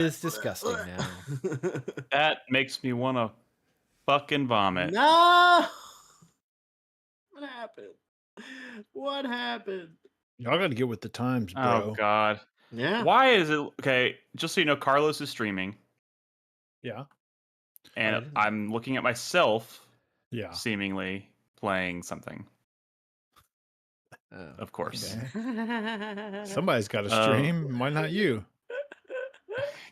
It's disgusting now. That makes me want to fucking vomit. No. What happened? What happened? Y'all got to get with the times, bro. Oh God. Yeah. Why is it okay? Just so you know, Carlos is streaming, Yeah. and I'm looking at myself, Yeah. seemingly playing something. Oh, Of course. Okay. Somebody's got to stream. Why not you?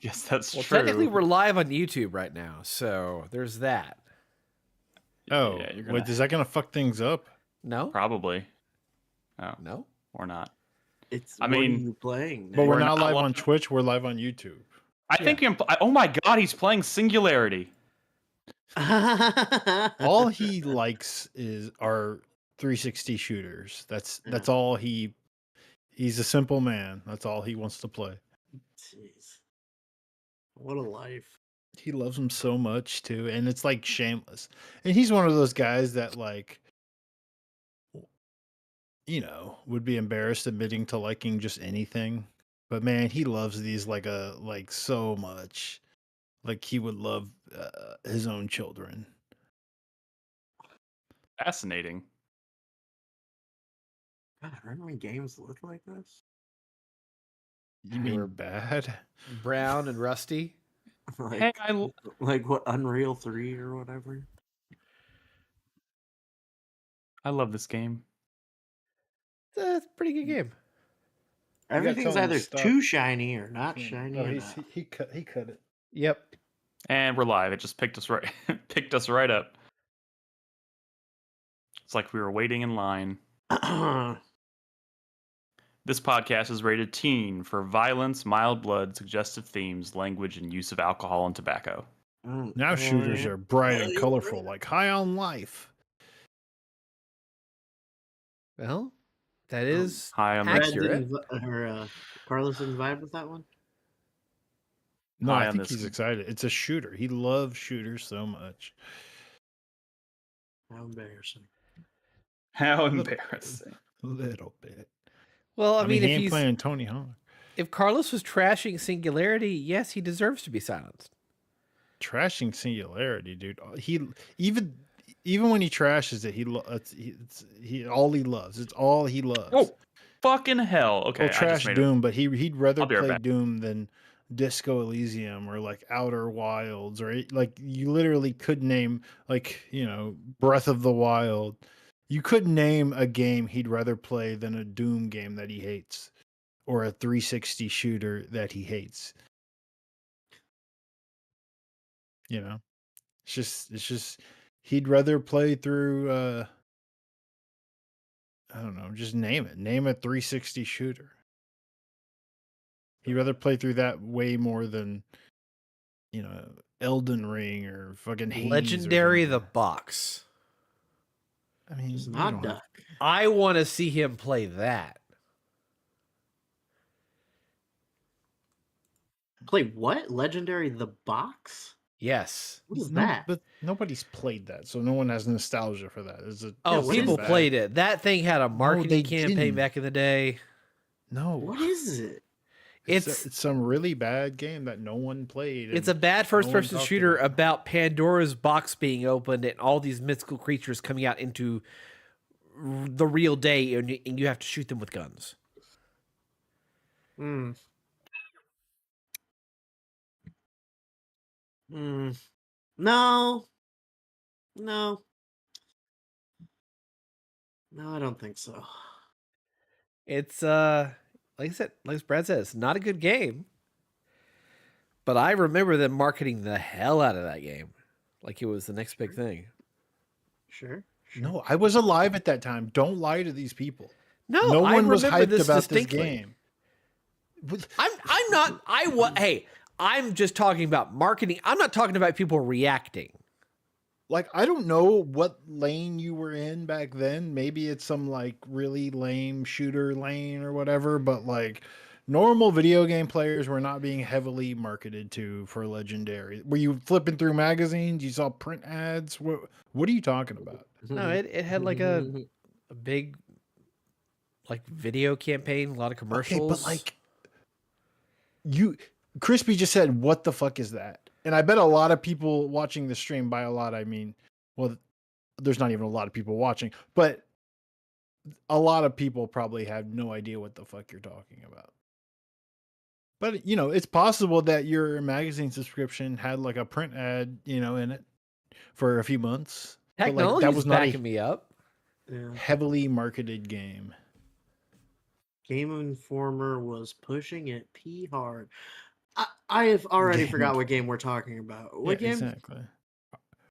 Yes, that's well, true. technically, we're live on YouTube right now, so there's that. Oh, yeah, wait, is that going to fuck things up? No, probably. Oh, no, or not. It's. I what mean, are you playing? But we're We're not not live on live- Twitch. We're live on YouTube. I think oh my God, he's playing Singularity. All he likes are 360 shooters. That's all he's a simple man. That's all he wants to play. Jeez. What a life. He loves them so much too, and it's like shameless. And he's one of those guys that like, you know, would be embarrassed admitting to liking just anything. But man, he loves these like so much. Like he would love his own children. Fascinating. God, aren't my games look like this? You mean bad? brown and rusty. Like, Hey, like what, Unreal 3 or whatever? I love this game. It's a pretty good game. Everything's tell him to either stop. too shiny or not shiny. Oh, enough. he cut it. Yep. And we're live. It just picked us right up. It's like we were waiting in line. This podcast is rated teen for violence, mild blood, suggestive themes, language, and use of alcohol and tobacco. Now shooters are bright and colorful, like High on Life. Well, that is High on Brad accurate. Carlos didn't vibe with that one? No, High I on think this. he's excited. It's a shooter. He loves shooters so much. How embarrassing. How embarrassing. A little bit. Well, I mean, he if ain't he's playing Tony Hawk. if Carlos was trashing Singularity, yes, he deserves to be silenced. Trashing Singularity, dude. He even when he trashes it, he all he loves. It's all he loves. Oh, fucking hell. Okay. He'll trash Doom, but he'd rather I'll be right play back. Doom than Disco Elysium or like Outer Wilds or like you literally could name like, you know, Breath of the Wild. You could name a game he'd rather play than a Doom game that he hates or a 360 shooter that he hates. You know, it's just he'd rather play through I don't know, just name it. Name a 360 shooter. He'd rather play through that way more than, you know, Elden Ring or fucking Hades Legendary or the Box. I mean, Just you not don't duck. have- I want to see him play that. Play what? Legendary the Box? Yes. What is no, that? But nobody's played that, so no one has nostalgia for that. Is it? Oh, what people is that? played it. That thing had a marketing they campaign didn't. back in the day. No. What is it? It's some really bad game that no one played. It's a and bad no first-person one talked shooter about. about Pandora's box being opened and all these mythical creatures coming out into the real day, and you have to shoot them with guns. Hmm. Hmm. No. No. No, I don't think so. It's like I said, like Brad says, not a good game. But I remember them marketing the hell out of that game, like it was the next big thing. Sure. No, I was alive at that time. Don't lie to these people. No, No I one was remember hyped this about this distinctly. game. I'm not. Hey, I'm just talking about marketing. I'm not talking about people reacting. Like, I don't know what lane you were in back then. Maybe it's some like really lame shooter lane or whatever, but like normal video game players were not being heavily marketed to for Legendary. Were you flipping through magazines? You saw print ads? What are you talking about? No, it had like a big like video campaign, a lot of commercials. Okay, but like Crispy just said, "What the fuck is that?" And I bet a lot of people watching the stream, by a lot I mean, well, there's not even a lot of people watching, but a lot of people probably have no idea what the fuck you're talking about. But you know, it's possible that your magazine subscription had like a print ad, you know, in it for a few months. But like that Technology's was not backing a me up. Yeah. heavily marketed game. Game Informer was pushing it pee hard. I have already Game forgot what Informer. game we're talking about. Yeah, What game? exactly.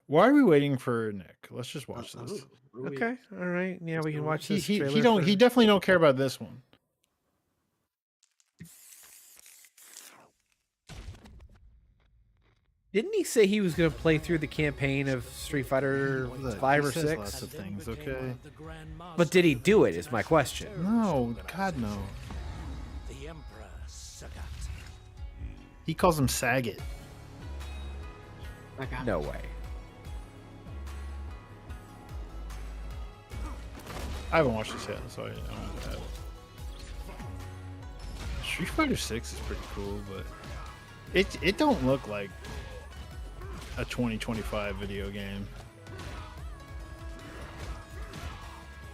Why are we waiting for Nick? Let's just watch I don't this. know. What are we- Okay, all right. Yeah, we can watch He this he trailer. he don't he for- definitely don't care about this one. Didn't he say he was going to play through the campaign of Street Fighter Look, 5 he or says 6? lots of things, okay? But did he do it? Is my question. No, God no. The Emperor Sagat. He calls him Saget. I got No way. I haven't watched this yet, so I don't know that. Street Fighter 6 is pretty cool, but it don't look like a 2025 video game.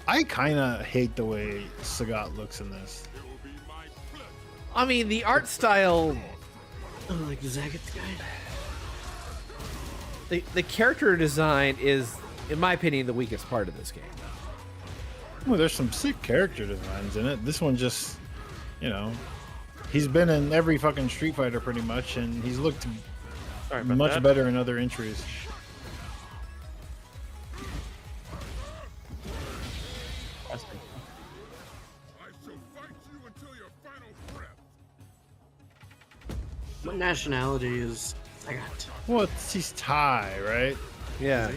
I kind of hate the way Sagat looks in this. I mean, the art style, Oh, like the Zagat guy. the character design is, in my opinion, the weakest part of this game. Well, there's some sick character designs in it. This one just, you know, he's been in every fucking Street Fighter pretty much, and he's looked Sorry about much that. better in other entries. What nationality is Zagat? Well, he's Thai, right? Yeah.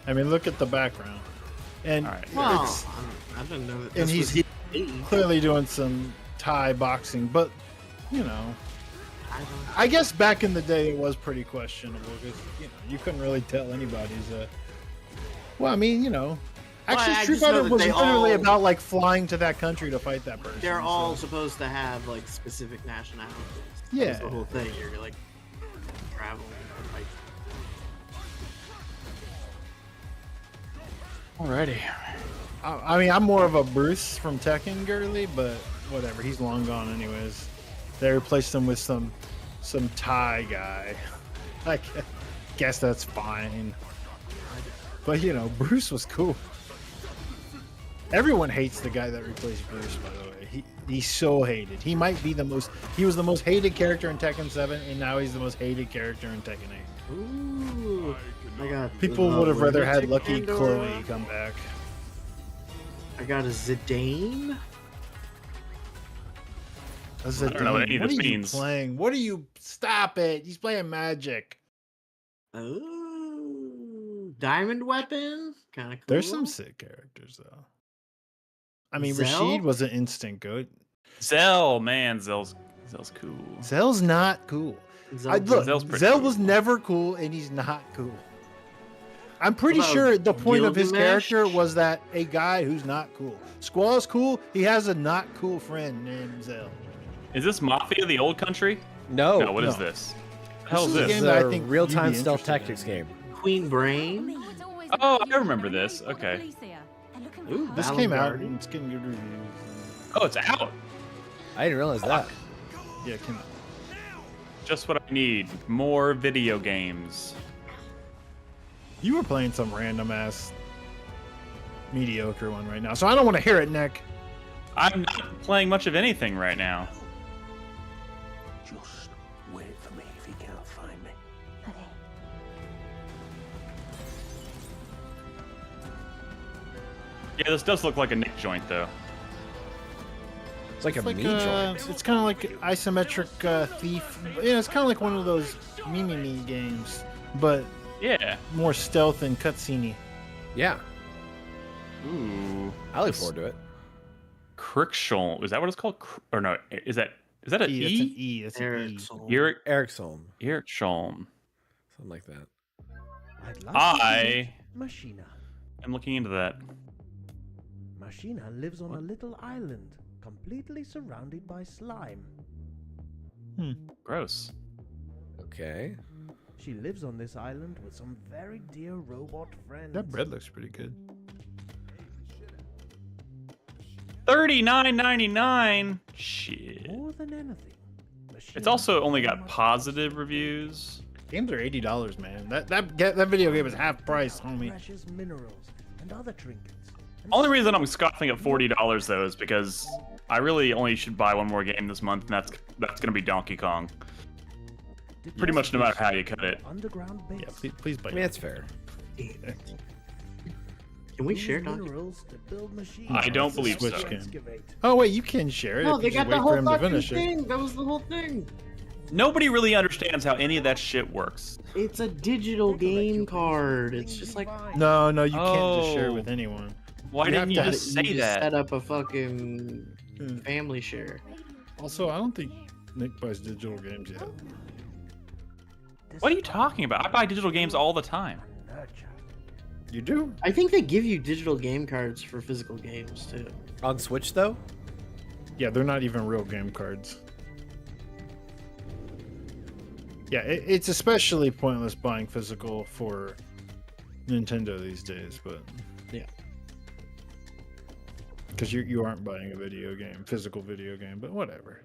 I mean, look at the background, and All right. Well, it's I didn't know that. and This he's was Haiti. clearly doing some Thai boxing, but you know, I don't- I guess back in the day it was pretty questionable because you know you couldn't really tell anybody's. Well, I mean, you know, actually, I Street just know Fighter that was they literally all- about like flying to that country to fight that person. They're all so- supposed to have like specific nationalities. Yeah. That's the whole thing. You're like traveling to fight. Alrighty. I mean, I'm more of a Bruce from Tekken girly, but whatever. He's long gone, anyways. They replaced him with some Thai guy. I guess that's fine. But you know, Bruce was cool. Everyone hates the guy that replaced Bruce, by the way. He's so hated. He might be he was the most hated character in Tekken 7, and now he's the most hated character in Tekken 8. Ooh, I got. People would have rather had Lunatic Lucky Pandora. Chloe come back. I got a Zidane. I don't know what any of this are you means. playing? What are you? Stop it! He's playing Magic. Oh, Diamond Weapon. Kind of cool. There's some sick characters though. I mean, Zell? Rashid was an instant goat. Zell, man, Zell's cool. Zell's not cool. Zelda. Zell's pretty Zell cool. was never cool, and he's not cool. I'm pretty What about sure the point of his Gilgamesh? character was that a guy who's not cool. Squall's cool. He has a not cool friend named Zell. Is this Mafia, the old country? No. No, what is no. this? The hell is This is a this? game It's that I a think real-time you'd be stealth interested tactics in. game. Queen Brain. Oh, I remember this. Okay. Ooh, This Battle came out Guardian. and it's getting good reviews. Oh, it's out. I didn't realize that. Yeah, it came out. Just what I need. More video games. You were playing some random ass mediocre one right now, so I don't want to hear it, Nick. I'm not playing much of anything right now. Just wait for me if you cannot find me. Yeah, this does look like a Nick joint, though. It's like a It's me joint. It's kind of like isometric thief. Yeah, it's kind of like one of those me games, but Yeah. more stealth and cutscene. Yeah. Ooh. I look forward to it. Crickshol. Is that what it's called? Or no? Is that an That's an E? E. That's an Eric E. Soul. Ericsson. Eric Sholm. Something like that. I'd like I Machina. am looking into that. Machina lives on a little island, completely surrounded by slime. Gross. Okay. She lives on this island with some very dear robot friends. That bread looks pretty good. $39.99. Shit. More than anything. It's also only got positive reviews. Games are $80, man. That video game is half price, homie. Precious minerals and other trinkets. And Only reason I'm scoffing at $40 though is because I really only should buy one more game this month, and that's gonna be Donkey Kong. Pretty much no matter how you cut it. Underground base. Yeah, please buy I mean, that's fair. Can we Use share Donkey? minerals to build machines. I don't believe Switch so. game. Excavate. Oh wait, you can share it. No, if they you just got the wait for whole him to fucking finish it. thing. That was the whole thing. Nobody really understands how any of that shit works. It's a digital game card. It's just like No, you can't just share it Oh. with anyone. Why You didn't you have to- just you say just that? set up a fucking Hmm. family share. Also, I don't think Nick buys digital games yet. What are you talking about? I buy digital games all the time. Nurture. You do? I think they give you digital game cards for physical games too. On Switch, though? Yeah, they're not even real game cards. Yeah, it's especially pointless buying physical for Nintendo these days, but Yeah. because you aren't buying a video game, physical video game, but whatever.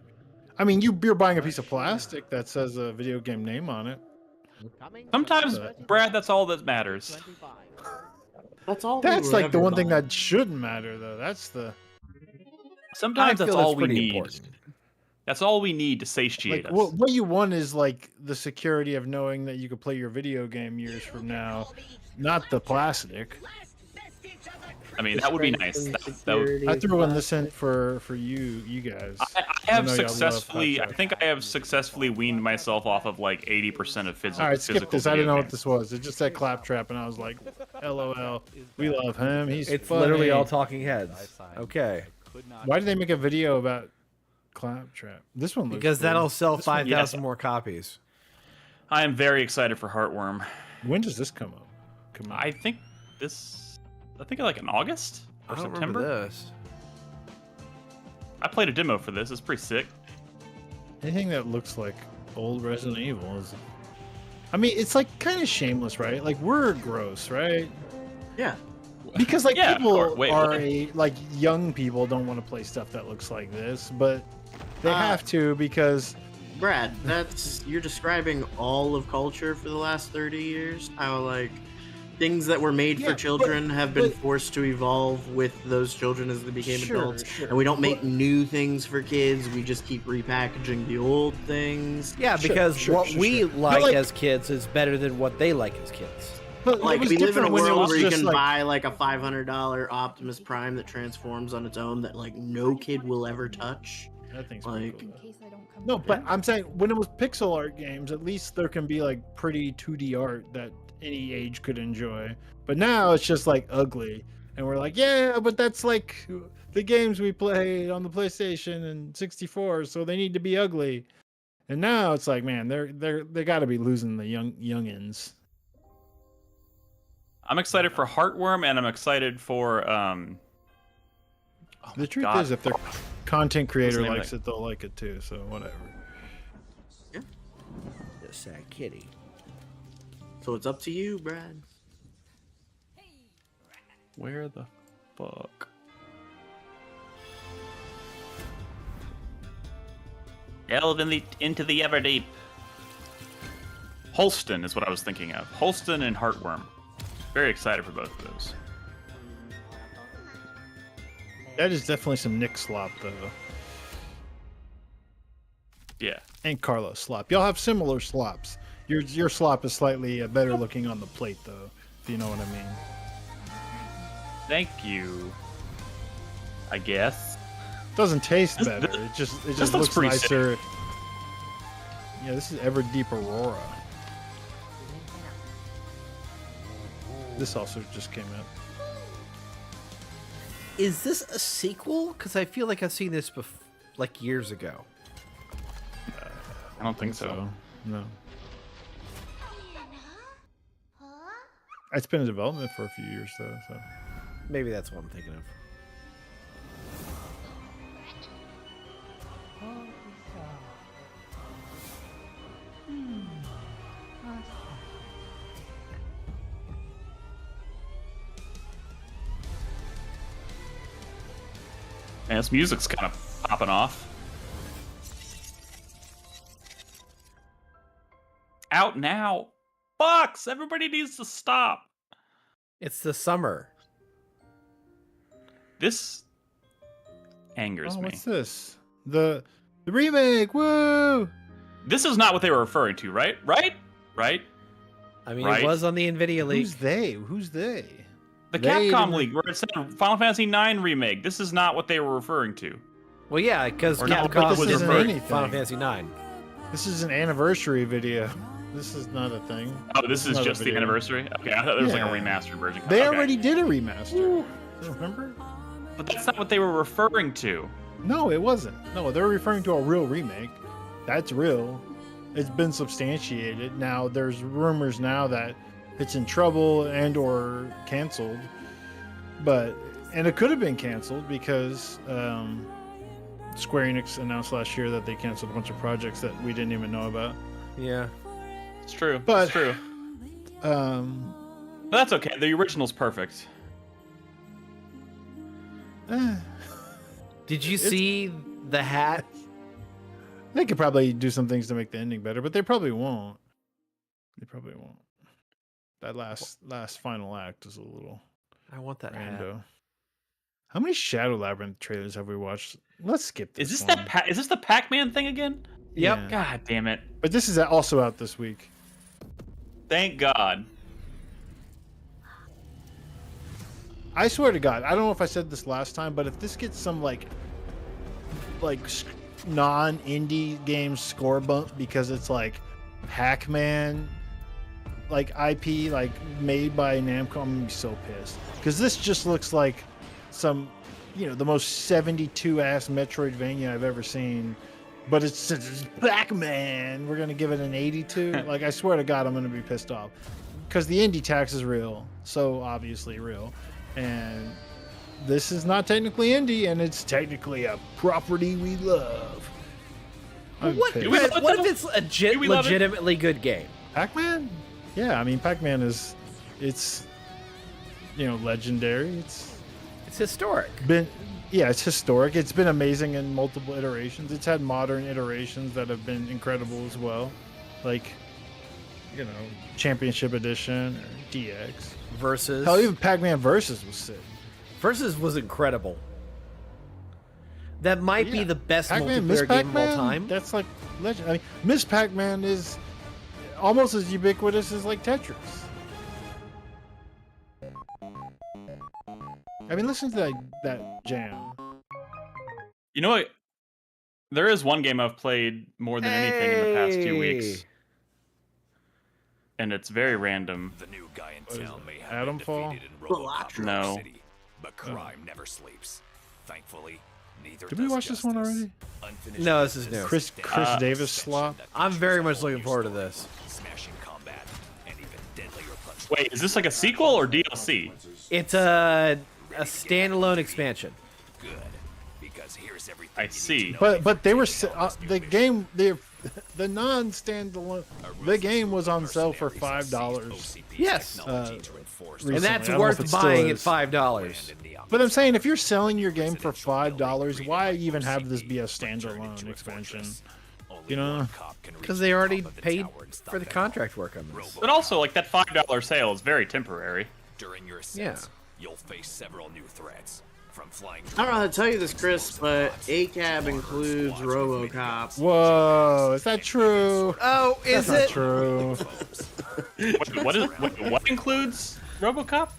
I mean, you're buying a piece of plastic that says a video game name on it. Sometimes, Brad, that's all that matters. That's all. That's like the one thing that shouldn't matter, though. That's the Sometimes I that's feel all we pretty need. important. That's all we need to satiate like us. what you want is like the security of knowing that you could play your video game years from now, not the plastic. I mean, that would be nice. That would, I threw in this in for you guys. I have know y'all love successfully. I Hot think I have successfully weaned myself off of like 80% of physical. All right, skip physical this. I didn't video know what games. this was. It just said Claptrap, and I was like, "LOL, we love him. He's It's funny." literally all talking heads. Okay. Why did they make a video about Claptrap? This one looks Because good. that'll sell This one- 5,000 more copies. I am very excited for Heartworm. When does this come up? I think like in August I or don't September. remember this. I played a demo for this. It's pretty sick. Anything that looks like old Resident Evil is. I mean, it's like kind of shameless, right? Like we're gross, right? Yeah. Because like Yeah, of people course. Wait, are what? like young people don't want to play stuff that looks like this, but they have to because Brad, you're describing all of culture for the last 30 years. How like things that were made Yeah, for children have been but- forced to evolve with those children as they became Sure, adults. sure. And we don't make But- new things for kids. We just keep repackaging the old things. Yeah, Sure, because sure, what sure, we sure. But, like, like- as kids is better than what they like as kids. but Like it was we live in a different when it world was where you just can like, buy like a $500 Optimus Prime that transforms on its own that like no kid will ever touch. that thing's like- pretty cool. In case I don't come No, back. but I'm saying when it was pixel art games, at least there can be like pretty 2D art that any age could enjoy. But now it's just like ugly, and we're like, yeah, but that's like the games we played on the PlayStation and 64, so they need to be ugly. And now it's like, man, they got to be losing the youngins. I'm excited for Heartworm, and I'm excited for The truth God. is, if their content creator name of likes that? it, they'll like it too. So whatever. The sad kitty. So it's up to you, Brad. Where the fuck? Delve into the Everdeep. Holston is what I was thinking of. Holston and Heartworm. Very excited for both of those. That is definitely some Nick slop though, Yeah. and Carlos slop. Y'all have similar slops. Your slop is slightly better looking on the plate though, if you know what I mean. Thank you. I guess. Doesn't taste This- better. It just looks looks pretty sick. nicer. Yeah, this is Everdeep Aurora. This also just came out. Is this a sequel? Because I feel like I've seen this like years ago. I don't think so. No. It's been in development for a few years though. So Maybe that's what I'm thinking of. And this music's kind of popping off. Out now. Fox, everybody needs to stop. It's the summer. This angers me. What's this? The remake. Woo! This is not what they were referring to, right? Right? I mean, Right. it was on the Nvidia leak. Who's they? Who's they? The They Capcom didn't- League, where it said Final Fantasy IX remake. This is not what they were referring to. Well, yeah, because Or not, Capcom this was isn't referring to anything. Final Fantasy 9. This is an anniversary video. This is not a thing. Oh, this is not a just the video. anniversary? Okay, I thought there was like a Yeah. remastered version. They Okay. already did a remaster. Remember? But that's not what they were referring to. No, it wasn't. No, they're referring to a real remake. That's real. It's been substantiated. Now there's rumors now that it's in trouble and or canceled. And it could have been canceled because Square Enix announced last year that they canceled a bunch of projects that we didn't even know about. Yeah. It's true. But- It's true. But that's okay. The original's perfect. Did you see the hat? They could probably do some things to make the ending better, but they probably won't. That last final act is a little I want that hat. rando. How many Shadow Labyrinth trailers have we watched? Let's skip this. Is this one. is this the Pac-Man thing again? Yep. Yeah. God damn it. But this is also out this week. Thank God. I swear to God, I don't know if I said this last time, but if this gets some like non-indie game score bump because it's like Pac-Man like IP like made by Namco, I'm gonna be so pissed. Because this just looks like some, the most 72 ass Metroidvania I've ever seen. But it's Pac-Man. We're gonna give it an 82. Like I swear to God, I'm gonna be pissed off. Because the indie tax is real, so obviously real. And this is not technically indie, and it's technically a property we love. I'm What, pissed. we love it, what though? if it's a Do we love it? legitimately good game? Pac-Man? Yeah, I mean Pac-Man it's legendary. It's historic. It's historic. It's been amazing in multiple iterations. It's had modern iterations that have been incredible as well. Like, Championship Edition or DX. Versus. Hell, even Pac-Man Versus was sick. Versus was incredible. That might be Yeah. the best Pac-Man, Miss multiplayer game of all Pac-Man, time. that's like legend. I mean, Miss Pac-Man is almost as ubiquitous as like Tetris. I mean, listen to that jam. You know what? There is one game I've played more than anything in the past 2 weeks. And it's very random. The new guy in What is town it? may have been Adamfall? defeated in Well, RoboCop no. City, but crime never sleeps. Thankfully, neither Did we does watch this one justice. already? Unfinished No, this is business new. Chris stands Davis suspension slop. that I'm features very a much whole looking new forward to story, this. smashing combat, and even deadlier punch. Wait, is this like a sequel or DLC? It's a standalone expansion. Good, because here's everything I you need to see. know But they were before the game the non-standalone the game was on sale for $5. Yes. Recently. And that's I don't know if it worth still buying at is. $5. But I'm saying if you're selling your game for $5, why even have this be a standalone expansion? Because they already paid for the contract work on this. But also, like, that $5 sale is very temporary. During your Yeah. sets, you'll face several new threats. From flying I don't know how to tell you this, Chris, but ACAB includes RoboCop. Whoa, is that true? Oh, is That's not it? true. What includes RoboCop?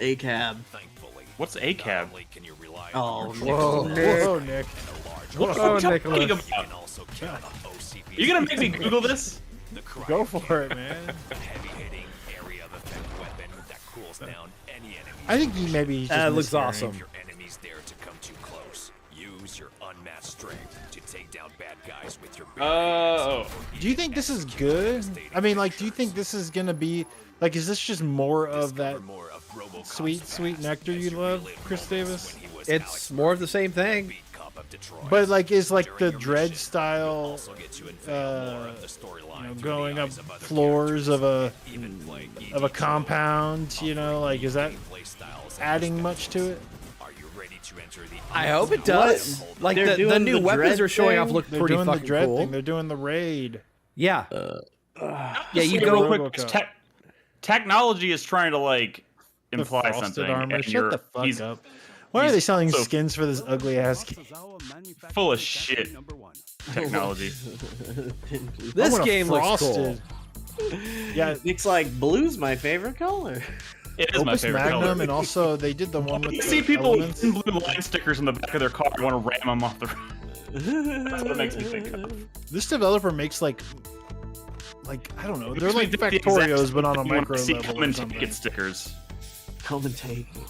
ACAB. Thankfully, What's not ACAB? only can you rely Oh, on Whoa, Whoa, Nick. What Oh, are you talking Nicholas. you about? can also count on OCP. You gonna make me Google this? The crime Go for it, man. heavy-hitting area of effect weapon that cools down any enemy. I think he's just That looks mishearing. awesome. If your enemies dare to come too close, use your unmatched strength to take down bad guys with your bare Oh. Do you think this is good? I mean, like, do you think this is gonna be like? Is this just more of that more of RoboCop's sweet past nectar as you love, relive Chris moments Davis? when he was It's Alex more of the same thing. beat cop of Detroit. But like, is like the During your dread mission, style, also get to unveil more of the storyline through going the up eyes of other floors of a characters. Even play of a EDG compound? Like, is that gameplay styles and adding much to it? Are you ready to enter the I hope it does. Like They're the doing new the weapons dread are showing off thing? look They're pretty doing the fucking dread cool. thing. They're doing the raid. Yeah. Yeah, you Say go. real quick, technology is trying to like The imply frosted something. armor. and Shut the fuck he's up. Why are he's they selling so skins for this ugly ass game? full of shit. Technology. This want a game looks cool. frosted. Yeah, It's like blue's my favorite color. It is my Opus favorite Magnum, color. and also they did the one with You the see people elements. with blue line stickers in the back of their car want to ram them off the road. That's what it makes me think of. This developer makes like I don't know. They're Makes me like think the exact Factorios, but on a thing when I micro see level come or and something. take it stickers. Come and take it.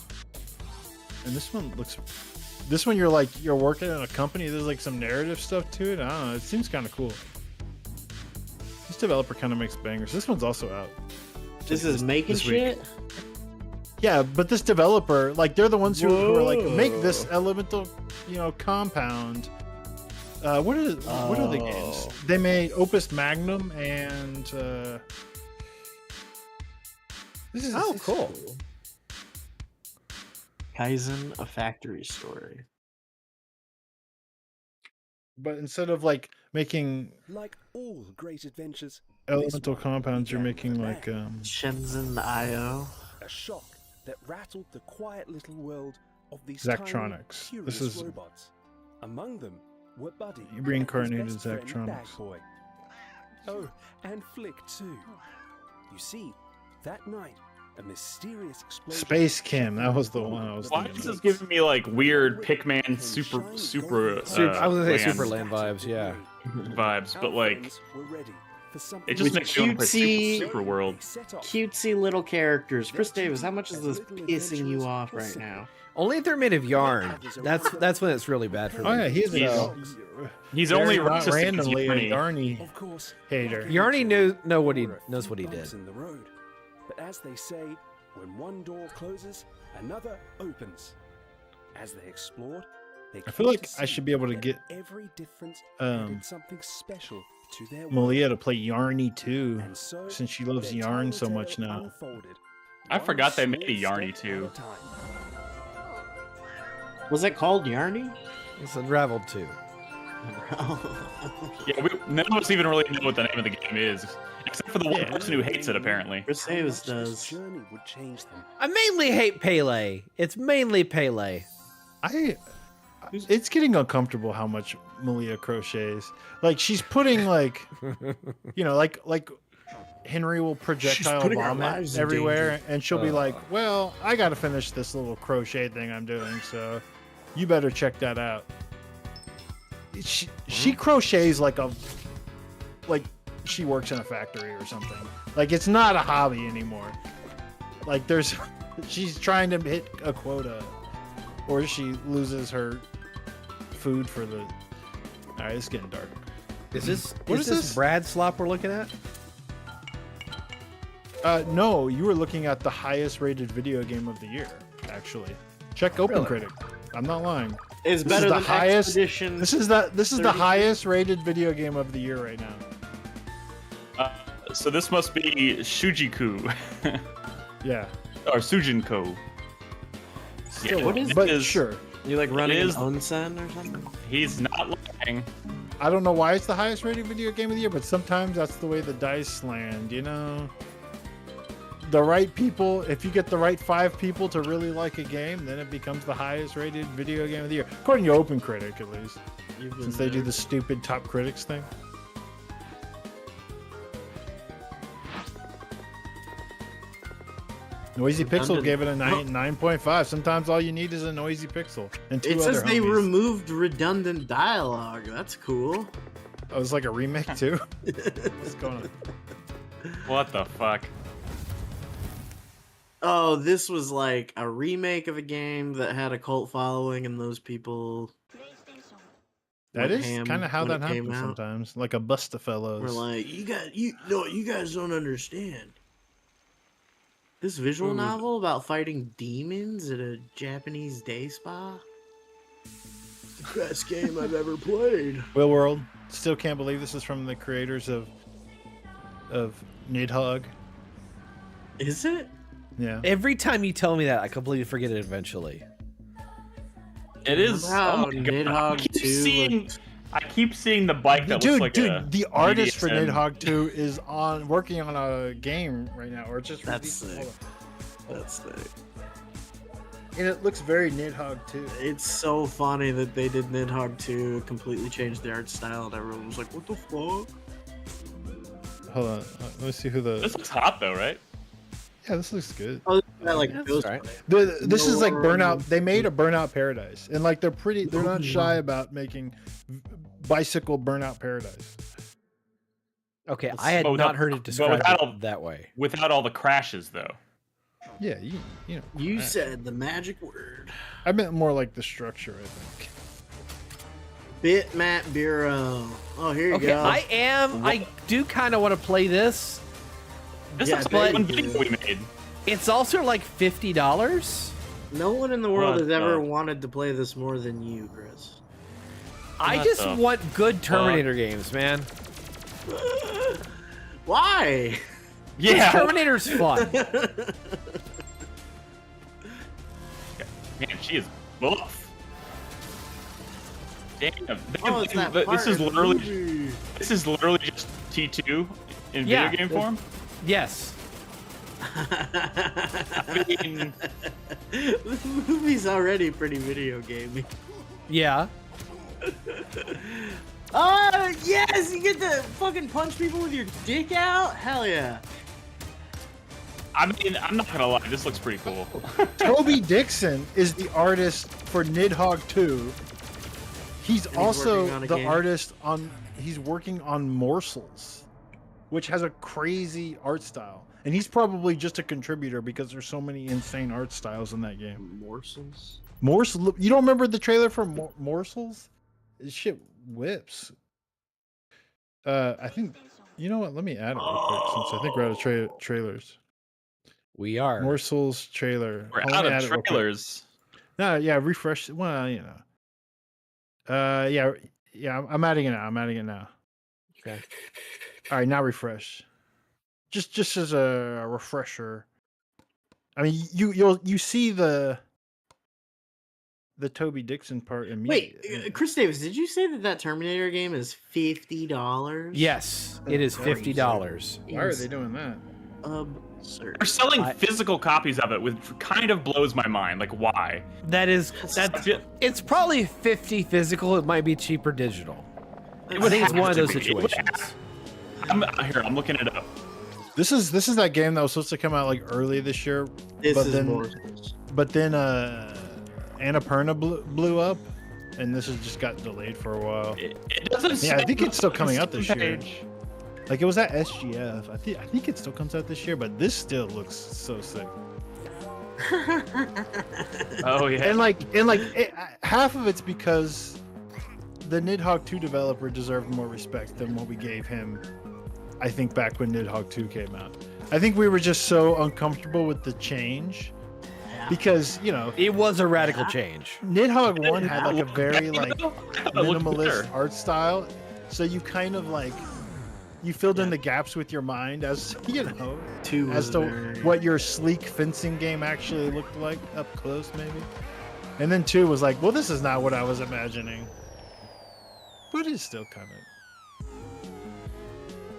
And this one looks. This one you're working in a company. There's like some narrative stuff to it. I don't know. It seems kind of cool. This developer kind of makes bangers. This one's also out. This is making this week. shit. Yeah, but this developer, like, they're the ones who are like, make this elemental, compound. What are the games? They made Opus Magnum and this is Cool. Kaizen, a factory story. But instead of like making Like all great adventures, elemental compounds, you're making like Shenzhen IO. a shock that rattled the quiet little world of these Zachtronics. tiny, This curious is- robots. Among them were Buddy, You and reincarnated his best friend, Zachtronics. Bagboy. Oh, and Flick too. You see, that night, a mysterious explosion. Space Kim. That was the one I was Why thinking is of. this giving me like weird Pikmin super I was gonna say land Superland vibes. Yeah. vibes, but like it just With makes me want to play cutesy- Super World. Cutesy little characters. Chris Davis, how much is this pissing you off right now? Only if they're made of yarn. That's when it's really bad for me. Oh yeah, he's He's only not racist randomly a because Yarny Of course, hater. Yarny knows what he did. in the road. But as they say, when one door closes, another opens. As they explored, they I feel came like to I see should be able to that get every difference um, added something special to their world. Malia to play Yarny too, And so, since she loves their yarn tiny so tale much now. unfolded, I one forgot they made a small Yarny step too. at a time. Was that called Yarny? It's Unraveled too. Yeah, none of us even really know what the name of the game is, except for the one person who hates it apparently. Chris Davis How much this does. journey would change them. I mainly hate Pele. It's mainly Pele. It's getting uncomfortable how much Malia crochets. Like she's putting like, like Henry will projectile putting our bomb lives it in everywhere, danger. and she'll be like, "Well, I got to finish this little crochet thing I'm doing, so you better check that out." She crochets like she works in a factory or something. Like it's not a hobby anymore. Like she's trying to hit a quota, or she loses her food for the. All right, it's getting dark. Is this What is is this this? Brad slop we're looking at? No, you were looking at the highest rated video game of the year. Actually, check OpenCritic. I'm not lying. It's This better is the than highest. Expedition. This is the 30. highest rated video game of the year right now. So this must be Shujiku Yeah, or Sujinko. still, what is but this? sure. You like running an is- onsen or something? He's not lying. I don't know why it's the highest rated video game of the year, but sometimes that's the way the dice land. The right people, if you get the right 5 people to really like a game, then it becomes the highest rated video game of the year, according to OpenCritic at least, since they do the stupid top critics thing. Noisy Pixel gave it a 9.5. Sometimes all you need is a noisy pixel and 2 It other says they homies. removed redundant dialogue. That's cool. Oh, it's like a remake too. What's going on? What the fuck? Oh, this was like a remake of a game that had a cult following, and those people That went is ham kind of how when that it came happens out. sometimes, like a bust of fellows. We're like, you guys don't understand. This visual novel about fighting demons at a Japanese day spa? It's the best game I've ever played. Will World. Still can't believe this is from the creators of Nidhogg. Is it? Yeah. Every time you tell me that, I completely forget it eventually. It is. Remember how Oh my god! Nidhogg 2 I keep seeing the bike that looks like a the artist for BDSM. Nidhogg 2 is working on a game right now, or just That's released. sick. That's sick. And it looks very Nidhogg 2. It's so funny that they did Nidhogg 2, completely changed the art style, and everyone was like, what the fuck? Hold on, let me see who the. This looks hot though, right? Yeah, this looks good. Oh, that, like, That's Ghost right. Play. This is like No. Burnout. They made a Burnout Paradise, and like they're not shy about making bicycle Burnout Paradise. Okay, I had But not without- heard it but described without all- that way. Without all the crashes though. Yeah, you know. You said the magic word. I meant more like the structure. I think. Bitmap Bureau. Oh, here you Okay, go. I do kind of want to play this. This Yeah, looks but- like one video we made. It's also like $50. No one in the world What has ever the- wanted to play this more than you, Chris. I What just the want good Terminator games, man. Why? Yeah. Terminator's fun. Man, she is buff. Damn. Oh, it's that This part is in the literally movie. this is literally just T2 in Yeah. video game form. Yes. I mean, The movie's already pretty video gamey. Yeah. Oh, yes! You get to fucking punch people with your dick out? Hell yeah. I'm not gonna lie, this looks pretty cool. Toby Dixon is the artist for Nidhogg 2. He's he's also working on a the game? artist on. He's working on Morsels, which has a crazy art style, and he's probably just a contributor because there's so many insane art styles in that game. Morsels? Morsel, you don't remember the trailer for Morsels? This shit whips. I think. You know what? Let me add it real quick since I think we're out of trailers. We are. Morsels trailer. We're Hold on, out let me of add it real quick. trailers. No, yeah, refresh. Well, you know. Yeah. I'm adding it now. I'm adding it now. Okay. All right, now refresh. Just as a refresher. I mean, you see the Toby Dixon part Wait, immediately. Chris Davis, did you say that Terminator game is $50? Yes, it is $50. Why are they doing that? Absurd. They're selling I- physical copies of it, which kind of blows my mind. Like, why? That's feel- it's probably 50 physical. It might be cheaper digital. It I would think it's have one of to those be. It would situations. I'm looking it up. This is that game that was supposed to come out like early this year, This but is then Morsels. but then Annapurna blew up, and this has just got delayed for a while. It doesn't. Yeah, I say think it's still coming out this year. page. Like it was at SGF. I think it still comes out this year, but this still looks so sick. Oh yeah. And half of it's because the Nidhogg 2 developer deserved more respect than what we gave him. I think back when Nidhogg 2 came out, I think we were just so uncomfortable with the change because It was a radical change. Nidhogg 1 had like a very like It looked minimalist better. art style, so you kind of like you filled in the gaps with your mind as Two as was to very- what your sleek fencing game actually looked like up close maybe. And then 2 was like, well, this is not what I was imagining, but it's still kind of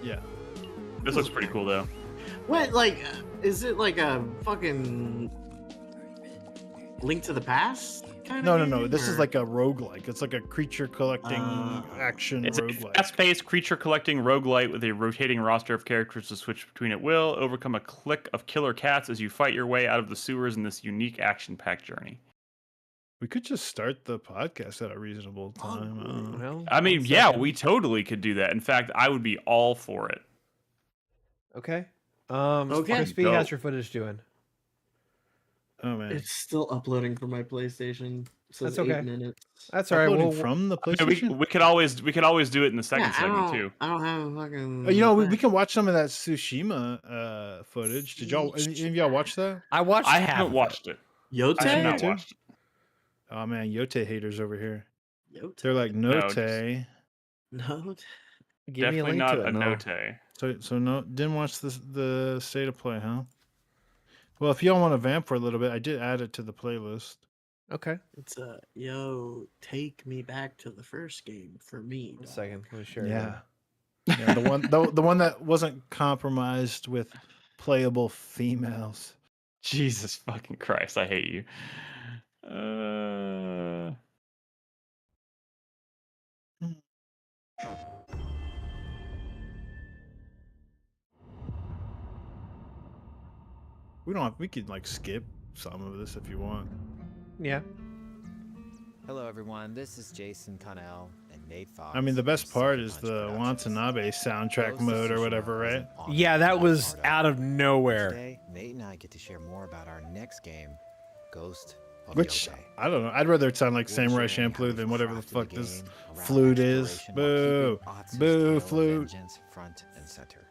yeah. This looks pretty cool though. What, like, is it like a fucking Link to the Past kind of No. This is like a roguelike. It's like a creature collecting action It's a roguelike. fast-paced creature collecting roguelite with a rotating roster of characters to switch between at will. Overcome a clique of killer cats as you fight your way out of the sewers in this unique action-packed journey. We could just start the podcast at a reasonable time. I don't know. Well, I mean, one yeah, second. we totally could do that. In fact, I would be all for it. Okay. Okay. Crispy, Go. how's your footage doing? Oh man, It's still uploading from my PlayStation. It says That's okay. 8 minutes. That's all right. uploading Well, from the Yeah, PlayStation. we could always do it in the second Yeah, segment too. I don't have a fucking. We can watch some of that Tsushima footage. Did y'all? Any of y'all watch that? I watched. I half haven't of watched it. Yote? I have me not too. watched it. Oh man, Yote haters over here. Yote. They're like No, Note. just- No. it. Give me a Definitely link not to it. a and I'll- note. So no, didn't watch the state of play, huh? Well, if y'all want to vamp for a little bit, I did add it to the playlist. Okay. It's yo, take me back to the first game for me. One dog. second. Let me share. Yeah. Yeah, the one that wasn't compromised with playable females. Jesus fucking Christ, I hate you. We could like skip some of this if you want. Yeah. Hello, everyone. This is Jason Connell and Nate Fox. I mean, the best from part Sucker is Punch the Productions. Watanabe soundtrack Ghost mode or of whatever, Tsushima is right? an honor Yeah, to that be a was part out of nowhere. Today, Nate and I get to share more about our next game, Ghost of Which Yokai. I don't know. I'd rather it sound like We'll Samurai sharing how Champloo we've than whatever the crafted fuck this game around flute is. exploration while Boo, keeping Atsu's boo, tale of flute. vengeance front and center.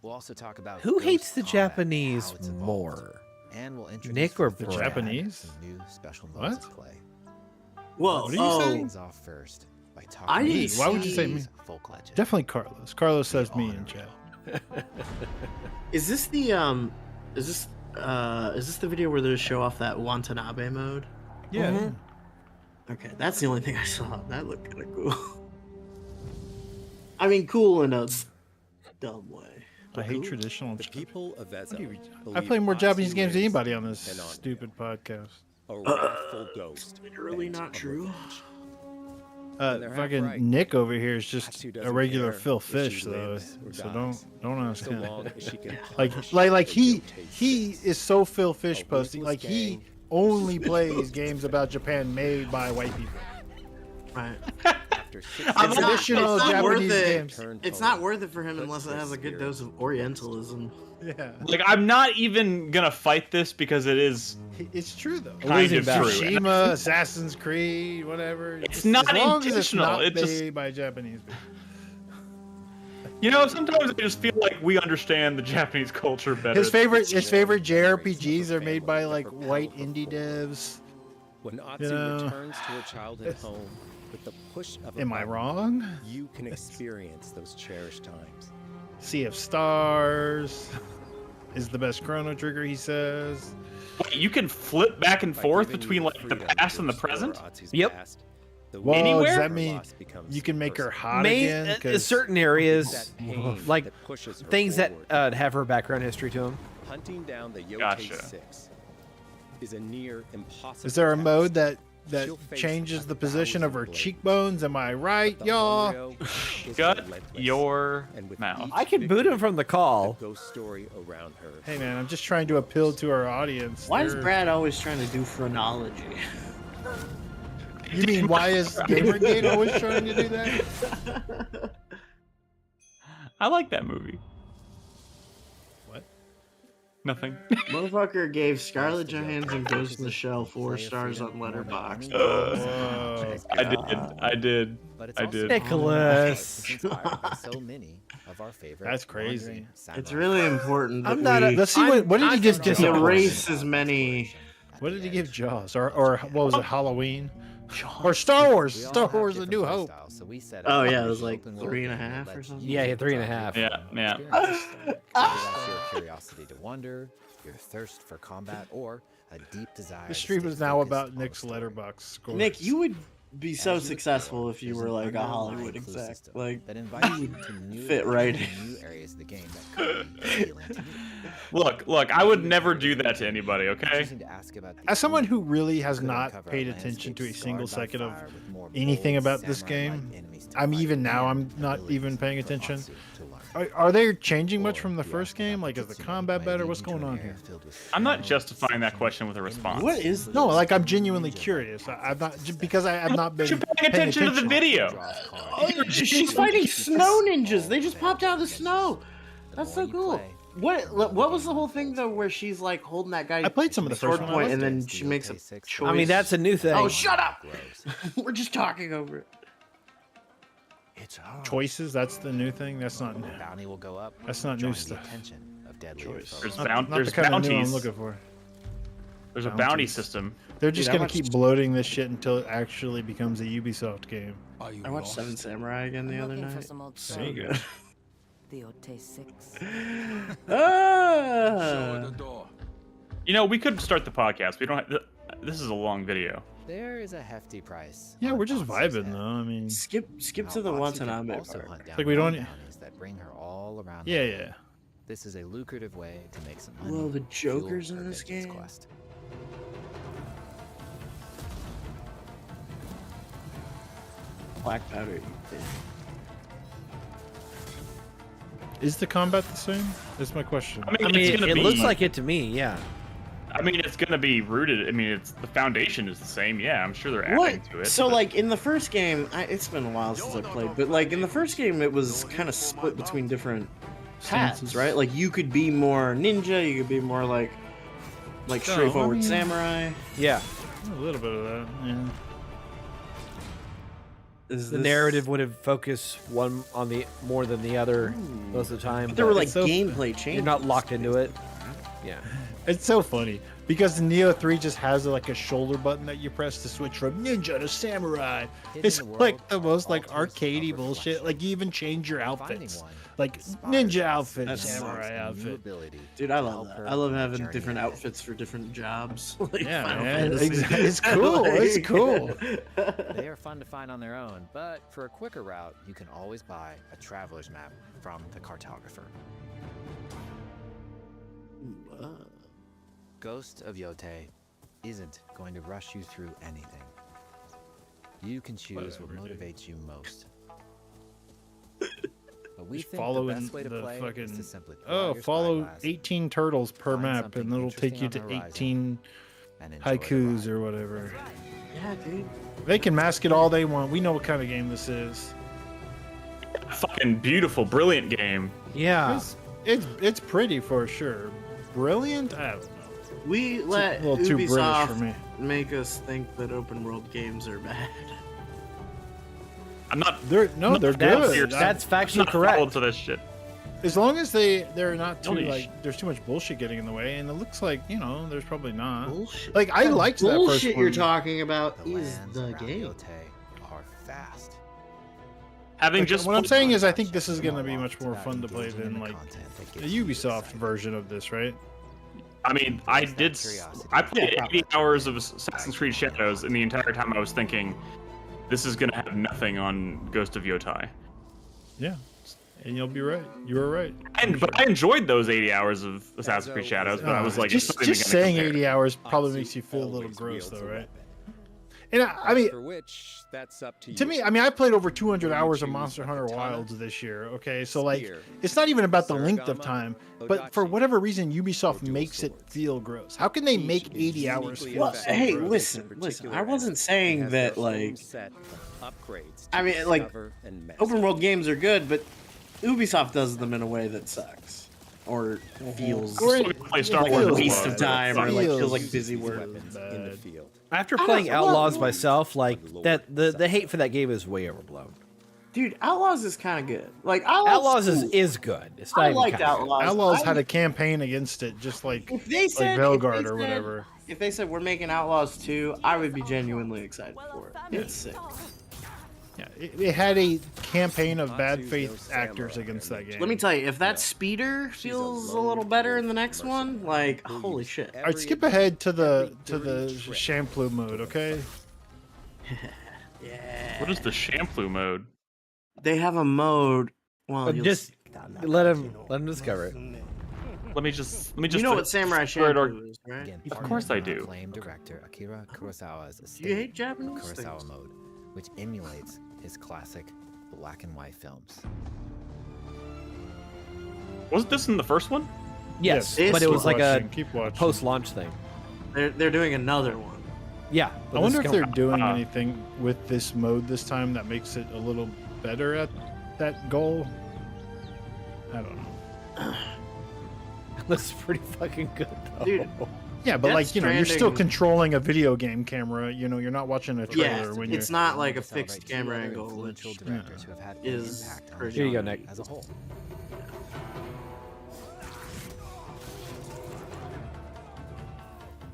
We'll also talk about Who Ghost hates the combat, Japanese how it's evolved, more? and we'll introduce Nick or for Brad? Brad Japanese? some new special modes What? of play. Whoa, What are you oh, saying? Things off first by talking I about didn't Why would you say see- me? folk legend. Definitely Carlos. Carlos says The me in honor chat. is this the is this the video where they show off that Watanabe mode? Yeah. Mhm. Okay, that's the only thing I saw. That looked kind of cool. I mean, cool in a dumb way. I hate Cool. traditional. The people of What do Ezo you- I believe play more Japanese Atsu games than is anybody on this an honor, stupid podcast. a wrathful ghost. Literally bent not on true. revenge. And they're half Fucking right. Nick over here is just Atsu a doesn't regular care Phil if she Fish, though. lives or So dies, don't ask so him. long as she can Like punish like the he Yotei he six. is so Phil Fish A posting. ruthless Like he gang only plays games about Japan made by white people. Right. After six It's not- Traditional it's not worth Japanese it. games. turned It's home, not worth it for him puts unless it their has a good spirit dose of into Orientalism. Yeah, Like, I'm not even gonna fight this because it is. it's true though. Kind of true. Tsushima, Assassin's Creed, whatever. It's not as long as it's intentional, not it just- made by Japanese people. You know, sometimes I just feel like we understand the Japanese culture better. His favorite one JRPGs are family made by that like propel white her indie forward. devs. When Atsu know, returns to her childhood home with the push of a Am I button, wrong? you can experience those cherished times. Sea of Stars is the best Chrono Trigger, he says. Wait, you can flip back and By forth giving between you like the freedom past to and the explore present. Atsu's Yep. past, the Well, Anywhere? does that her mean loss becomes you can make her personal. hot again? 'Cause Certain areas, That pain like that pushes her things that forward. have her background history to them. Hunting down the Yotei Gotcha. 6 is a near impossible is there a task. mode that She'll face changes the 1,000 position of her blades. cheekbones? Am I right, But the y'all? Onryo is Shut relentless. your And with mouth. each I can boot him victory, from the the call. ghost story around her. Hey man, I'm just trying to appeal to our audience. Why is They're- Brad always trying to do phrenology? You mean why is Gamergate always trying to do that? I like that movie. What? Nothing. Motherfucker gave Scarlett Ghost of Johansson Yokai Ghost in the focuses Shell on 4 player stars on freedom more than Letterboxd. any Whoa. I did. But it's I also did. Nicholas. it's inspired by so many of our favorite That's crazy. wandering It's samurai really heroes. important that I'm not a. we Let's see what did he I'm give just Jaws? erase as many. At What the did he give edge. Jaws? Or what was it, Halloween? Or Star Wars? We all Star have Wars: A different New play Hope. styles, so we set Oh, up yeah, an it was like open world 3.5 game that or lets something. you Yeah, decide 3.5. your Yeah, yeah. experience. Whether that's your curiosity to wonder, your thirst for combat, or a deep desire. The to stream stay is now focused about on the Nick's story. letterbox score. Nick, you would be so As you successful explore, if you there's were an like a underlying Hollywood clue exec. system Like, that invites you to new fit right to in. new areas of the game that could be appealing to you. Look, I would never do that to anybody, okay? Choosing to ask about the As someone who unknown really has could not uncover a paid landscape attention to a scarred single by second of fire with more anything bold, about this samurai-like game, enemies to I'm fight even now I'm and not abilities even paying for attention. Atsu to learn. Are they changing much Or from the you first ask about game? Like, is the Kitsune combat might better? lead What's you to going an on area here? filled with I'm not smells, justifying that sensations, question with a enemies, response. What is this? No, like I'm and genuinely ninja curious. like I'm not tactics just because I've not been You're paying attention to the video. Draws cards. Oh, she's fighting snow ninjas. They just popped out of the snow. The That's more so you cool. play, What was the whole thing though, where she's like holding that guy? I played some of the sword first one. I point, liked and it. then the she makes a Yotei 6 choice. I mean, that's a new thing. Oh, shut up! grows. We're just talking over it. It's hard. choices. That's the new thing. That's not. Bounty will go up. That's not new drawing the stuff. attention of deadly Choice. foes. There's Not there's the kind of new I'm bounties. looking for. There's a bounty Bounties. system. They're just Dude, I gonna watched- keep bloating this shit until it actually becomes a Ubisoft game. Are you I watched lost? Seven Samurai again the I'm other looking for night. some old So stuff. good. The Yotei 6. Show her Ah! the door. You know, we could start the podcast. We don't. This is a long video. There is a hefty price. Yeah, on we're just Fox's vibing head. though. I mean, Skip Now, to the Foxy can Watanabe also part. hunt down Like, we don't- bounties that bring her all around. the yeah, world. yeah. This is a lucrative way to make some money. Well, the to fuel Joker's her in this vengeance game. quest. Black powder. You think. Is the combat the same? That's my question. I mean, I mean, it's gonna it be, looks like it to me. Yeah. I mean, it's gonna be rooted. I mean, it's the foundation is the same. Yeah, I'm sure they're adding What? to it. So but- like in the first game, it's been a while since I played, but like in the first game, it was kind of split between different paths, Stances. right? Like you could be more ninja, you could be more like straightforward mean- samurai. Yeah. A little bit of that. Yeah. Is The this- narrative would have focused one on the more than the other most of the time. But there were like It's so- gameplay changes. you're not locked into it. Yeah. It's so funny because the Neo 3 just has like a shoulder button that you press to switch from ninja to samurai. Hidden It's in the like world, the most like altars of arcadey bullshit. reflection. Like you even change your Finding outfits, one like inspires ninja us outfit, That samurai sucks. a new outfit. ability Dude, I to love help that. her I love on her having journey different ahead. outfits for different jobs. Like Yeah, Final man. Fantasy. Exactly. It's cool. It's cool. They are fun to find on their own, but for a quicker route, you can always buy a traveler's map from the cartographer. Ghost of Yote isn't going to rush you through anything. You can choose what Whatever, dude. motivates you most. But we Just think follow the in best way to the play is fucking. to simply pull out Oh, your follow spyglass 18 turtles per find map, something and it'll take you interesting to on the horizon, 18 and enjoy the haikus ride. or whatever. Yeah, dude. They can mask it all they want. We know what kind of game this is. fucking beautiful, brilliant game. Yeah. It's pretty for sure. Brilliant. I don't know. We It's let a little too British for Ubisoft me. make us think that open world games are bad. I'm not. They're they're That's, good. that's I'm factually not followed correct. to this shit. As long as they're not too Holy like there's too much bullshit getting in the way, and it looks like there's probably not. Bullshit. Like I liked that first Bullshit one. you're talking about The is lands the around game. Yote are fast. Having Like, just what I'm played- saying is, I think this is No gonna be loss, much it's more about fun to play engaging in than the like content that a gets you Ubisoft excited. version of this, right? I mean, I There's that did. curiosity. I played Yeah, 80 hours of Assassin's Creed Shadows, and the entire time I was thinking, this is gonna have nothing on Ghost of Yotai. Yeah, and you'll be right. You were right. But I enjoyed those 80 hours of Assassin's Creed Shadows, but I was like, it's just not even just gonna saying compare. 80 hours probably Oxy makes you feel a little always gross, wields though, a right? weapon. And I mean, For which, that's up to you. to me, I mean, I played over 200 Will you hours of choose Monster a Hunter katana, Wilds this year. Okay, so like, spear, it's not even about the length of Sarigama, time, but for Odachi, whatever reason, Ubisoft or dual makes it swords. feel gross. How can they Each make is 80 hours uniquely feel Well, so hey, gross? listen. I wasn't saying that like upgrades. I mean, like, open world games are good, but Ubisoft does them in a way that sucks or feels Or Still gonna play Star it Wars feels as waste well, of but time or fuck. like feels Feels like busy work. weapons in the field. After playing I don't- Outlaws myself, like that, the hate for that game is way overblown. Dude, Outlaws is kind of good. Like Outlaws cool. is good. It's not I even liked kinda good. Outlaws. Outlaws I had a would- campaign against it, just like If they said Veilguard if they or said- whatever. If they said we're making Outlaws 2, I would be genuinely excited for it. It's sick. Yeah, it had a campaign of bad Matsu's faith no actors samurai against that game. Let me tell you, if that speeder feels a little better in the next one, like holy shit. All right, skip ahead to the shampoo mode, okay? Yeah. What is the shampoo mode? They have a mode. Well, But you'll just see. let him discover it. Let me just. You know what Samurai spread our- Shampoo is, right? Again, Of partnered course I with do. acclaimed director Akira Kurosawa's You hate estate, Japanese Kurosawa things. mode, which emulates his classic black and white films. Wasn't this in the first one? Yes, Yes, but it keep was like a Keep watching. post-launch thing. They're doing another one. Yeah, I but wonder this if is they're doing Uh, anything with this mode this time that makes it a little better at that goal. I don't know. looks pretty fucking good though. Dude, Yeah, but Death like you're still Stranding- controlling a video game camera. You're not watching a trailer Yeah, when you're. it's not like a To celebrate fixed two camera other angle, influential which directors who have had an is impact on pretty Here you go, genre Nick. as a whole.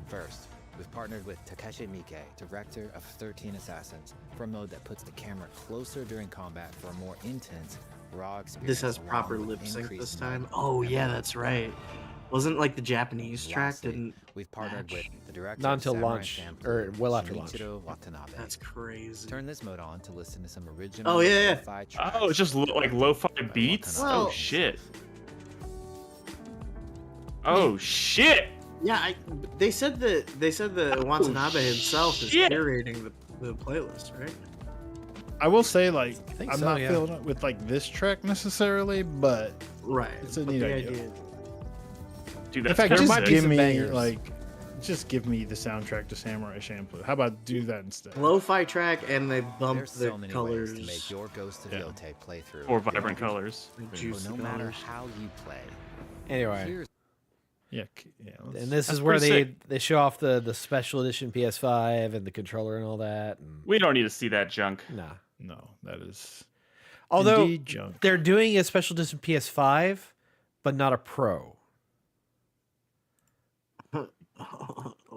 First, we've partnered with Takeshi Miike, director of 13 Assassins, for a mode that puts the camera closer during combat for a more intense, raw experience. this has along proper with lip sync increased this time. movement Oh and yeah, movement. that's right. Wasn't like the Japanese track Lastly, didn't we've partnered match? with the director Not of until Samurai launch, Champloo, or well after launch. Shinichiro Watanabe. That's crazy. Turn this mode on to listen to some original Oh, yeah. lo-fi tracks. Oh, it's just like lo-fi by beats. Watanabe. Oh Well- shit. Oh shit. Yeah, they said that Watanabe himself is shit. curating the playlist, right? I will say, like, think I'm so, not yeah. feeling it with like this track necessarily, but Right. It's a but neat the idea. Dude, in that's fact, there just might be give some me bangers. just give me the soundtrack to Samurai Champloo. How about do that instead? Lo-fi track, and they bump There's the so many colors. ways to make your Ghost of Yeah. Yotei playthrough more vibrant colors. the So juicy no matter colors. how you play, Anyway, here's Yeah, let's- and this That's is where pretty sick. they show off the special edition PS5 and the controller and all that. And We don't need to see that junk. nah. no, that is Although indeed junk. they're doing a special edition PS5, but not a Pro.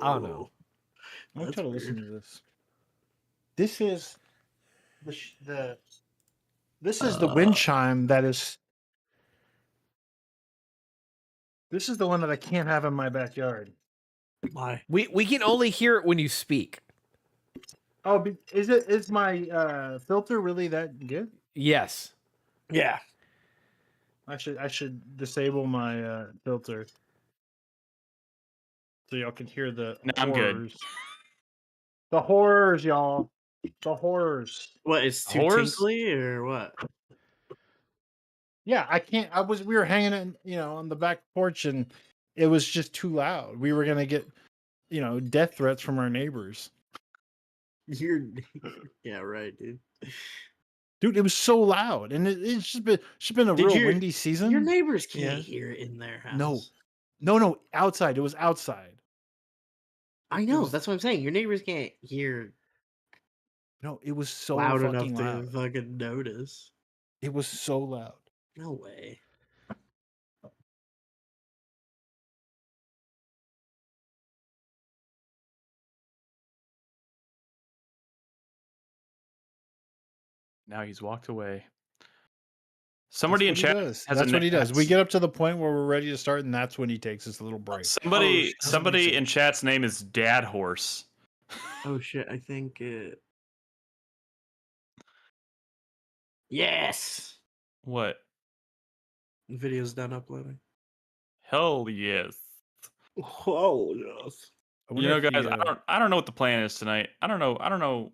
I don't know. I'm gonna That's try to listen weird. to this. This is this is the wind chime that is. This is the one that I can't have in my backyard. Why? We can only hear it when you speak. Oh, is my filter really that good? Yes. Yeah. I should disable my filter so y'all can hear the No, I'm good. horrors. The horrors, y'all. The horrors. What? It's too Whores? tinkly or what? Yeah, I can't. We were hanging on the back porch, and it was just too loud. We were gonna get, death threats from our neighbors. You're. Yeah, right, dude. Dude, it was so loud, and it's just been a Did real your- windy season. Your neighbors can't Yeah. hear it in their house. No, outside. It was outside. I know. was- That's what I'm saying. Your neighbors can't hear No, it was so loud enough fucking to loud. fucking notice. It was so loud. No way. Now he's walked away. Somebody in That's what chat he does. has That's a what he does. We that's- get up to the point where we're ready to start, and that's when he takes his little break. Somebody shit. somebody in chat's name is Dad Horse. Oh shit! I think it. Yes. What? The video's done uploading. Hell yes. Oh yes. I You wonder know, if he, guys, I don't know what the plan is tonight. I don't know.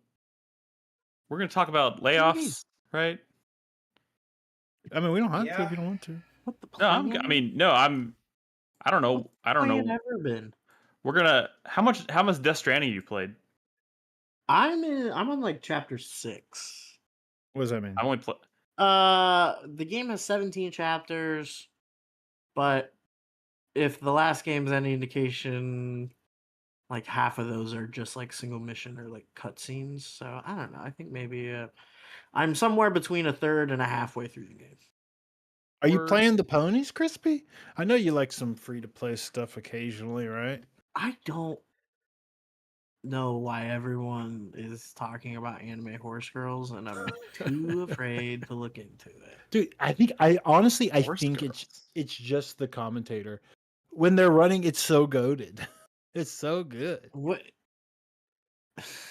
We're gonna talk about layoffs, right? I mean, we don't have to Yeah. if you don't want to. What the No, plan? I don't know. I don't Plan know. ever been? We're gonna how much Death Stranding you played? I'm on like chapter 6. What does that mean? I only play. The game has 17 chapters, but if the last game's any indication, like half of those are just like single mission or like cutscenes. So I don't know. I think maybe I'm somewhere between a third and a halfway through the game. Are you Word. playing the ponies, Crispy? I know you like some free to play stuff occasionally, right? I don't know why everyone is talking about anime horse girls, and I'm too afraid to look into it. Dude, I honestly Horse think girls. it's just the commentator. When they're running, it's so goaded. It's so good. What?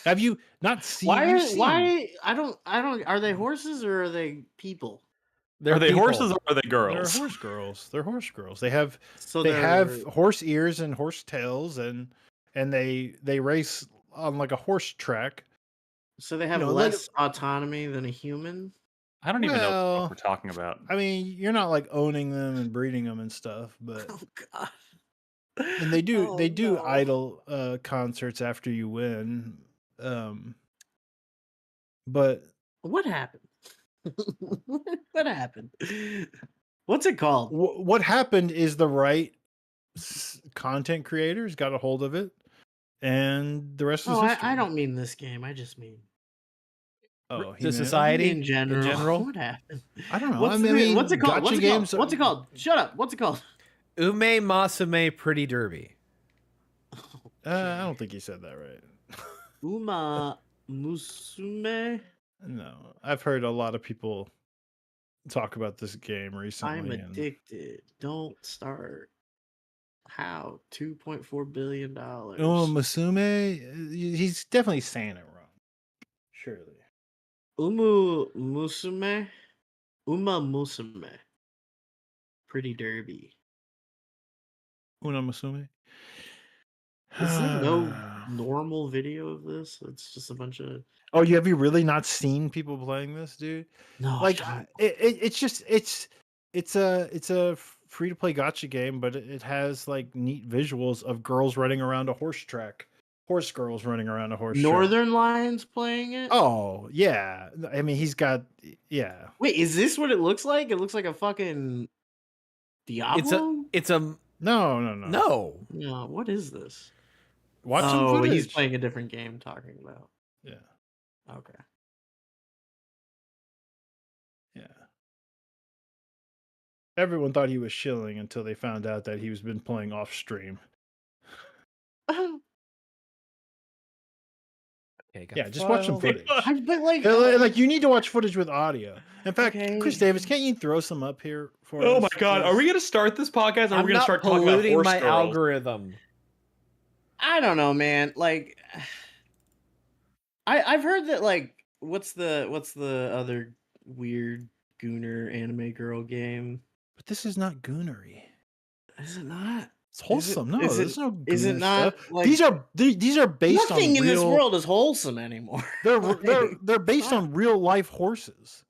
Have you not seen? you've seen- Why? I don't. Are they horses or are they people? They're Are they people. horses or are they They're girls? horse girls. They're horse girls. They have So they have they're- horse ears and horse tails, and they race on like a horse track. So they have know, like- less autonomy than a human. I don't even know Well, what we're talking about. I mean, you're not like owning them and breeding them and stuff, but Oh god. and they do Oh, no. idle concerts after you win. But What happened? What happened? What's it called? what happened is the right content creators got a hold of it, and the rest is Oh, history. I don't mean this game. I just mean Oh, The He-Man? society in general. general? What happened? I don't know. What's, I mean, what's it called? What's gotcha it called? games. What's it called? Shut up. What's it called? Ume Masume Pretty Derby. I don't think you said that right. Uma Musume. No, I've heard a lot of people talk about this game recently. I'm and- addicted. Don't start. How? $2.4 billion. Musume, he's definitely saying it wrong. Surely. Uma Musume. Pretty Derby. Una Musume. Is there no normal video of this? It's just a bunch of. Oh, have you really not seen people playing this, dude? No, Like, I don't. it's just it's a free to play gotcha game, but it has like neat visuals of girls running around a horse track, horse girls running around a horse track. Northern Lions playing it? Oh yeah, I mean he's got Wait, is this what it looks like? It looks like a fucking Diablo? It's a no. no. No, what is this? Watch some Oh, footage. he's playing a different game talking about. Yeah. Okay. Yeah. Everyone thought he was shilling until they found out that he was been playing off stream. Okay, Yeah, just watch some footage. But like you need to watch footage with audio. In fact, Okay. Chris Davis, can't you throw some up here for us? Oh my god, are please? we gonna start this podcast? Or are I'm we gonna not start talking about polluting horse my girls? algorithm. I don't know, man. Like, I've heard that like what's the other weird gooner anime girl game? But this is not goonery. Is it not? It's wholesome. No, is there's it- no is it gooner not, stuff. like- These are based on Nothing in this real- world is wholesome anymore. They're based on real life horses.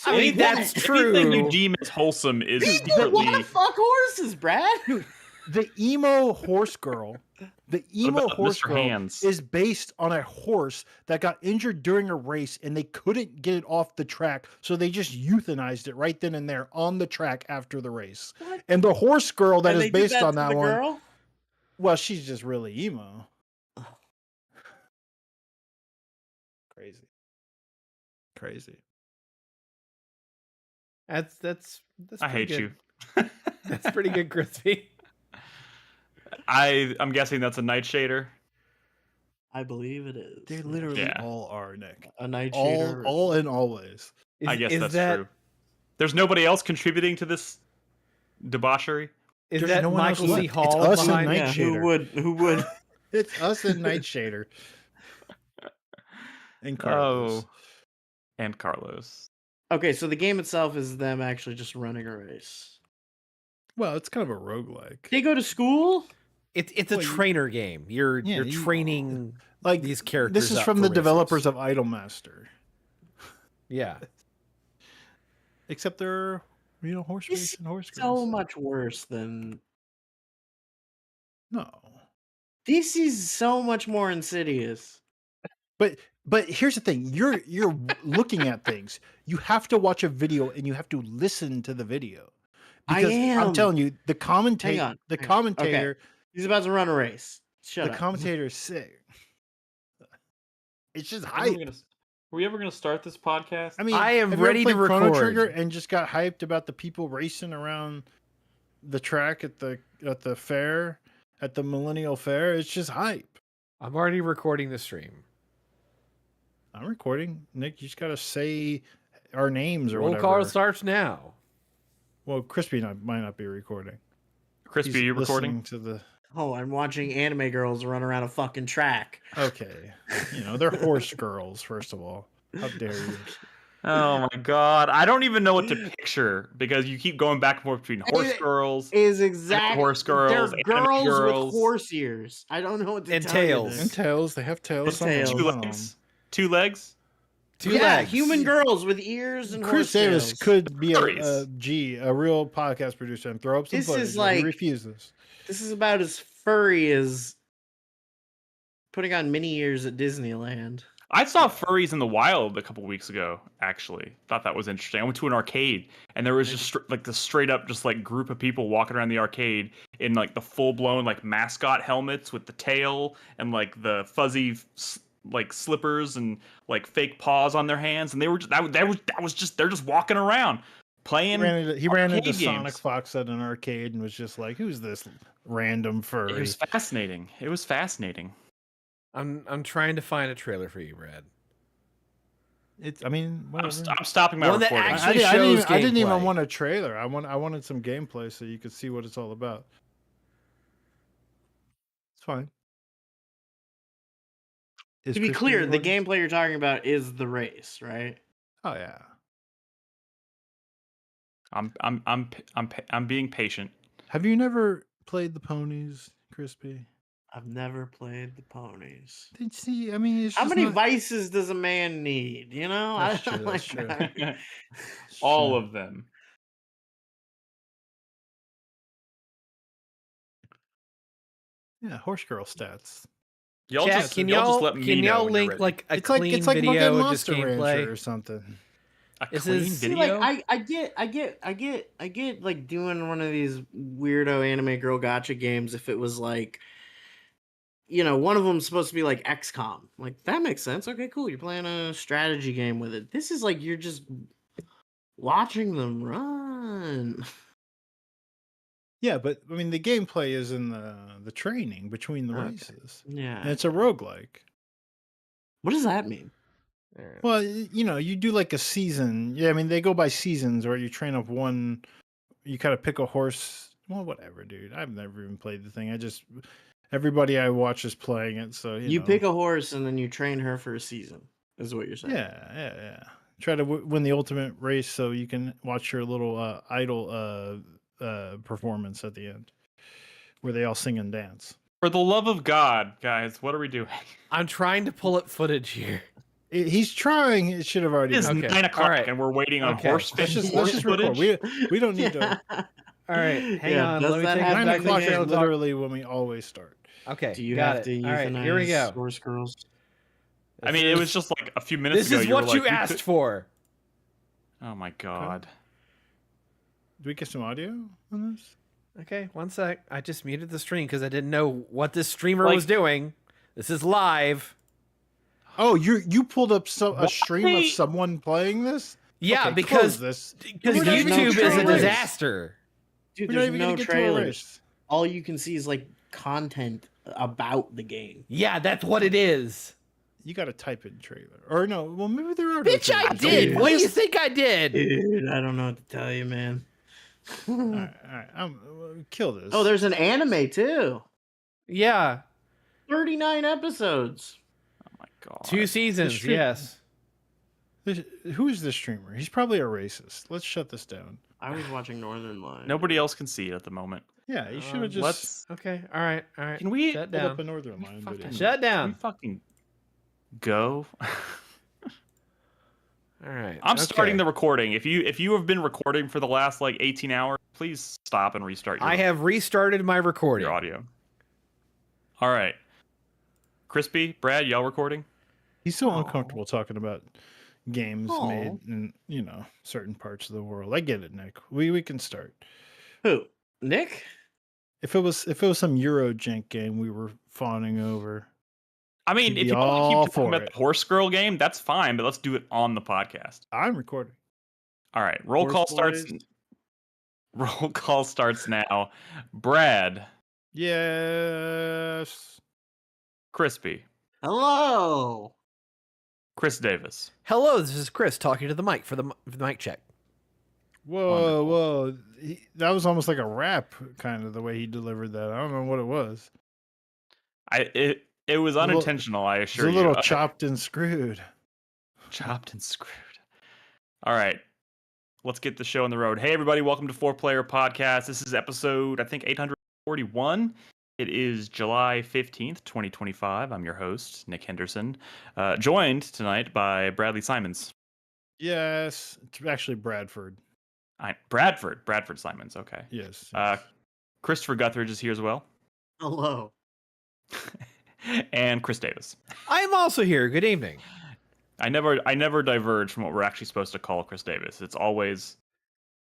I mean, that's true. Anything you deem as wholesome is People want to secretly fuck horses, Brad. The emo horse girl, about Mr. Hands? is based on a horse that got injured during a race and they couldn't get it off the track, so they just euthanized it right then and there on the track after the race. What? And the horse girl that And is they did based that on to that the one, girl? well, she's just really emo. Crazy. That's I pretty hate good. you. That's pretty good, Crispy. I'm guessing that's a night shader. I believe it is. They literally Yeah. all are, Nick. A night All shader. and always. I guess that's that, true. There's nobody else contributing to this debauchery. Is There's that no one else Michael C. left. Hall It's us and behind? Night Yeah, Shader. who would? It's us and Nightshader. And Carlos. And Carlos. Okay, so the game itself is them actually just running a race. Well, it's kind of a roguelike. They go to school? It's a Well, trainer game. You're Yeah, training Like these characters. this is up from for the races. developers of Idolmaster. Yeah. Except they're horse This race and horse So girls. much worse than No. this is so much more insidious. But here's the thing. You're looking at things. You have to watch a video and you have to listen to the video. I Because am. I'm telling you, the commentator Hang on. commentator He's about to run a race. Shut the up. commentator is sick. It's just Are hype. we ever gonna start this podcast? I mean, I am have you ever ready to played Chrono record. Trigger and just got hyped about the people racing around the track at the fair, at the Millennial Fair? It's just hype. I'm already recording the stream. I'm recording. Nick, you just gotta say our names or Roll whatever. call starts now. Well, Crispy might not be recording. Crispy, He's are you recording? listening to the. Oh, I'm watching anime girls run around a fucking track. Okay, they're horse girls. First of all, how dare you? Oh my god, I don't even know what to picture because you keep going back and forth between horse girls. Is exactly horse girls, They're anime girls girls. with horse ears. I don't know what to And tell you tails. there. And tails. They have tails. And Some of tails. them. Two Some of legs. them. 2 legs. Two Yeah, legs. human girls with ears and Chris horse Davis tails. could be a Furries. real podcast producer and throw up some This footage. is but he like- refuses. This is about as furry as putting on mini ears at Disneyland. I saw furries in the wild a couple weeks ago. Actually, thought that was interesting. I went to an arcade and there was just like the straight up just like group of people walking around the arcade in like the full blown like mascot helmets with the tail and like the fuzzy like slippers and like fake paws on their hands, and they were just, that was just they're just walking around playing. He ran into arcade Sonic games. Fox at an arcade and was just like, "Who's this random furry?" It was fascinating. It was fascinating. I'm trying to find a trailer for you, Brad. I mean, whatever. I'm stopping my One that recording. actually I shows didn't even gameplay. want a trailer. I wanted some gameplay so you could see what it's all about. It's fine. Is To be Crispy clear, the recording? gameplay you're talking about is the race, right? Oh yeah. I'm being patient. Have you never played the ponies, Crispy? I've never played the ponies. Did see? I mean, it's How just many not. vices does a man need? You know, That's I true. like That's true. that. All Sure. of them. Yeah, horse girl stats. Y'all Chat, just can y'all just y'all let me know when you're link ready. like a It's like clean fucking video of just Monster Rancher gameplay? or something. A This clean is- See, video. like I get like doing one of these weirdo anime girl gotcha games if it was like, you know, one of them's supposed to be like XCOM. Like that makes sense. Okay, cool. You're playing a strategy game with it. This is like you're just watching them run. Yeah, but I mean, the gameplay is in the training between the Okay. races, Yeah. and it's a roguelike. What does that mean? Well, you know, you do like a season. Yeah, I mean, they go by seasons, or you train up one. You kind of pick a horse. Well, whatever, dude. I've never even played the thing. Everybody I watch is playing it, so you know. pick a horse and then you train her for a season. Is what you're saying? Yeah. Try to win the ultimate race, so you can watch your little idol performance at the end, where they all sing and dance. For the love of God, guys, what are we doing? I'm trying to pull up footage here. He's trying. It should have already It is been. Okay, 9 o'clock, alright. and we're waiting on Okay. horse Let's footage. just record. We don't need to. All right, hang on. does Let me that take have us 9 back to the o'clock trailer is talk. literally when we always start. Okay, Do you got have it. to All right, here we euthanize go. horse girls? I mean, it was just like a few minutes This ago. is you were what like, you we asked could- for. Oh my God. Do we get some audio on this? Okay, one sec. I just muted the stream because I didn't know what this streamer Like- was doing. This is live. Oh, you pulled up a stream of Why? someone playing this? Yeah, Okay, because close this. We're not even YouTube is a trailers. disaster. Dude, We're not there's even no gonna get to a trailers. race. All you can see is like content about the game. Yeah, that's what it is. You got to type in trailer, or no? Well, maybe there are. No Bitch, I trailers. did. What do you think I did? Dude, I don't know what to tell you, man. All right. Kill this. Oh, there's an anime too. Yeah, 39 episodes. Oh my God. 2 seasons. stream- Yes. Who is this streamer? He's probably a racist. Let's shut this down. I was watching Northern Lights. Nobody else can see it at the moment. Yeah, you should have just Let's. Okay. All right. All right. Can we shut pulled up a down? Northern Line video. fucking- Shut Can down. we fucking go? All right. I'm starting the okay. recording. If you have been recording for the last like 18 hours, please stop and restart your, I have restarted my recording. your audio. All right. Crispy, Brad, y'all recording? He's so uncomfortable talking about games Aw. made in certain parts of the world. I get it, Nick. We can start. Who? Nick? If it was some Eurojank game we were fawning over. I mean, You'd if be you want to all keep talking for about it. the horse girl game, that's fine, but let's do it on the podcast. I'm recording. All right, roll Horse call starts. boys? Roll call starts now. Brad, Yes. Crispy, Hello. Chris Davis. Hello, this is Chris talking to the mic for the mic check. Whoa, whoa. That was almost like a rap, kind of the way he delivered that. I don't know what it was. It was little- unintentional, I It's assure a you. little chopped and screwed. Chopped and screwed. All right. Let's get the show on the road. Hey, everybody. Welcome to 4Player Podcast. This is episode, I think, 841. It is July 15th, 2025. I'm your host, Nick Henderson, joined tonight by Bradley Simons. Yes. It's actually Bradford. Bradford Simons. Okay. Yes. Christopher Guthridge is here as well. Hello. And Chris Davis. I am also here. Good evening. I never diverge from what we're actually supposed to call Chris Davis. It's always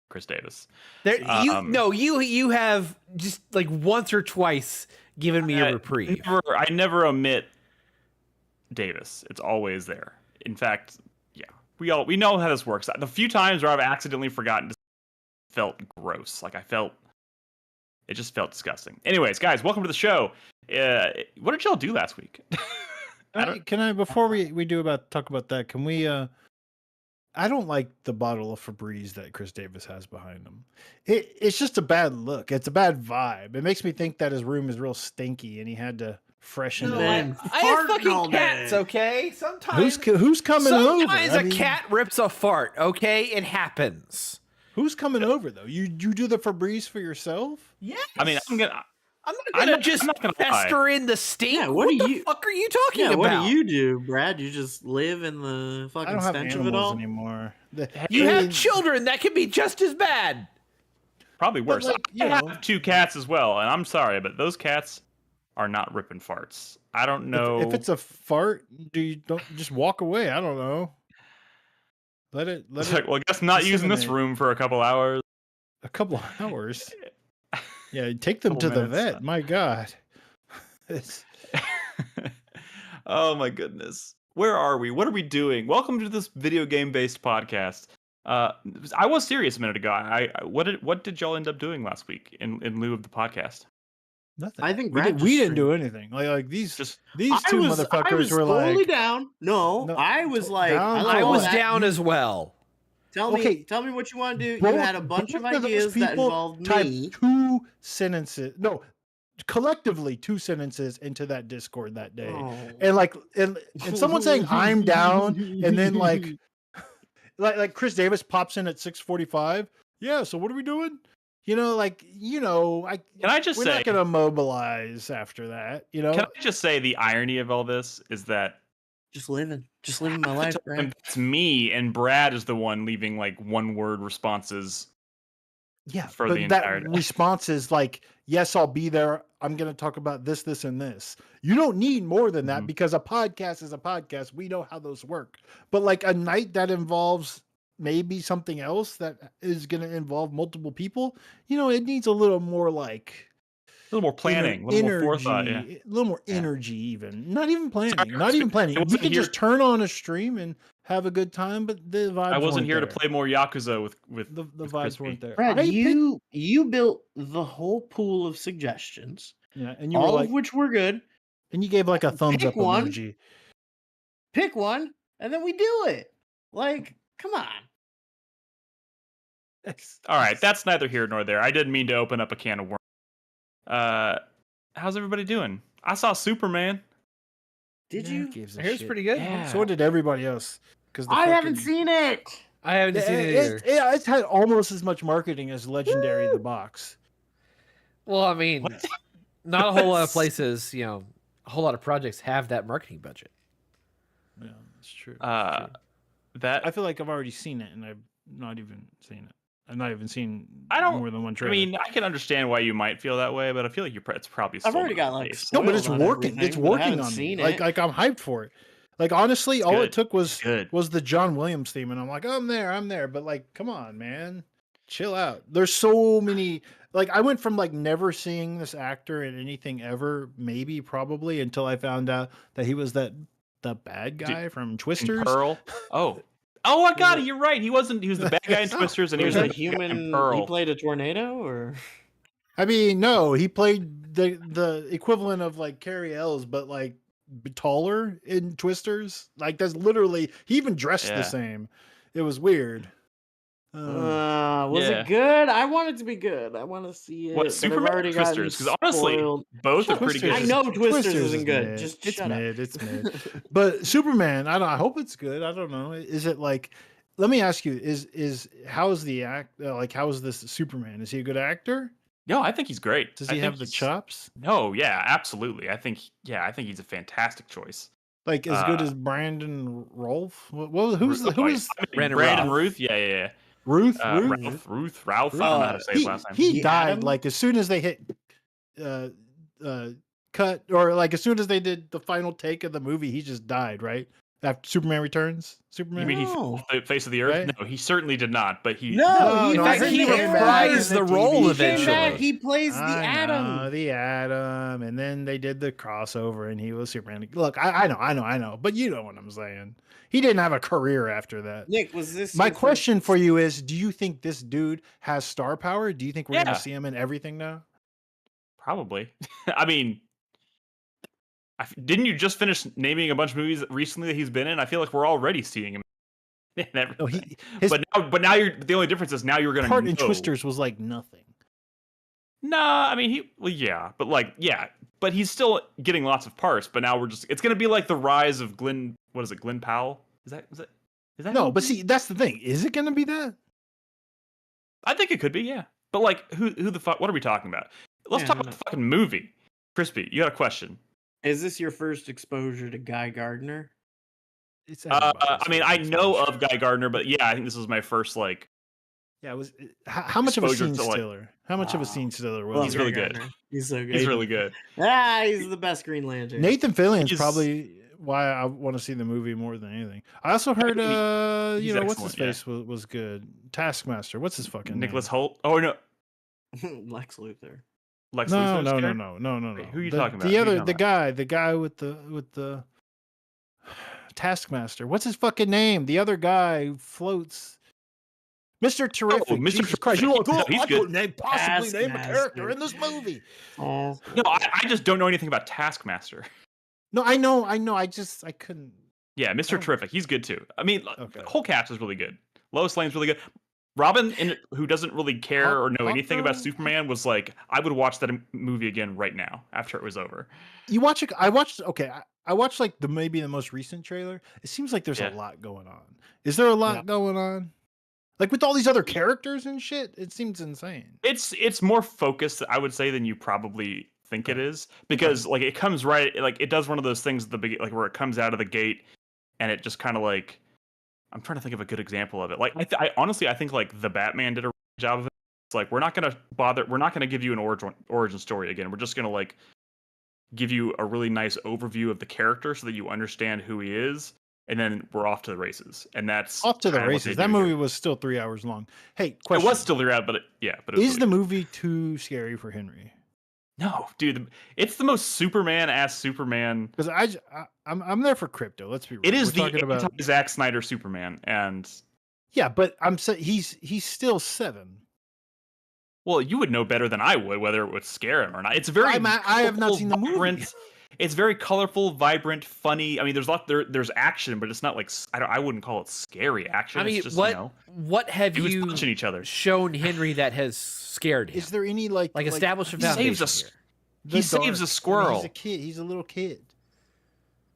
Chris Davis. There, you have just like once or twice given me a reprieve. I never omit Davis. It's always there. In fact, yeah, we know how this works. The few times where I've accidentally forgotten, to felt gross. Like it just felt disgusting. Anyways, guys, welcome to the show. What did y'all do last week? Can I before we talk about that, can we I don't like the bottle of Febreze that Chris Davis has behind him. It's just a bad look. It's a bad vibe. It makes me think that his room is real stinky and he had to freshen He's it been up. I have farting fucking all cats, day. okay? Sometimes Who's coming over? sometimes I a mean, cat rips a fart, okay? It happens. Who's coming over though? You do the Febreze for yourself? Yes. I mean, I'm not gonna just I'm not gonna lie. fester in the stink. Yeah, what what do the you- fuck are you talking Yeah, about? what do you do, Brad? You just live in the I fucking don't have stench of it animals all? anymore. You I have mean, children that can be just as bad. Probably worse. like, you I know. have 2 cats as well, and I'm sorry, but those cats are not ripping farts. I don't know. If it's a fart, don't just walk away? I don't know. Let it. It's like, well, I guess not using this disseminate. room for a couple hours. A couple of hours. Yeah, take them Couple to the minutes. vet. My God. It's, Oh my goodness. Where are we? What are we doing? Welcome to this video game based podcast. I was serious a minute ago. What did y'all end up doing last week in lieu of the podcast? nothing. I think we, Brad we just didn't do anything. Like these Just these I two was motherfuckers were totally like, down. No, No, I was to- like, down I, to like I all was that. down as well. Tell Okay, me, tell me what you want to do. both- You had a bunch of both those ideas that people involved typed me. 2 sentences. No, collectively 2 sentences into that Discord that day. Oh. And like and someone saying I'm down, and then like Chris Davis pops in at 6:45. Yeah, so what are we doing? Can I just we're say? not gonna mobilize after that. Can I just say the irony of all this is that just living my life, Brad. it's me and Brad is the one leaving like 1-word responses. Yeah, for but the that entire day. response is like, yes, I'll be there. I'm going to talk about this, this, and this. You don't need more than that Mhm. because a podcast is a podcast. We know how those work. But like a night that involves maybe something else that is going to involve multiple people, it needs a little more like A little more planning, a little more forethought. Yeah. a little more Yeah. energy, even not even planning, Sorry, not even planning. I We wasn't could here- just turn on a stream and have a good time, but the vibes I wasn't weren't here to there. play more Yakuza with The with vibes Crispy. weren't there. Brad, I picked- you built the whole pool of suggestions, yeah, and you were all like, of which were good. and you gave like a thumbs Pick up one. emoji. Pick one, and then we do it. Like, come on. All right, that's neither here nor there. I didn't mean to open up a can of worms. How's everybody doing? I saw Superman. Did Yeah, you? who gives a Here's shit? pretty good. Yeah. So did everybody else. Because I haven't seen it. I haven't seen it either. It's had almost as much marketing as Legendary the box. Well, I mean, not a whole lot of places, a whole lot of projects have that marketing budget. Yeah, that's true. That I feel like I've already seen it, and I've not even seen it. I've not even seen more than one I trailer. mean, I can understand why you might feel that way, but I feel like it's probably still I've already not got the like case. no, but it's spoiled on working. everything, It's but I working haven't on me. seen Like it. I'm hyped for it. Like honestly, all good. it took was good. the John Williams theme, and I'm like, I'm there. But like, come on, man, chill out. There's so many. Like I went from like never seeing this actor in anything ever, maybe probably until I found out that he was the bad guy from And Twisters. Pearl. Oh, I got it. You're right. He was the bad guy in Twisters, and he He was was the a bad guy in human. Pearl. He played a tornado, or I mean, no, he played the equivalent of like Carrie Ells, but like taller in Twisters. Like that's literally he even dressed the Yeah. same. It was weird. was yeah. it good? I want it to be good. I want to see it. What, but I've Superman or already gotten Twisters? Because honestly, spoiled. both Shut are pretty up. good. I know Twisters is isn't good. mid. Just it's shut mid. up. It's mid. But Superman, I hope it's good. I don't know. Is it like? Let me ask you: Is how's the act? Like how is this Superman? Is he a good actor? No, I think he's great. Does I he think have the he's- chops? No, yeah, absolutely. I think he's a fantastic choice. Like as good as Brandon Rolfe? Who's Brandon Brandon Routh. Ruth? Yeah. Ruth? Ralph. I don't know how to say his last name. He The died Atom? like as soon as they hit cut, or like as soon as they did the final take of the movie, he just died, right? After Superman Returns? Superman? You mean he fell off the face of the earth? Right? No, he certainly did not. But he No, In I fact, heard he came back reprised in the TV role show. eventually. Came back. He plays the I Atom. know, the Atom, and then they did the crossover, and he was Superman. Look, I know, but you know what I'm saying. He didn't have a career after that. Nick, was this My your question for you is: do you think this dude has star power? Do you think we're Yeah. going to see him in everything now? probably. I mean, didn't you just finish naming a bunch of movies recently that he's been in? I feel like we're already seeing him. Never. No, his But now you're the only difference is now you're gonna part know. in Twisters was like nothing. Nah, I mean but he's still getting lots of parts. But now it's gonna be like the rise of Glenn. What is it, Glenn Powell? Is that No, who but it is? see, that's the thing. Is it going to be that? I think it could be, yeah. But like, who the fuck? What are we talking about? Let's talk about the fucking movie. Crispy, you got a question? Is this your first exposure to Guy Gardner? It's I mean, I know of Guy Gardner, but yeah, I think this was my first like. Yeah, it was. How much of a exposure scene to, like- stealer? How much of a scene stealer was Love He's it? Guy really good. Gardner. He's so good. He's really good. He's the best Green Lantern. Nathan Fillion's He's- probably why I want to see the movie more than anything. I also heard, he's what's his excellent, yeah. face was good. Taskmaster. What's his fucking Nicholas name? Holt. Oh no, Lex Luthor. Lex No, Luthor's no, no, character? no, no, no, Wait, no. who are you The- talking about? The Who are you other, talking the guy with the Taskmaster. What's his fucking name? The other guy who floats. Mr. Terrific. Mr. Jesus Christ. Terrific. You're like, He's I good. couldn't possibly name a character Taskmaster. in this movie. Oh, No, I just don't know anything about Taskmaster. No, I know. I couldn't. Yeah, Mr. Oh. Terrific. He's good too. I mean, Okay. the whole cast is really good. Lois Lane's really good. Robin, who doesn't really care or know anything about Hawkgirl? Superman, was like, I would watch that movie again right now after it was over. You watch it. I watched. Okay, I watched like maybe the most recent trailer. It seems like there's Yeah. a lot going on. Is there a lot Yeah. going on? Like with all these other characters and shit, it seems insane. It's more focused, I would say, than you probably think it is, because like it comes right, like it does one of those things at the beginning, like where it comes out of the gate, and it just kind of like, I'm trying to think of a good example of it. Like I honestly I think like the Batman did a job of it. It's like we're not gonna give you an origin story again. We're just gonna like give you a really nice overview of the character so that you understand who he is, and then we're off to the races. And that's Off to the kinda what they races. do That here. movie was still 3 hours long. Hey, It question: was still around, but but it was is really the good. movie too scary for Henry? No, dude, it's the most Superman-ass Superman. Because I'm there for crypto. Let's be real. It is We're the talking about anti-Zack Snyder Superman, and yeah, but I'm saying he's still 7. well, you would know better than I would whether it would scare him or not. It's very. I have not colorful, seen the movie. vibrant- It's very colorful, vibrant, funny. I mean, there's action, but it's not like I wouldn't call it scary action. I mean, it's just, what have dudes you punching each other. shown Henry that has scared him? Is there any like Establish a he saves foundation us- here? He saves a squirrel. He's a kid. He's a little kid.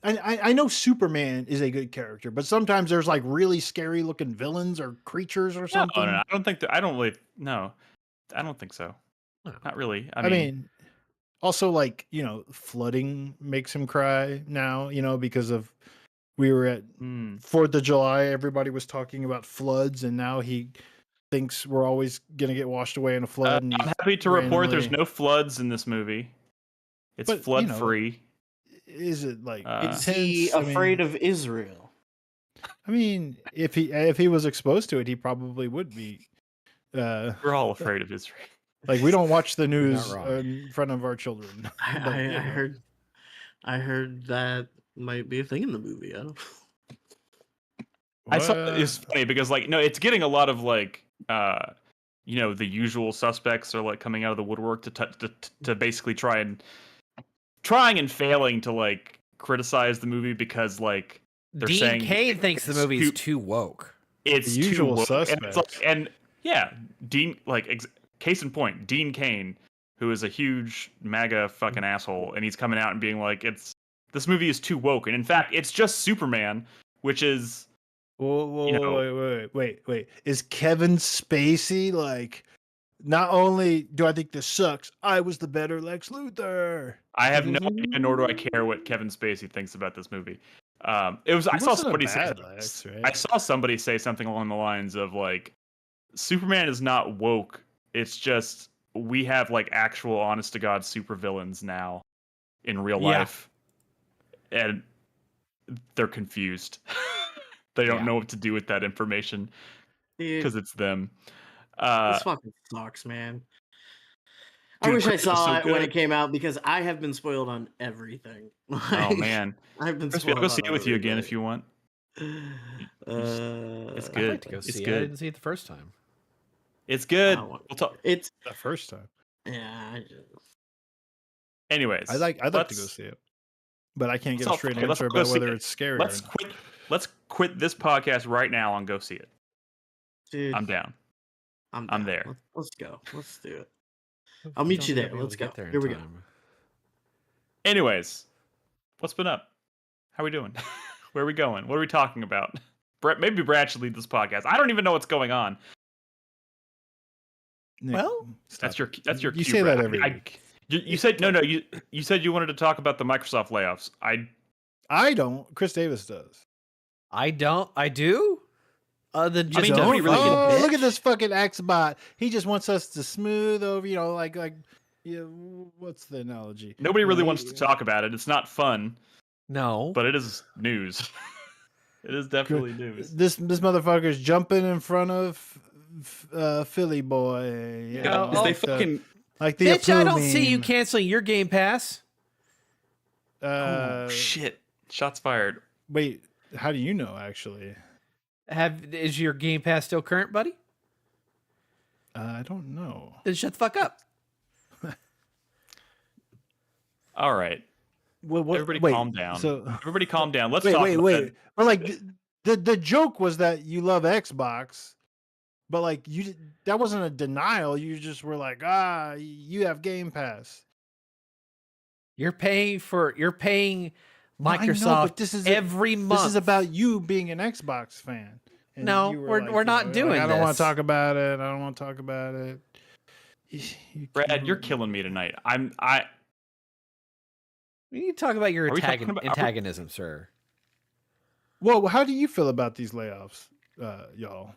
I know Superman is a good character, but sometimes there's like really scary looking villains or creatures or No, something. I don't think that. I don't really. No, I don't think so. Not really. I mean, also like flooding makes him cry now. Because of we were at 4th of July, everybody was talking about floods, and now he thinks we're always gonna get washed away in a flood. And I'm he's happy to report there's randomly- no floods in this movie. It's But, flood free. Is it like is he afraid of Israel? I mean, if he was exposed to it, he probably would be. We're all afraid of Israel. Like we don't watch the news wrong. in front of our children. I heard that might be a thing in the movie. I don't. I saw it's funny because it's getting a lot of the usual suspects are like coming out of the woodwork to basically trying and failing to criticize the movie because they're Dean saying Cain thinks the it's movie's too woke. It's The too usual woke. suspects. And Dean case in point, Dean Cain, who is a huge MAGA fucking asshole, and he's coming out and being like, this movie is too woke, and in fact, it's just Superman, which is Wait. Is Kevin Spacey like? Not only do I think this sucks, I was the better Lex Luthor. I have no idea, nor do I care what Kevin Spacey thinks about this movie. I saw somebody say Lex, right? I saw somebody say something along the lines of Superman is not woke. It's just we have actual honest to God supervillains now in real life, and they're confused. They don't know what to do with that information because it's them. This fucking sucks, man. I Dude, wish I Chris was saw so it when good. it came out because I have been spoiled on everything. Oh man, I've been Crispy, I'll spoiled. go see it on with you again if everything. you want. It's I'd good. like to go It's see it. I good. didn't see it the first time. It's good. I don't want- We'll talk. It's The first time. yeah. Anyways, I'd like to go let's- see it, but I can't get a let's- straight okay, let's answer go about see whether it. it's scary. Let's or not. quit. Let's quit this podcast right now and go see it. Dude, I'm down. I'm I'm down. there. Let's go. Let's do it. I'll meet you there. Let's go. Here we go. Anyways, what's been up? How we doing? Where are we going? What are we talking about? Brett, maybe Brad should lead this podcast. I don't even know what's going on. Nick, Well, That's your You cue, say Brad. that every week. You said no. You said you wanted to talk about the Microsoft layoffs. I don't. Chris Davis does. I don't. I do. Other than just nobody really can Oh, look bitch. at this fucking Xbot. He just wants us to smooth over, like, what's the analogy? Nobody really He- wants to talk about it. It's not fun, No, but it is news. It is definitely news. This motherfucker's jumping in front of Philly boy. You know, Is they like the- fucking like the bitch, I Apu don't see you meme. canceling your Game Pass. oh shit! Shots fired. Wait, how do you know? Actually, Is your Game Pass still current, buddy? I don't know. Then shut the fuck up. All right, What, everybody, wait, calm down. So Everybody, calm down. Let's wait, talk. wait, about wait. that. But like the joke was that you love Xbox, but like that wasn't a denial. You just were like, you have Game Pass. You're paying No, I know, Microsoft but this is every month. This is about you being an Xbox fan. And No, you were we're like, not doing I don't want this. to talk about it. I don't want to talk about it. Brad, you're killing me tonight. We need to talk about your Are we talking about- antagonism, sir. Well, how do you feel about these layoffs, y'all?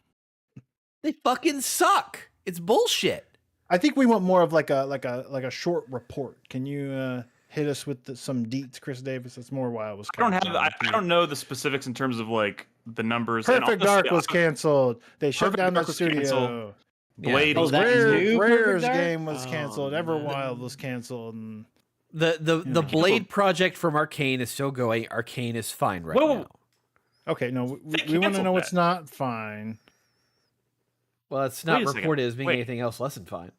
They fucking suck. It's bullshit. I think we want more of like a short report. Can you hit us with some deets, Chris Davis? That's more why I was. I don't know the specifics in terms of like the numbers. And Perfect honestly, Dark was canceled. They shut Perfect down Dark the was studio. canceled. Blade was that canceled. new Rare's Perfect Dark? game was Oh, canceled. man. Everwild was canceled. And The Blade project from Arcane is still going. Arcane is fine right Whoa. now. okay, no, They we want to canceled know what's that. not fine. Well, it's Wait not a second. reported as being Wait. anything else less than fine.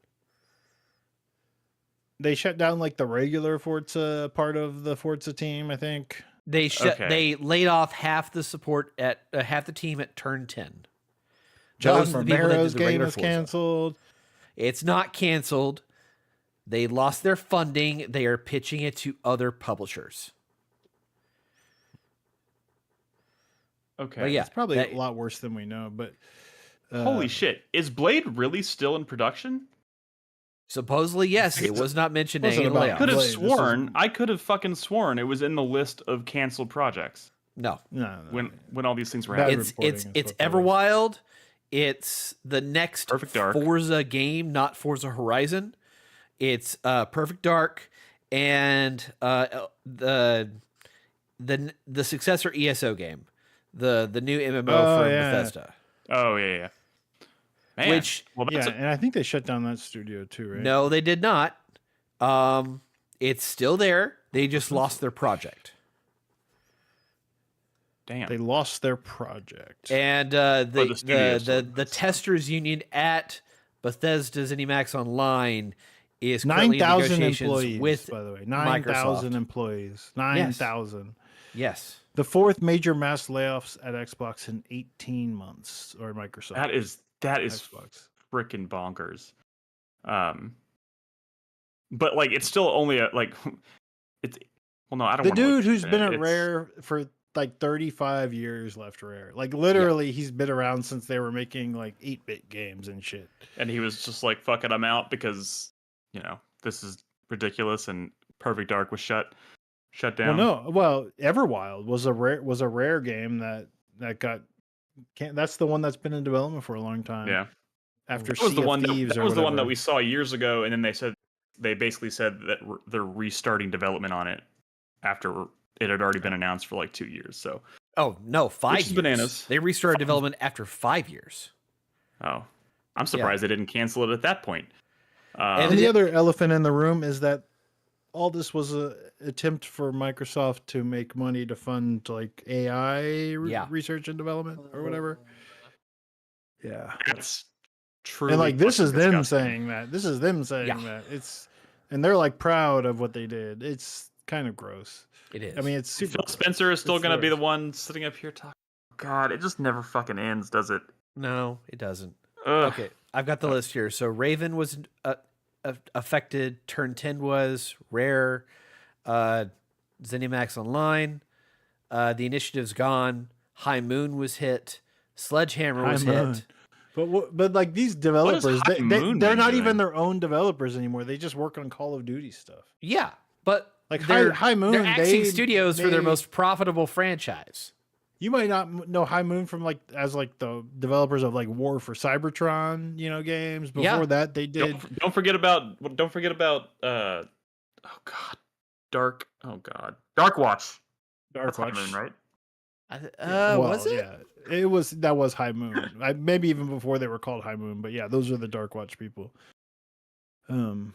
They shut down like the regular Forza part of the Forza team. I think. Okay. They laid off half the support at half the team at Turn 10. John Those are the people that did Romero's the game regular is Forza. canceled. It's not canceled. They lost their funding. They are pitching it to other publishers. Okay. But yeah, It's probably that- a lot worse than we know. But Holy shit! Is Blade really still in production? supposedly yes. It was not mentioned Wasn't in about layoffs. Could have Blade, this is- sworn. I could have fucking sworn it was in the list of canceled projects No, No, when all these things were Bad happening. reporting it's is it's what that is. Everwild. It's the next Perfect Dark. Forza game, not Forza Horizon. It's Perfect Dark and the successor ESO game, the new MMO Oh, from yeah. Bethesda. Oh yeah. Man. Which well, Yeah, that's and I think they shut down that studio too, right? no, they did not. It's still there. They just lost their project. damn. They lost their project. And the studios the testers union at Bethesda's ZeniMax Online is currently in 9,000 negotiations employees, with by the way. 9,000 Microsoft. employees. 9,000. Yes. The fourth major mass layoffs at Xbox in 18 months, or Microsoft. that is Xbox. freaking bonkers. But like it's still only it's well no I don't The wanna dude look who's been at it's- Rare for like 35 years left Rare. Like literally, he's been around since they were making like 8-bit games and shit. and he was just like fuck it I'm out because this is ridiculous and Perfect Dark was shut down. Everwild was a rare game that got that's the one that's been in development for a long time. Yeah. After That was the Sea of one Thieves that or was the one that whatever. we saw years ago, and then they basically said that they're restarting development on it after it had already been announced for like 2 years. So Oh no, 5 Which is years. bananas. They restarted development after 5 years. I'm surprised they didn't cancel it at that point. And the other elephant in the room is that all this was a attempt for Microsoft to make money to fund like AI research and development or whatever. Yeah. That's true. And like this is them saying that. This is them saying that. And they're like proud of what they did. It's kind of gross. It is. I mean, it's super Phil Spencer is still It's going to be the gross. one sitting up here talking God, it just never fucking ends, does it? No, it doesn't. Ugh. Okay, I've got the list here. So Raven was affected. Turn 10 was Rare. Uh, ZeniMax Online. The Initiative's gone. High Moon was hit. Sledgehammer High was Moon. hit. But like these What developers, has High Moon they're been not doing? even their own developers anymore. They just work on Call of Duty stuff. Yeah, but Like they're, High Moon, they're axing they studios for their made- most profitable franchise. You might not know High Moon from like as like the developers of like War for Cybertron, games. Before Yeah. that, they did. Don't forget about oh god, Dark Watch. Dark That's High Watch. Moon, right? Was it? Yeah, that was High Moon. Maybe even before they were called High Moon, but yeah, those are the Dark Watch people. Oh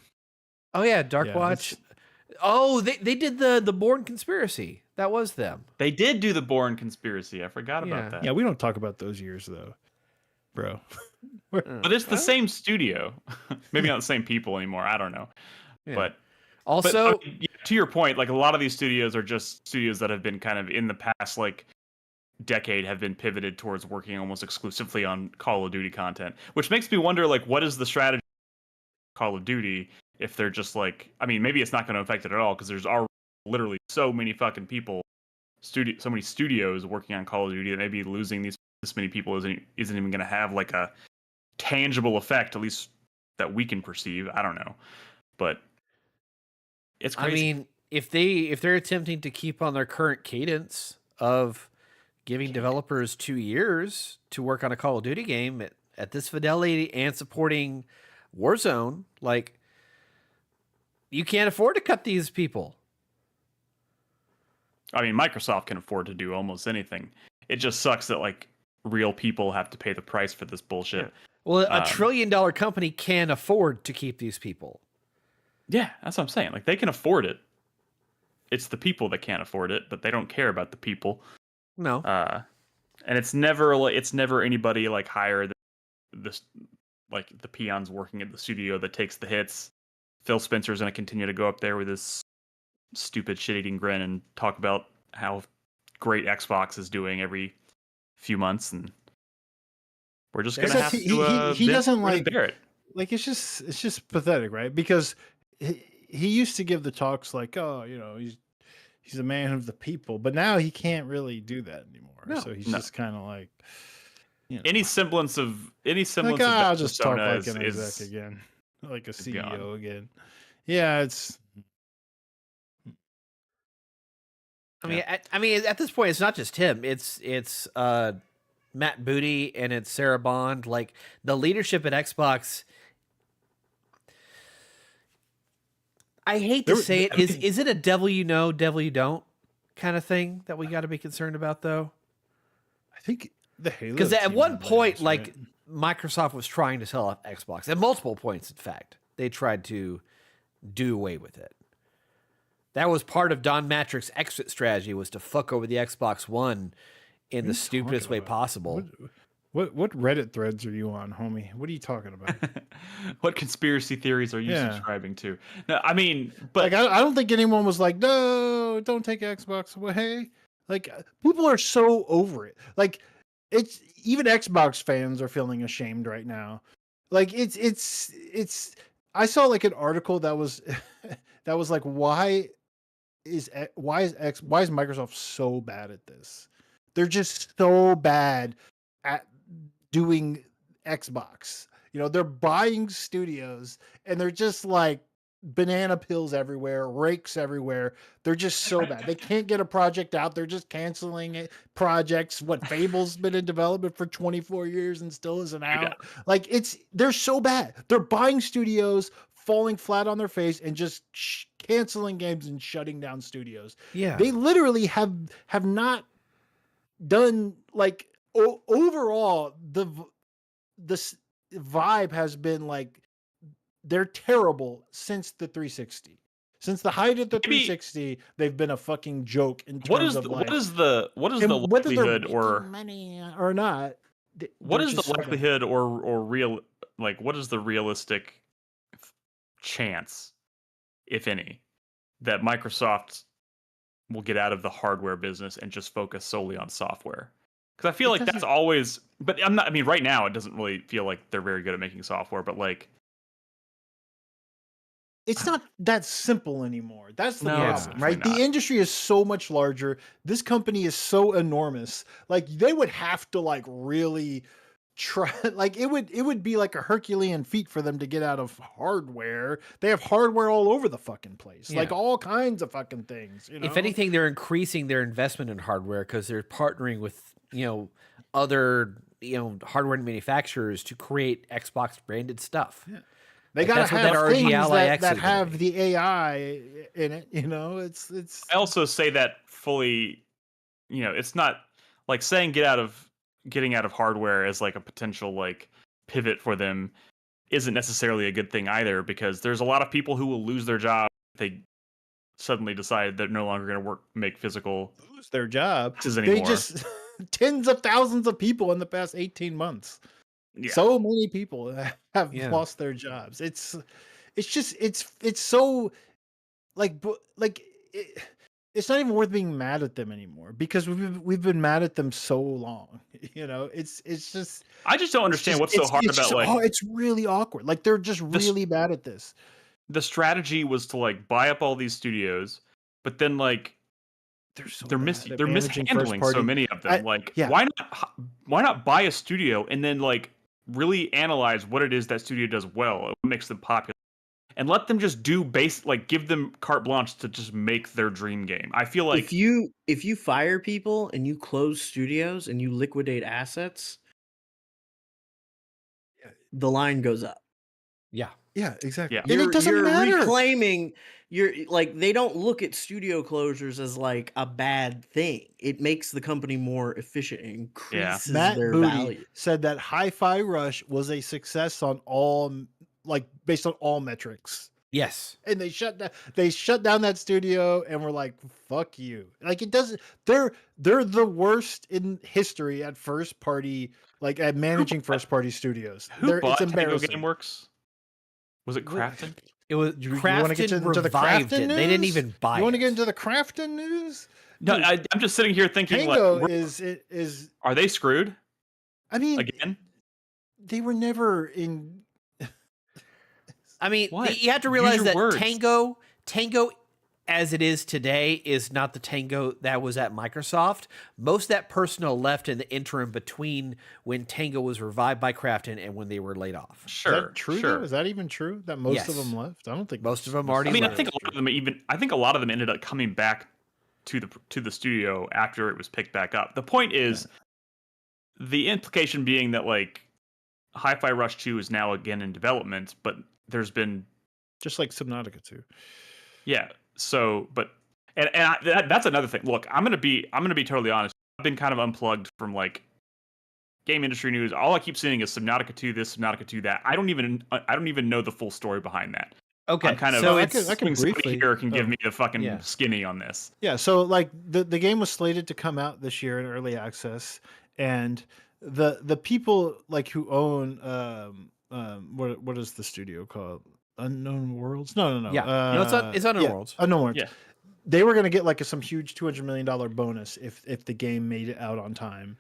yeah, Dark Yeah, Watch. Oh, they did the Bourne Conspiracy. That was them. They did do the Bourne Conspiracy. I forgot Yeah. about that. Yeah, we don't talk about those years though, bro. But it's the same studio. Maybe not the same people anymore. I don't know. Yeah. But Also, I mean, to your point, like a lot of these studios are just studios that have been kind of in the past like decade have been pivoted towards working almost exclusively on Call of Duty content, which makes me wonder like what is the strategy of Call of Duty if they're just like, I mean, maybe it's not going to affect it at all because there's already literally so many fucking people, so many studios working on Call of Duty that maybe losing this many people isn't even going to have like a tangible effect, at least that we can perceive. I don't know, but it's crazy. I mean, if they're attempting to keep on their current cadence of giving developers 2 years to work on a Call of Duty game at this fidelity and supporting Warzone, like you can't afford to cut these people. I mean, Microsoft can afford to do almost anything. It just sucks that like real people have to pay the price for this bullshit. Well, a $1 trillion company can afford to keep these people. Yeah, that's what I'm saying. Like they can afford it. It's the people that can't afford it, but they don't care about the people. No. And it's never anybody like higher than this, like the peons working at the studio that takes the hits. Phil Spencer's going to continue to go up there with his stupid shit-eating grin and talk about how great Xbox is doing every few months, and we're just going to have to. He doesn't like bear it. Like it's just pathetic, right? Because he used to give the talks like, oh, he's a man of the people, but now he can't really do that anymore. No. So he's just kind of like Any semblance of like, of I'll just talk persona like an is exec again, like a CEO gone. again. Yeah, it's. I mean, at this point, it's not just him. It's Matt Booty and it's Sarah Bond. Like the leadership at Xbox. I hate to say it. Is it a devil you know, devil you don't kind of thing that we got to be concerned about, though? I think the Halo. Because at team one had point, layoffs, like right? Microsoft was trying to sell off Xbox. At multiple points, in fact, they tried to do away with it. That was part of Don Matrick's exit strategy, was to fuck over the Xbox One in the stupidest way possible. What Reddit threads are you on, homie? What are you talking about? What conspiracy theories are you subscribing to? No, I mean, but like, I don't think anyone was like, no, don't take Xbox away. Like, people are so over it. Like, it's even Xbox fans are feeling ashamed right now. Like, it's. I saw like an article that was that was like, why is Microsoft so bad at this? They're just so bad at doing Xbox. They're buying studios and they're just like banana pills everywhere, rakes everywhere. They're just so bad. They can't get a project out. They're just canceling it. Projects. What, Fable's been in development for 24 years and still isn't out. Yeah. Like they're so bad. They're buying studios, falling flat on their face and just canceling games and shutting down studios. Yeah. They literally have not done like overall the vibe has been like they're terrible since the 360. Since the height of the 360, they've been a fucking joke in terms of like what is the whether they're likelihood or money or not. What is the likelihood or real, like what is the realistic chance, if any, that Microsoft will get out of the hardware business and just focus solely on software? Because I feel It like that's doesn't- always. But I'm not. I mean, right now it doesn't really feel like they're very good at making software. But like, it's not that simple anymore. That's the No, it's problem, definitely right? not. The industry is so much larger. This company is so enormous. Like they would have to like really try like it would be like a Herculean feat for them to get out of hardware. They have hardware all over the fucking place. Like Yeah. all kinds of fucking things, you know. If anything, they're increasing their investment in hardware because they're partnering with other hardware manufacturers to create Xbox branded stuff. Yeah. They Like, gotta that's what that have RG things Ally that, X that is gonna have be. the AI in it, you know. It's I also say that fully. It's not like saying getting out of hardware as like a potential like pivot for them isn't necessarily a good thing either, because there's a lot of people who will lose their job if they suddenly decide they're no longer going to make physical lose their job. boxes They anymore. just tens of thousands of people in the past 18 months. Yeah. So many people have Yeah. lost their jobs. It's just it's so like it's not even worth being mad at them anymore because we've been mad at them so long. You know, it's just I just don't understand what's so hard about like it's really awkward. Like they're just This- really bad at this. the strategy was to like buy up all these studios, but then like They're so they're bad at they're managing mishandling so first-party- many of them. yeah. Why not buy a studio and then like really analyze what it is that studio does well, what makes them popular, and let them just do give them carte blanche to just make their dream game. I feel like if you fire people and you close studios and you liquidate assets, the line goes up. Yeah. Yeah, exactly. Yeah. And it doesn't matter. Reclaiming. You're like, they don't look at studio closures as like a bad thing. It makes the company more efficient and increases Matt their Booty value. said that Hi-Fi Rush was a success on all, like based on all metrics. Yes. And they shut down that studio and were like, fuck you. Like it doesn't, they're the worst in history at first party, like at managing first party studios. who bought It's Tango embarrassing. GameWorks? Was it Crafton? It was You want to get Crafton into the revived Crafton it. news? They didn't even buy it. You want to get into the Crafton news? No, Dude, I'm just sitting here thinking Tango like, is are they screwed I mean, again? they were never in. I mean, What? you have to Use realize your that words. Tango as it is today is not the Tango that was at Microsoft. Most of that personnel left in the interim between when Tango was revived by Crafton and when they were laid off. Sure, Is that true? sure. Though? Is that even true? That most of Yes. them left? I don't think Most of them already I mean, I left. think a lot of them ended up coming back to the studio after it was picked back up. The point is, the implication being that like Hi-Fi Rush 2 is now again in development, but there's been just like Subnautica 2. yeah. So, but that's another thing. Look, I'm gonna be totally honest. I've been kind of unplugged from like game industry news. All I keep seeing is Subnautica 2 this, Subnautica 2 that. I don't even know the full story behind that. Okay, I'm kind of so I it's can somebody briefly here can give me the fucking Yeah. skinny on this. Yeah, so like the game was slated to come out this year in early access, and the people like who own what is the studio called? Unknown Worlds? No. Yeah. No, it's Unknown Worlds. Unknown Worlds. Yeah. They were going to get like some huge $200 million bonus if the game made it out on time.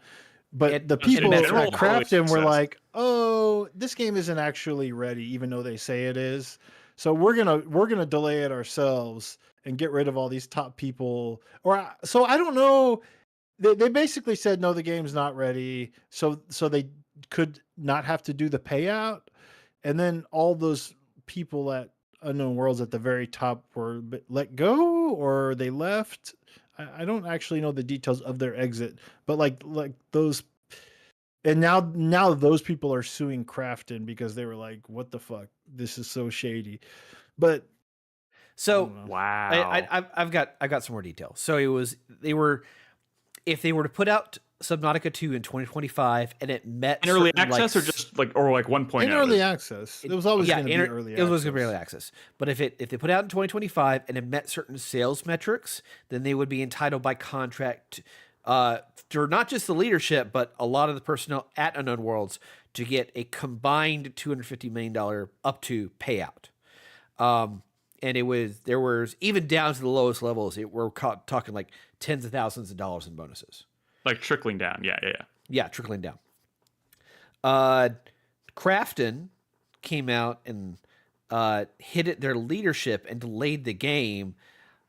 But the people in at general, Crafton were success. like, "Oh, this game isn't actually ready, even though they say it is. So we're gonna delay it ourselves and get rid of all these top people." So I don't know. They basically said no, the game's not ready, so they could not have to do the payout, and then all those people at Unknown Worlds at the very top were let go or they left. I don't actually know the details of their exit, but like those, and now those people are suing Crafton because they were like, "What the fuck? This is so shady." But So Wow. I've got some more details. So if they were to put out Subnautica 2 in 2025 and it met in early certain, access like, or just like 1.0? in early access, it was always going to be early access. It was going to be early access. But if they put it out in 2025 and it met certain sales metrics, then they would be entitled by contract for not just the leadership, but a lot of the personnel at Unknown Worlds to get a combined $250 million up to payout. And there was even down to the lowest levels, we're talking like tens of thousands of dollars in bonuses. Like trickling down. Yeah. Yeah, trickling down. Crafton came out and hit at their leadership and delayed the game,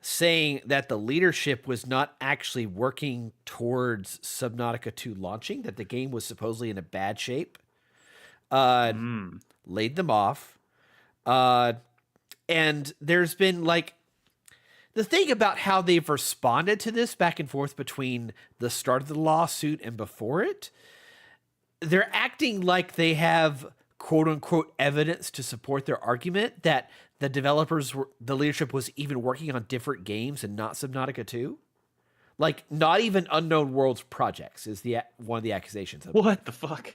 saying that the leadership was not actually working towards Subnautica 2 launching, that the game was supposedly in a bad shape. Laid them off. And there's been like the thing about how they've responded to this back and forth between the start of the lawsuit and before it, they're acting like they have quote unquote evidence to support their argument that the leadership was even working on different games and not Subnautica 2. Like, not even Unknown Worlds projects is one of the accusations. What the fuck?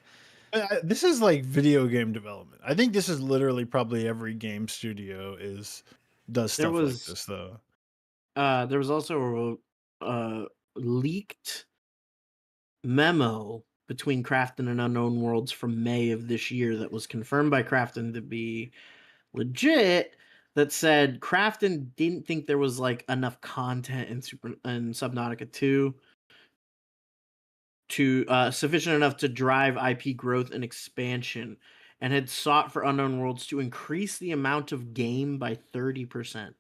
This is like video game development. I think this is literally probably every game studio does stuff like this though. There was also a leaked memo between Crafton and Unknown Worlds from May of this year that was confirmed by Crafton to be legit, that said Crafton didn't think there was like enough content in Subnautica 2 to sufficient enough to drive IP growth and expansion, and had sought for Unknown Worlds to increase the amount of game by 30%.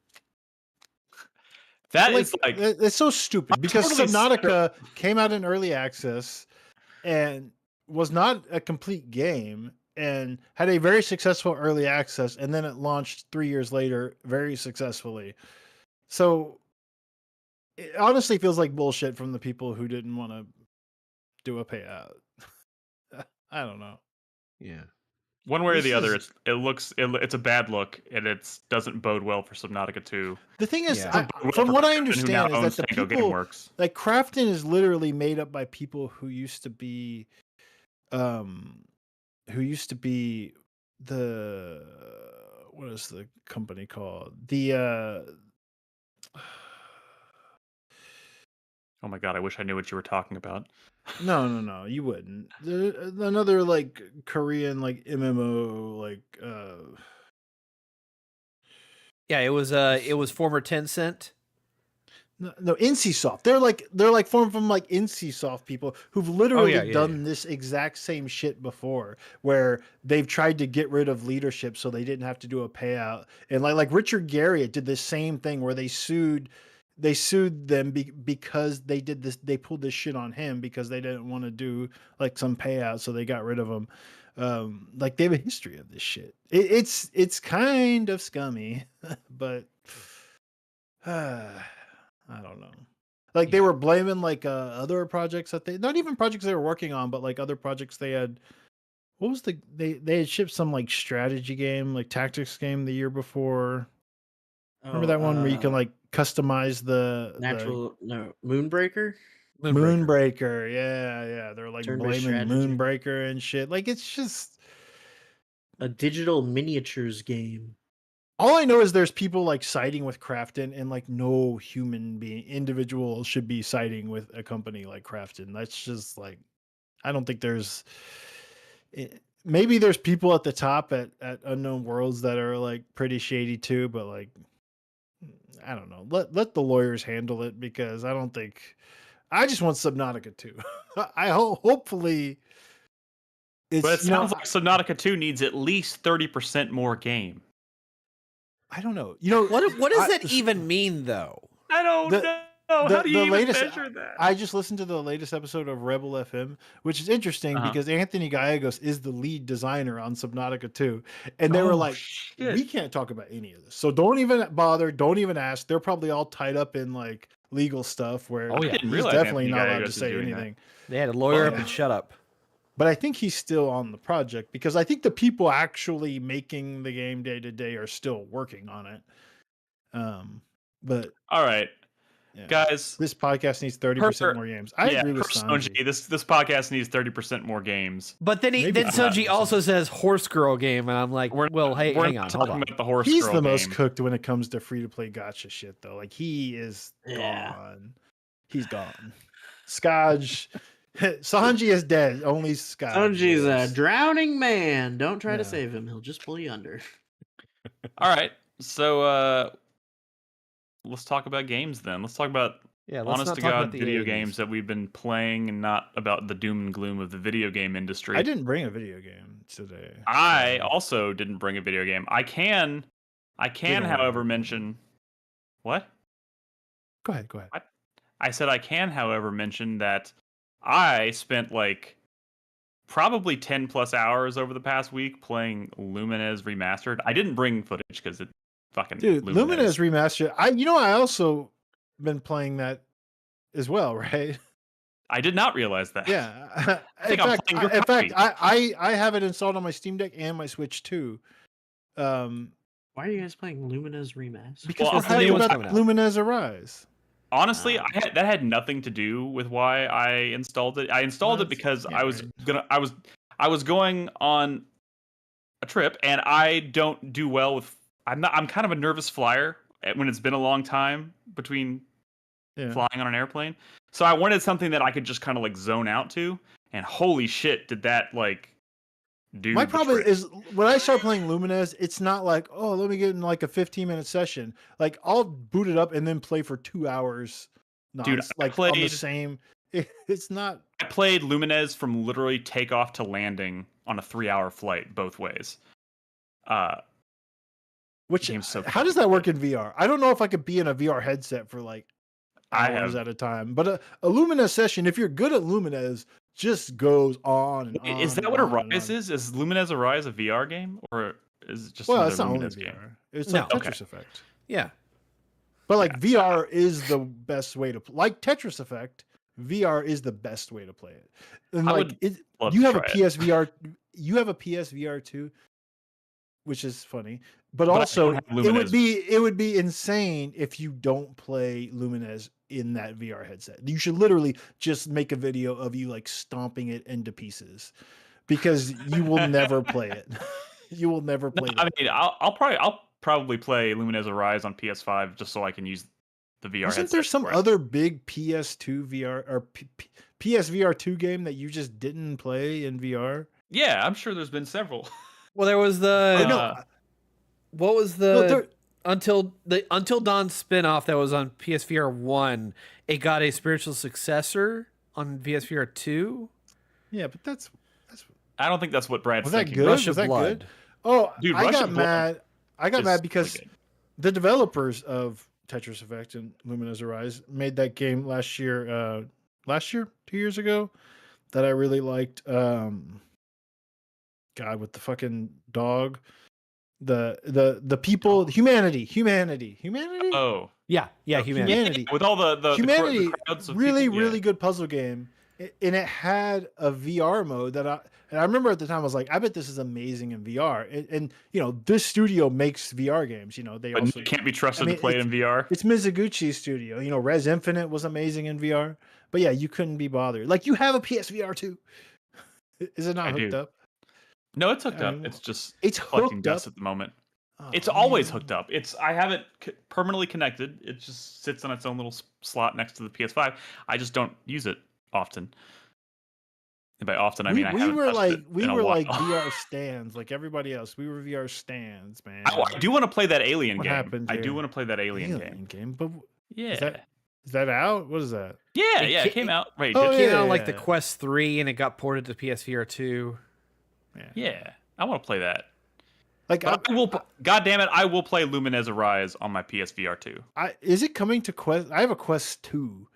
That is like it's so stupid because totally Subnautica came out in early access and was not a complete game and had a very successful early access, and then it launched 3 years later very successfully. So it honestly feels like bullshit from the people who didn't want to do a payout. I don't know. Yeah. One way or the other, it's a bad look, and it doesn't bode well for Subnautica 2. The thing is, from what I understand, is that the people like Crafton is literally made up by people who used to be, the what is the company called? Oh my god, I wish I knew what you were talking about. No, you wouldn't. Another like Korean like MMO like Yeah, it was former Tencent. No, NCSoft. They're like formed from like NCSoft people who've literally done this exact same shit before, where they've tried to get rid of leadership so they didn't have to do a payout. And like Richard Garriott did the same thing where they sued them because they did this. They pulled this shit on him because they didn't want to do like some payout, so they got rid of him. Like they have a history of this shit. It's kind of scummy, but I don't know. Like they were blaming like other projects that not even projects they were working on, but like other projects they had. What was they had shipped some like strategy game, like tactics game the year before. Remember that one where you can like customize Moonbreaker? Moonbreaker, yeah. They're like Turn-based blaming strategy. Moonbreaker and shit. Like it's just a digital miniatures game. All I know is there's people like siding with Crafton, and like no individual should be siding with a company like Crafton. That's just like, I don't think there's. Maybe there's people at the top at Unknown Worlds that are like pretty shady too, but like, I don't know. Let the lawyers handle it, because I don't think. I just want Subnautica 2. Hopefully. But it sounds like Subnautica 2 needs at least 30% more game. I don't know. What does that even mean, though? I don't know. How do you even measure that? I just listened to the latest episode of Rebel FM, which is interesting because Anthony Gallegos is the lead designer on Subnautica 2. And they were like, we can't talk about any of this. So don't even bother. Don't even ask. They're probably all tied up in like legal stuff where he's definitely not allowed to say anything. They had a lawyer up and shut up. But I think he's still on the project, because I think the people actually making the game day to day are still working on it. But all right, guys, this podcast needs 30% more games. I agree with Sanji. This podcast needs 30% more games. But then Sanji also says horse girl game, and I'm like, hang on, hold on. About the horse He's girl the most game. cooked when it comes to free to play gacha shit, though. Like he is gone. He's gone. Skaj. Sanji is dead. Only Skaj. Sanji's a drowning man. Don't try to save him. He'll just pull you under. All right. So let's talk about games then. Let's talk about Yeah, let's honest not to talk about God the video EA games news. that we've been playing and not about the doom and gloom of the video game industry. I didn't bring a video game today. I so- also didn't bring a video game. I can, don't worry however, about it. mention what? Go ahead. I said I can, however, mention that I spent like probably 10 plus hours over the past week playing Lumines Remastered. I didn't bring footage because it fucking Dude, Lumines Remastered. I also been playing that as well, right? I did not realize that. Yeah. I think I'm playing your in copy. fact, I have it installed on my Steam Deck and my Switch too. Why are you guys playing Lumina's Remaster? Because Well, we're it's the new hyped one's about coming out. Lumines Arise. Honestly, that had nothing to do with why I installed it. I installed it because yeah, I was going on a trip, and I don't do well with. I'm kind of a nervous flyer when it's been a long time between flying on an airplane. So I wanted something that I could just kind of like zone out to. And holy shit, did that like do My the problem trick. is when I start playing Lumines, it's not like, oh, let me get in like a 15-minute session. Like I'll boot it up and then play for 2 hours. Dude, I like on the played- same. It's not. I played Lumines from literally takeoff to landing on a 3-hour flight both ways. Which game's so how does fucking that work in VR? I don't know if I could be in a VR headset for like hours at a time. But a Lumines session, if you're good at Lumines, just goes on and on. Is that and what on and Arise on. is? Is Lumines Arise a VR game, or is it just Well, another it's not only Lumines VR. game? It's No. like Tetris Effect. Yeah. But like VR is the best way to like Tetris Effect. VR is the best way to play it. And I like would love you to have a try it. PSVR, you have a PSVR too, which is funny. But I also don't have it would be insane if you don't play Lumines in that VR headset. You should literally just make a video of you like stomping it into pieces because you will never play it. You will never play I that. mean, I'll probably play Lumines Arise on PS5 just so I can use the VR Isn't headset there some for it. other big PS2 VR or PSVR 2 game that you just didn't play in VR? Yeah, I'm sure there's been several. Well, there was the no, what was the Until Dawn spinoff that was on PSVR 1. It got a spiritual successor on PSVR 2. yeah, but that's I don't think that's what Brad's was that thinking. good? Rush Was of that Blood. good? Oh, Dude, I Rush got of Blood mad. I got is mad because really good. the developers of Tetris Effect and Lumines Arise made that game last year, 2 years ago, that I really liked. God, with the fucking dog, the people, humanity. Oh, Yeah, Humanity. with all the Humanity, the crowds of really, people, yeah. really good puzzle game, and it had a VR mode that I remember at the time I was like, I bet this is amazing in VR. And you know, this studio makes VR games. You know, they But also you can't be trusted I mean, to play it in VR. it's Mizuguchi's studio. You know, Res Infinite was amazing in VR, but yeah, you couldn't be bothered. Like you have a PSVR too. Is it not I hooked do. up? No, it's hooked I up. mean, It's just it's collecting hooked dust up. at the moment. Oh, It's always man. hooked up. I have it permanently connected. It just sits on its own little slot next to the PS5. I just don't use it often. And by often, I mean I haven't touched it we in a were while. like VR stands, like everybody else. We were VR stands, man. I do want to play that Alien What game. happened I do here? want to play that Alien game. But Yeah. is that out? What is that? Yeah, It yeah, it ca- came out. Right. Oh, It came out on yeah, like the yeah. Quest 3 and it got ported to PSVR 2. Yeah, I want to play that. Like But I will. God damn it, I will play Lumines Arise on my PSVR 2. is it coming to Quest? I have a Quest 2.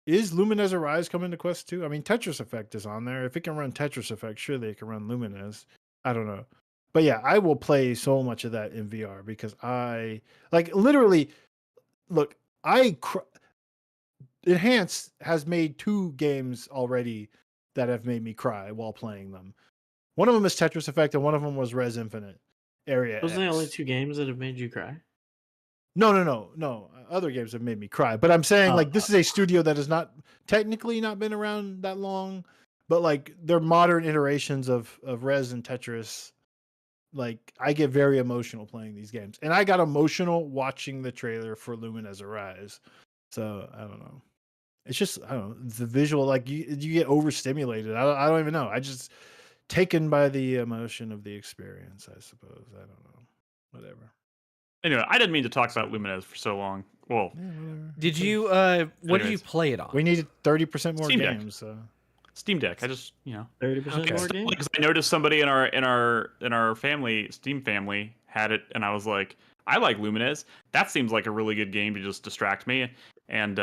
Is Lumines Arise coming to Quest 2? I mean, Tetris Effect is on there. If it can run Tetris Effect, sure they can run Lumines. I don't know. But yeah, I will play so much of that in VR because I like literally look, Enhance has made 2 games already that have made me cry while playing them. One of them is Tetris Effect and one of them was Res Infinite Area Those are the X. only 2 games that have made you cry. No. Other games have made me cry, but I'm saying like this is a studio that has not technically not been around that long, but like their modern iterations of Res and Tetris, like I get very emotional playing these games, and I got emotional watching the trailer for Lumines Arise. So I don't know. It's just I don't know the visual. Like you get overstimulated. I don't even know. I just taken by the emotion of the experience. I suppose I don't know. Whatever. Anyway, I didn't mean to talk about Lumines for so long. Well, Did you? What did you Anyways. play it on? We needed 30% more Steam Deck. games. So. Steam Deck. I just 30% more games. because I noticed somebody in our family, Steam family, had it, and I was like, I like Lumines. That seems like a really good game to just distract me, and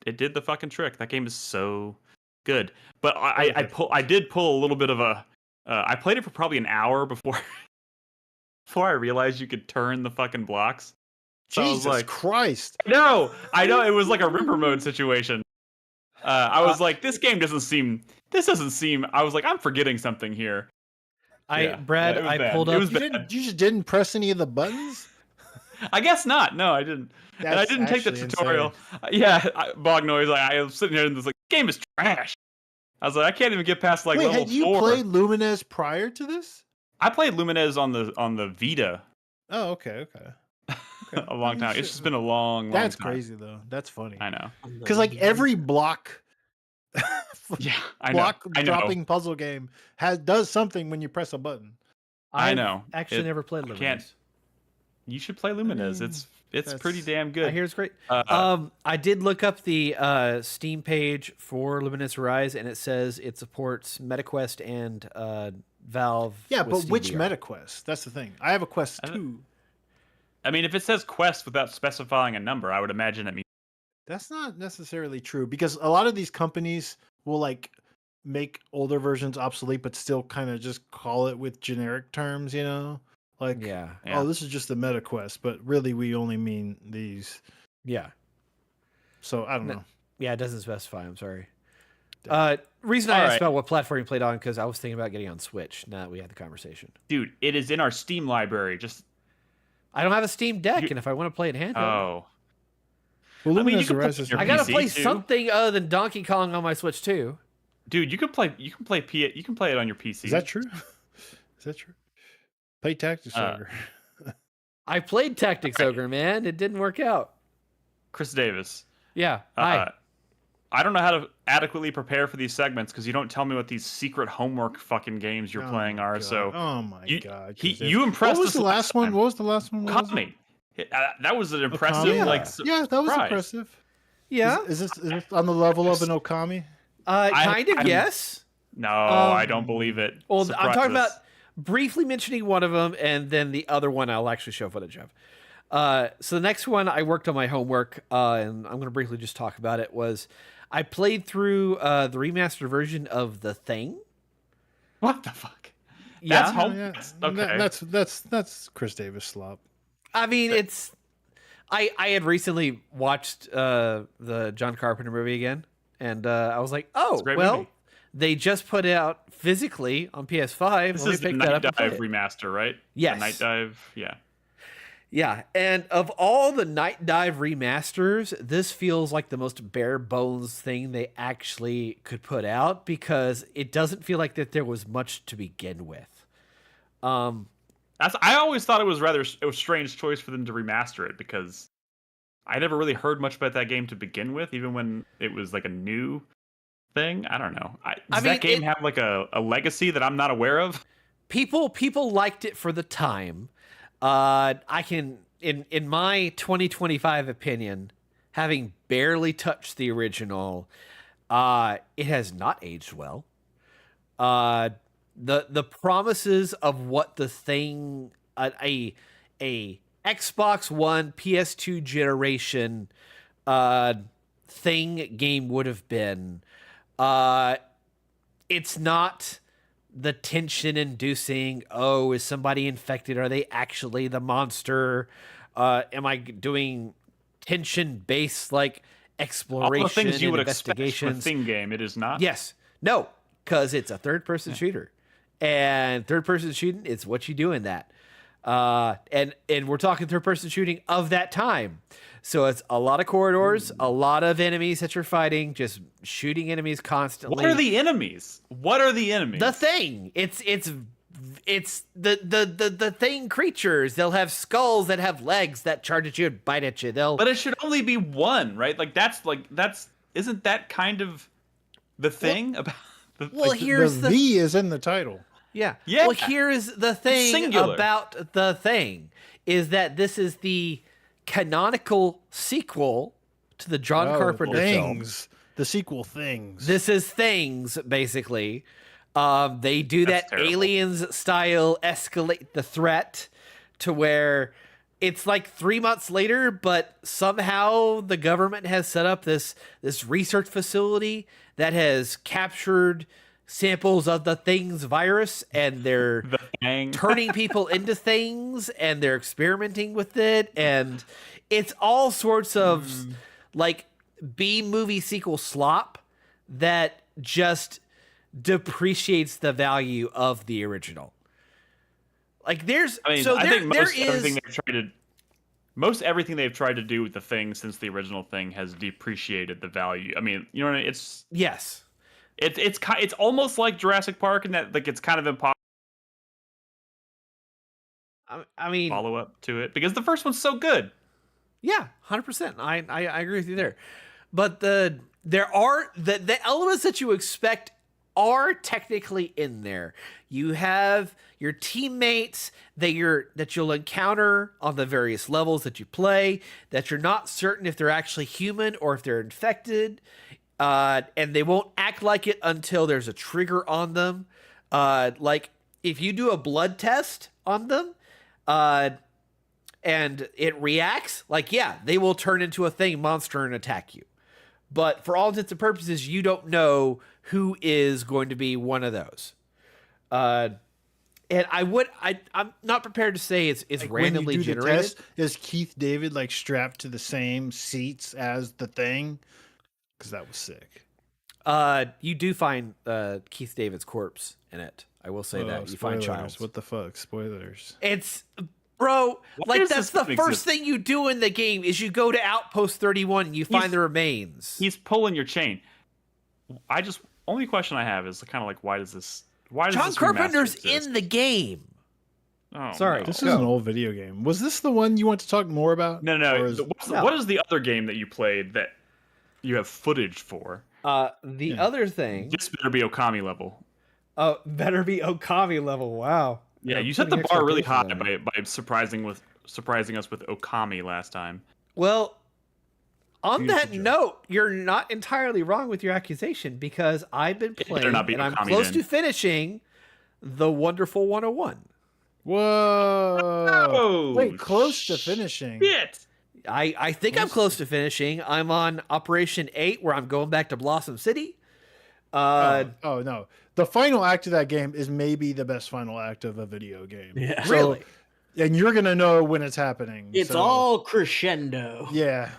it did the fucking trick. That game is so good. But I did pull a little bit of a. I played it for probably an hour before I realized you could turn the fucking blocks. So I was Jesus like, Christ! No, I know it was like a Ripper mode situation. I was like, this game doesn't seem. This doesn't seem. I was like, I'm forgetting something here. Brad, it was I bad. pulled It up. was You, bad. you just didn't press any of the buttons. I guess not. No, I didn't. And I That's didn't take the actually tutorial. Bog noise. I was sitting here and this like game is trash. I was like, I can't even get past like Wait, level had you 4. played Lumines prior to this? I played Lumines on the Vita Oh, okay. a long time. It's just been a long That's time. crazy though. That's funny. I know. Because like every block, Yeah, I know. block I know. dropping puzzle game does something when you press a button. I I've know. Actually, never played I Lumines. can't- You should play Lumines. It's that's- pretty damn good. I hear it's great. I did look up the Steam page for Luminous Rise, and it says it supports MetaQuest and Valve. Yeah, with but Steam which VR. MetaQuest? That's the thing. I have a Quest 2. I mean, if it says Quest without specifying a number, I would imagine it means. That's not necessarily true because a lot of these companies will like make older versions obsolete, but still kind of just call it with generic terms, you know? Like, Yeah. Yeah. oh, this is just the MetaQuest, but really we only mean these. Yeah. So I don't No. know. Yeah, it doesn't specify. I'm sorry. Damn. Reason I All asked right. about what platform you played on because I was thinking about getting on Switch. Now that we had the conversation, Dude, it is in our Steam library. Just I don't have a Steam Deck, and if I want to play it handheld, oh, Well, I mean, you Lumines can Rise play is your I gotta PC play too. something other than Donkey Kong on my Switch too. dude, you can play it on your PC. Is that true? Is that true? Play Tactics Ogre. I played Tactics Ogre, man. It didn't work out. Chris Davis? Yeah. Hi. I don't know how to adequately prepare for these segments because you don't tell me what these secret homework fucking games you're playing my are. God. So oh my you- god, he- Chris Davis. you impressed What was us the last last one? time. What was the last one? What was it? Kami. That was an impressive Okami? yeah. That was surprise. impressive. Yeah. Is this on the level of an Okami? Kind of, I'm- yes. No, I don't believe it. Well, I'm Surprise talking us. about briefly mentioning one of them, and then the other one I'll actually show footage of. So the next one I worked on my homework, and I'm going to briefly just talk about it, was I played through the remastered version of The Thing. What the fuck? Yeah. That's home. Yeah, Okay. that's Chris Davis slop. I mean, it's... I had recently watched the John Carpenter movie again, and I was like, oh, a great well, movie. they just put it out physically on PS5. This Let me is the pick that Night up and play Dive it. remaster, right? Yes. The Night Dive, yeah. Yeah, and of all the Night Dive remasters, this feels like the most bare bones thing they actually could put out because it doesn't feel like that there was much to begin with. I always thought it was a strange choice for them to remaster it because I never really heard much about that game to begin with, even when it was like a new thing. I don't know. Does mean, that game have like a legacy that I'm not aware of? People liked it for the time. I can in my 2025 opinion, having barely touched the original, it has not aged well. The promises of what the thing a Xbox One PS2 generation thing game would have been, it's not the tension inducing, oh, is somebody infected? Are they actually the monster? Am I doing tension based like exploration All the things you and would expect from a investigations? thing game, it is not. Yes. No, because it's a third person shooter. And third person shooting, it's what you do in that. And we're talking third person shooting of that time. So it's a lot of corridors, a lot of enemies that you're fighting, just shooting enemies constantly. What are the enemies? What are the enemies? The thing. It's the thing creatures. They'll have skulls that have legs that charge at you and bite at you. But it should only be one, right? That's isn't that kind of the thing about the Well, like, here's the V is in the title. Yeah. Yeah. Well, here's the thing singular. about the thing is that this is the canonical sequel to the John Carpenter film. Things. The sequel Things. This is Things, basically. They do That's that terrible. Aliens style escalate the threat to where it's like 3 months later, but somehow the government has set up this research facility that has captured samples of the Things virus, and they're The Thing. turning people into things, and they're experimenting with it, and it's all sorts of like B movie sequel slop that just depreciates the value of the original. Like there's I mean, so I there, think there most everything is they've tried to most everything they've tried to do with the Thing since the original Thing has depreciated the value. I mean, you know what I mean? yes. It's almost like Jurassic Park in that like it's kind of impossible I mean, follow up to it because the first one's so good. yeah, 100%. I agree with you there. But the elements that you expect are technically in there. You have your teammates that you'll encounter on the various levels that you play, that you're not certain if they're actually human or if they're infected. And they won't act like it until there's a trigger on them. Like if you do a blood test on them, and it reacts, like, yeah, they will turn into a thing monster and attack you. But for all intents and purposes, you don't know who is going to be one of those. And I'm not prepared to say it's Like, randomly when you do the generated. test, is Keith David like strapped to the same seats as the Thing? Because that was sick. You do find Keith David's corpse in it. I will say that. You find spoilers. Childs. What the fuck? Spoilers. It's bro, Why like does that's this the even first exist? thing you do in the game is you go to Outpost 31 and you find the remains. He's pulling your chain. Only question I have is kind of like why does this John this remaster Carpenter's exist? in the game. Oh, Sorry. no. This is an old video game. Was this the one you want to talk more about? No. Or is- What is the other game that you played that you have footage for? The other thing, This better be Okami level. better be Okami level. Wow. Yeah, You're you set the putting bar really high expectations on it. by surprising us with Okami last time. Well, on Beautiful that job. note, you're not entirely wrong with your accusation because I've been better playing not be and I'm Okami close then. to finishing the Wonderful 101. Whoa! Oh, Wait, close to finishing. Shit. I think I'm close to finishing. I'm on Operation 8 where I'm going back to Blossom City. Oh no! The final act of that game is maybe the best final act of a video game. Yeah. So- Really? and you're gonna know when it's happening. It's so- all crescendo. Yeah.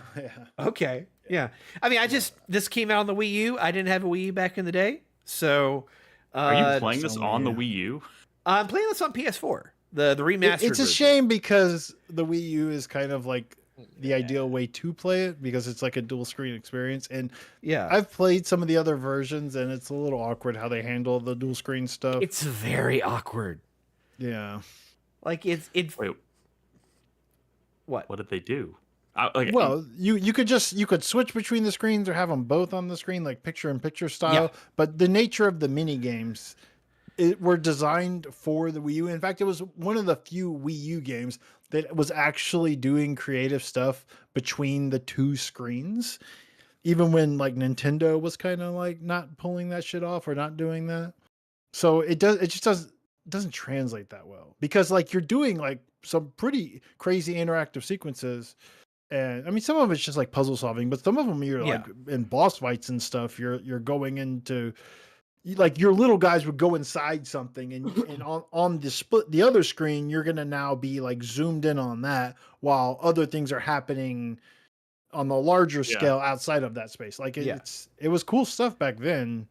Okay. Yeah. I mean, this came out on the Wii U. I didn't have a Wii U back in the day. So Are you playing this so on the weird. Wii U? I'm playing this on PS4. The remastered It's a version. shame because the Wii U is kind of like the ideal way to play it because it's like a dual screen experience. And Yeah. I've played some of the other versions and it's a little awkward how they handle the dual screen stuff. It's very awkward. Yeah. Like it's Wait, what? what did they do? Well, you could switch between the screens or have them both on the screen, like picture in picture style. Yeah. But the nature of the mini games were designed for the Wii U. In fact, it was one of the few Wii U games that was actually doing creative stuff between the two screens. Even when like Nintendo was kind of like not pulling that shit off or not doing that. So it just doesn't translate that well because like you're doing like some pretty crazy interactive sequences. And I mean, some of it's just like puzzle solving, but some of them you're like in boss fights and stuff. You're going into like your little guys would go inside something, and on the other screen, you're gonna now be like zoomed in on that while other things are happening on the larger scale outside of that space. Like it was cool stuff back then,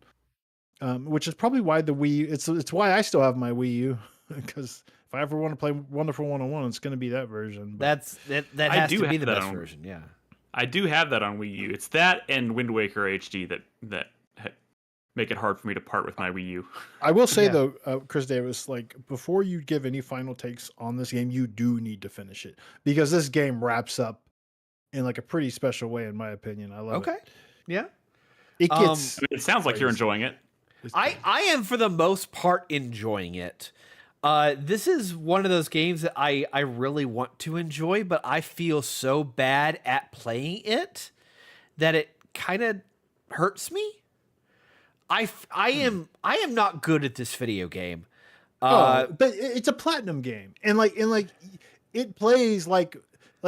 which is probably why the Wii. It's why I still have my Wii U because. If I ever want to play Wonderful 101, it's going to be that version. But That I has do to be have the that best on- version. Yeah. I do have that on Wii U. It's that and Wind Waker HD that make it hard for me to part with my Wii U. I will say though, Chris Davis, like before you give any final takes on this game, you do need to finish it because this game wraps up in like a pretty special way, in my opinion. I love it. Okay. Yeah. It gets. It sounds like you're enjoying it. I am for the most part enjoying it. This is one of those games that I really want to enjoy, but I feel so bad at playing it that it kind of hurts me. I am not good at this video game. But it's a platinum game, and it plays like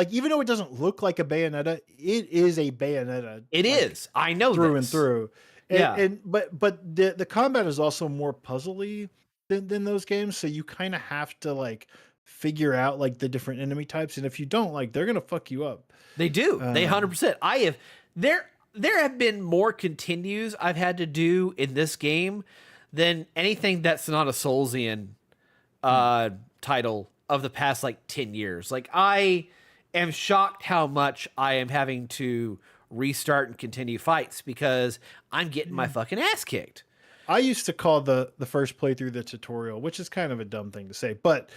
even though it doesn't look like a Bayonetta, it is a Bayonetta. It is. I know through this. and through. And, Yeah. But the combat is also more puzzly than those games, so you kind of have to like figure out like the different enemy types, and if you don't, like, they're gonna fuck you up. They do. They 100%. I have there have been more continues I've had to do in this game than anything that's not a Soulsian title of the past like 10 years. Like, I am shocked how much I am having to restart and continue fights because I'm getting my fucking ass kicked. I used to call the first playthrough the tutorial, which is kind of a dumb thing to say, but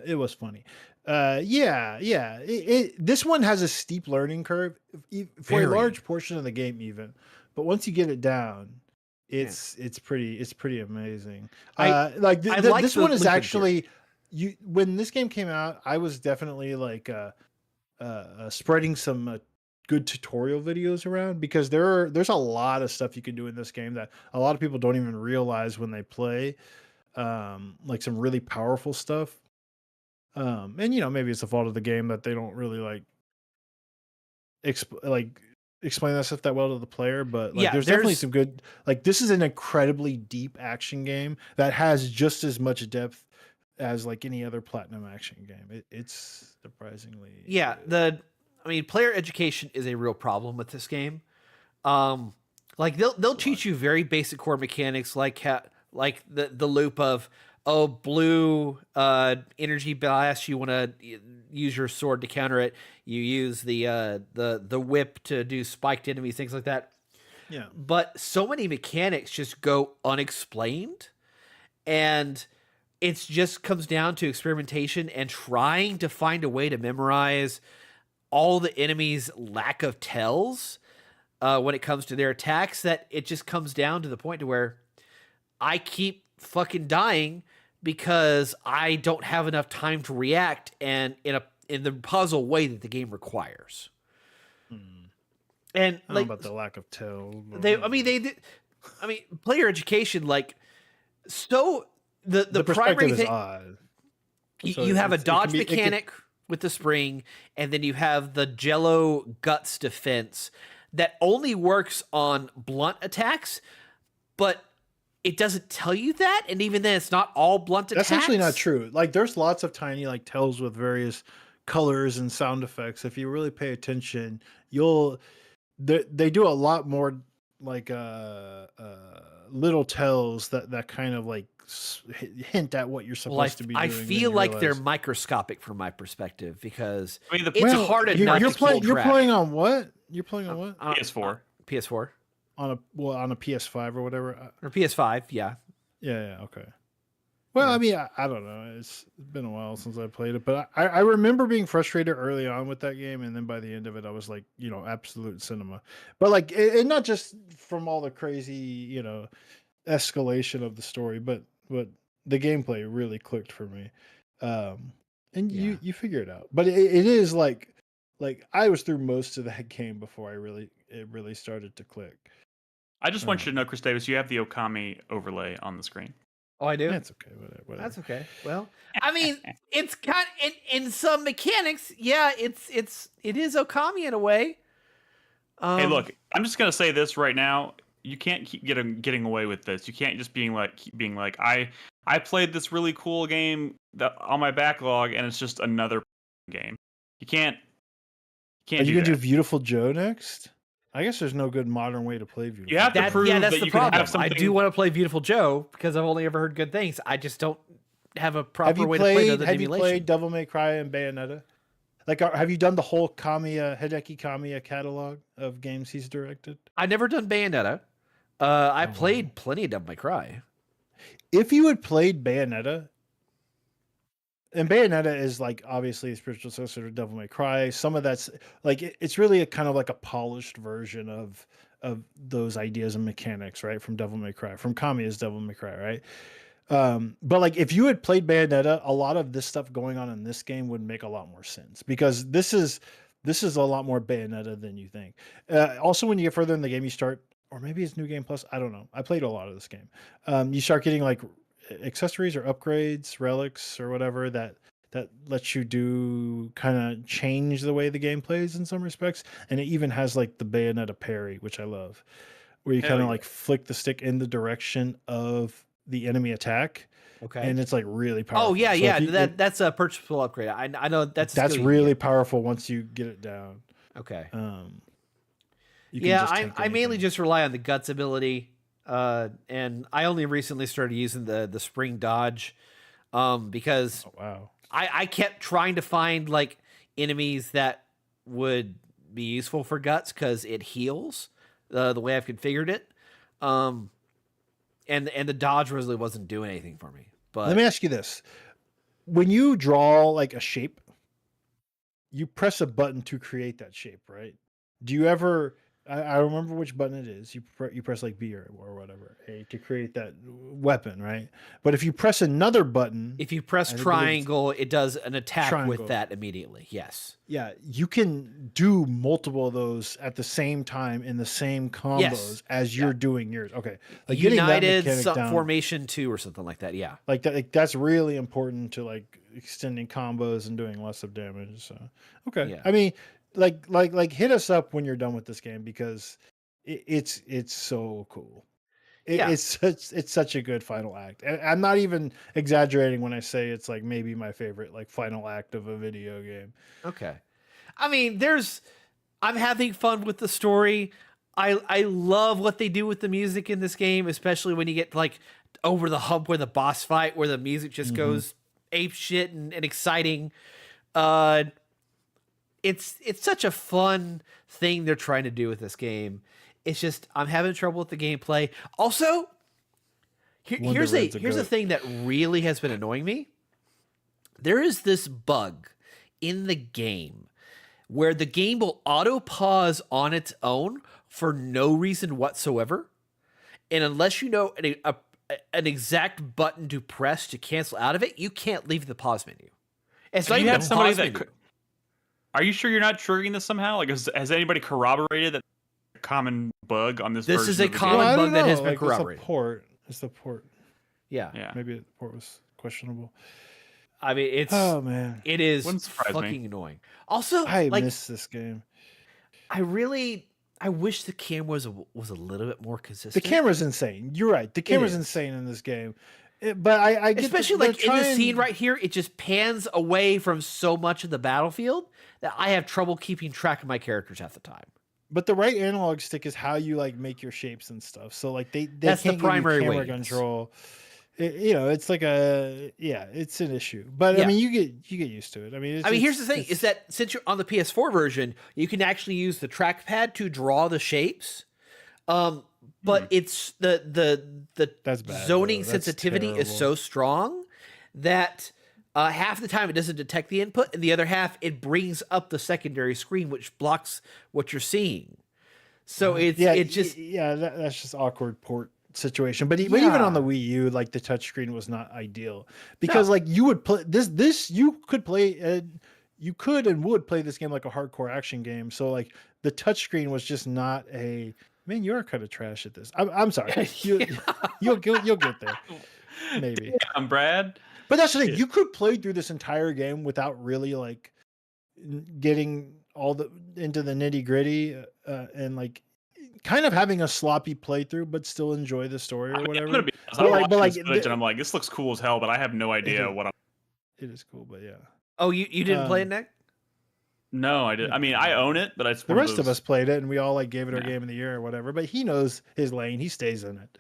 it was funny. This one has a steep learning curve for a large portion of the game, even. But once you get it down, it's pretty amazing. This one is actually when this game came out, I was definitely like spreading some good tutorial videos around, because there's a lot of stuff you can do in this game that a lot of people don't even realize when they play, like some really powerful stuff. And maybe it's the fault of the game that they don't really like explain that stuff that well to the player, but like there's definitely some good, like, this is an incredibly deep action game that has just as much depth as like any other platinum action game. It's surprisingly good. Player education is a real problem with this game. Like they'll teach you very basic core mechanics, like the loop of blue energy blast. You want to use your sword to counter it. You use the whip to do spiked enemies, things like that. Yeah. But so many mechanics just go unexplained, and it just comes down to experimentation and trying to find a way to memorize all the enemies' lack of tells when it comes to their attacks, that it just comes down to the point to where I keep fucking dying because I don't have enough time to react and in the puzzle way that the game requires. And I don't know about the lack of tell. Player education, like, so the primary thing is odd. You have a dodge mechanic with the spring, and then you have the Jello guts defense that only works on blunt attacks, but it doesn't tell you that, and even then it's not all blunt attacks. That's actually not true. Like, there's lots of tiny like tells with various colors and sound effects. If you really pay attention, they do a lot more like little tells that kind of like hint at what you're supposed to be doing. I feel like they're microscopic from my perspective, because it's hard enough to keep track. You're playing on what? You're playing on what? PS4. PS4. On a PS5 or whatever. Or PS5, yeah. Yeah, okay. Well, I don't know. It's been a while since I played it, but I remember being frustrated early on with that game, and then by the end of it, I was like, absolute cinema. But like, and not just from all the crazy, escalation of the story, but the gameplay really clicked for me. And you figure it out. But it is like I was through most of that game before it really started to click. I just want you to know, Chris Davis, you have the Okami overlay on the screen. Oh, I do? That's okay. Whatever. That's okay. Well, it's kind of, in some mechanics, yeah, it is Okami in a way. Hey, look, I'm just gonna say this right now. You can't keep getting away with this. You can't just keep being like I played this really cool game on my backlog, and it's just another game. You can't. Are you gonna do Beautiful Joe next? I guess there's no good modern way to play Beautiful. You have to prove that's that the you problem. can have something. I do want to play Beautiful Joe because I've only ever heard good things. I just don't have a proper way to play it other than emulation. Have you played Devil May Cry and Bayonetta? Like, have you done the whole Hideki Kamiya catalog of games he's directed? I've never done Bayonetta. I played plenty of Devil May Cry. If you had played Bayonetta, and Bayonetta is like obviously a spiritual successor to Devil May Cry. Some of that's like it's really a kind of like a polished version of those ideas and mechanics, right? From Devil May Cry, from Kamiya's Devil May Cry, right? But like if you had played Bayonetta, a lot of this stuff going on in this game would make a lot more sense because this is a lot more Bayonetta than you think. Also, when you get further in the game, you start, or maybe it's New Game Plus. I don't know. I played a lot of this game. You start getting like accessories or upgrades, relics or whatever that lets you do kind of change the way the game plays in some respects. And it even has like the Bayonetta parry, which I love, where you kind of like flick the stick in the direction of the enemy attack. Okay. And it's like really powerful. Oh yeah, So yeah. if you- That's a purchasable upgrade. I know that's a that's skill you really get. powerful once you get it down. Okay. You can Yeah, just I tank mainly anything. just rely on the guts ability, and I only recently started using the spring dodge, because Oh, wow. I kept trying to find like enemies that would be useful for guts because it heals the way I've configured it, and the dodge really wasn't doing anything for me. But Let me ask you this. When you draw like a shape, you press a button to create that shape, right? Do you ever I remember which button it is. You press like B or whatever, A, to create that weapon, right? But if you press another button, if you press I believe it's triangle, it does an attack triangle. with that immediately. Yes. Yeah, you can do multiple of those at the same time in the same combos Yes. as you're doing yours. Okay, like getting that United mechanic down, formation 2 or something like that. Yeah. like that. Like, that's really important to like extending combos and doing less of damage. So okay, Yeah. I mean, like hit us up when you're done with this game because it's so cool. Yeah. It's such a good final act. And I'm not even exaggerating when I say it's like maybe my favorite like final act of a video game. Okay. I mean, I'm having fun with the story. I love what they do with the music in this game, especially when you get like over the hump with a boss fight where the music just goes ape shit and exciting. It's such a fun thing they're trying to do with this game. It's just I'm having trouble with the gameplay. Also, here's a goat. thing that really has been annoying me. There is this bug in the game where the game will auto pause on its own for no reason whatsoever, and unless you know an exact button to press to cancel out of it, you can't leave the pause menu. It's not You even had a somebody pause that menu. could- Are you sure you're not triggering this somehow? Like, has anybody corroborated that common bug on this? This version is a of the common game? I bug don't that know, has been like, corroborated. It's the port. Yeah. Yeah. Maybe the port was questionable. I mean, Oh man, it is Wouldn't surprise me. fucking annoying. Also, I like, miss this game. I wish the camera was a little bit more The consistent. camera's insane. You're right. The camera's is. insane in this game. But I get Especially they're like in the trying- scene right here, it just pans away from so much of the battlefield that I have trouble keeping track of my characters half the time. But the right analog stick is how you like make your shapes and stuff. So like they That's the can't give you primary camera way, yes. control. It's like it's an issue. But Yeah. I mean, you get used to it. I mean, Here's the thing: is that since you're on the PS4 version, you can actually use the trackpad to draw the shapes. But it's the That's bad, zoning though. That's sensitivity is terrible. so strong that half the time it doesn't detect the input, and the other half it brings up the secondary screen, which blocks what you're seeing. So that's just awkward port situation. But even on the Wii U, like the touchscreen was not ideal because like you would play this you could play you could and would play this game like a hardcore action game. So like the touchscreen was just not a man. You are kind of trash at this. I'm sorry. You'll get there. Maybe. I'm Brad. But that's the thing. You could play through this entire game without really like getting into the nitty gritty and like kind of having a sloppy playthrough, but still enjoy the story or whatever. I'm gonna be honest, But I'm like- watching but like this footage and I'm like, this looks cool as hell, but I have no idea what I'm. It is cool, but yeah. Oh, you didn't play it, Nick? No, I did. I mean, I own it, but it's The one rest of us played it, and we all like gave it our Yeah. game of the year or whatever. But he knows his lane; he stays in it.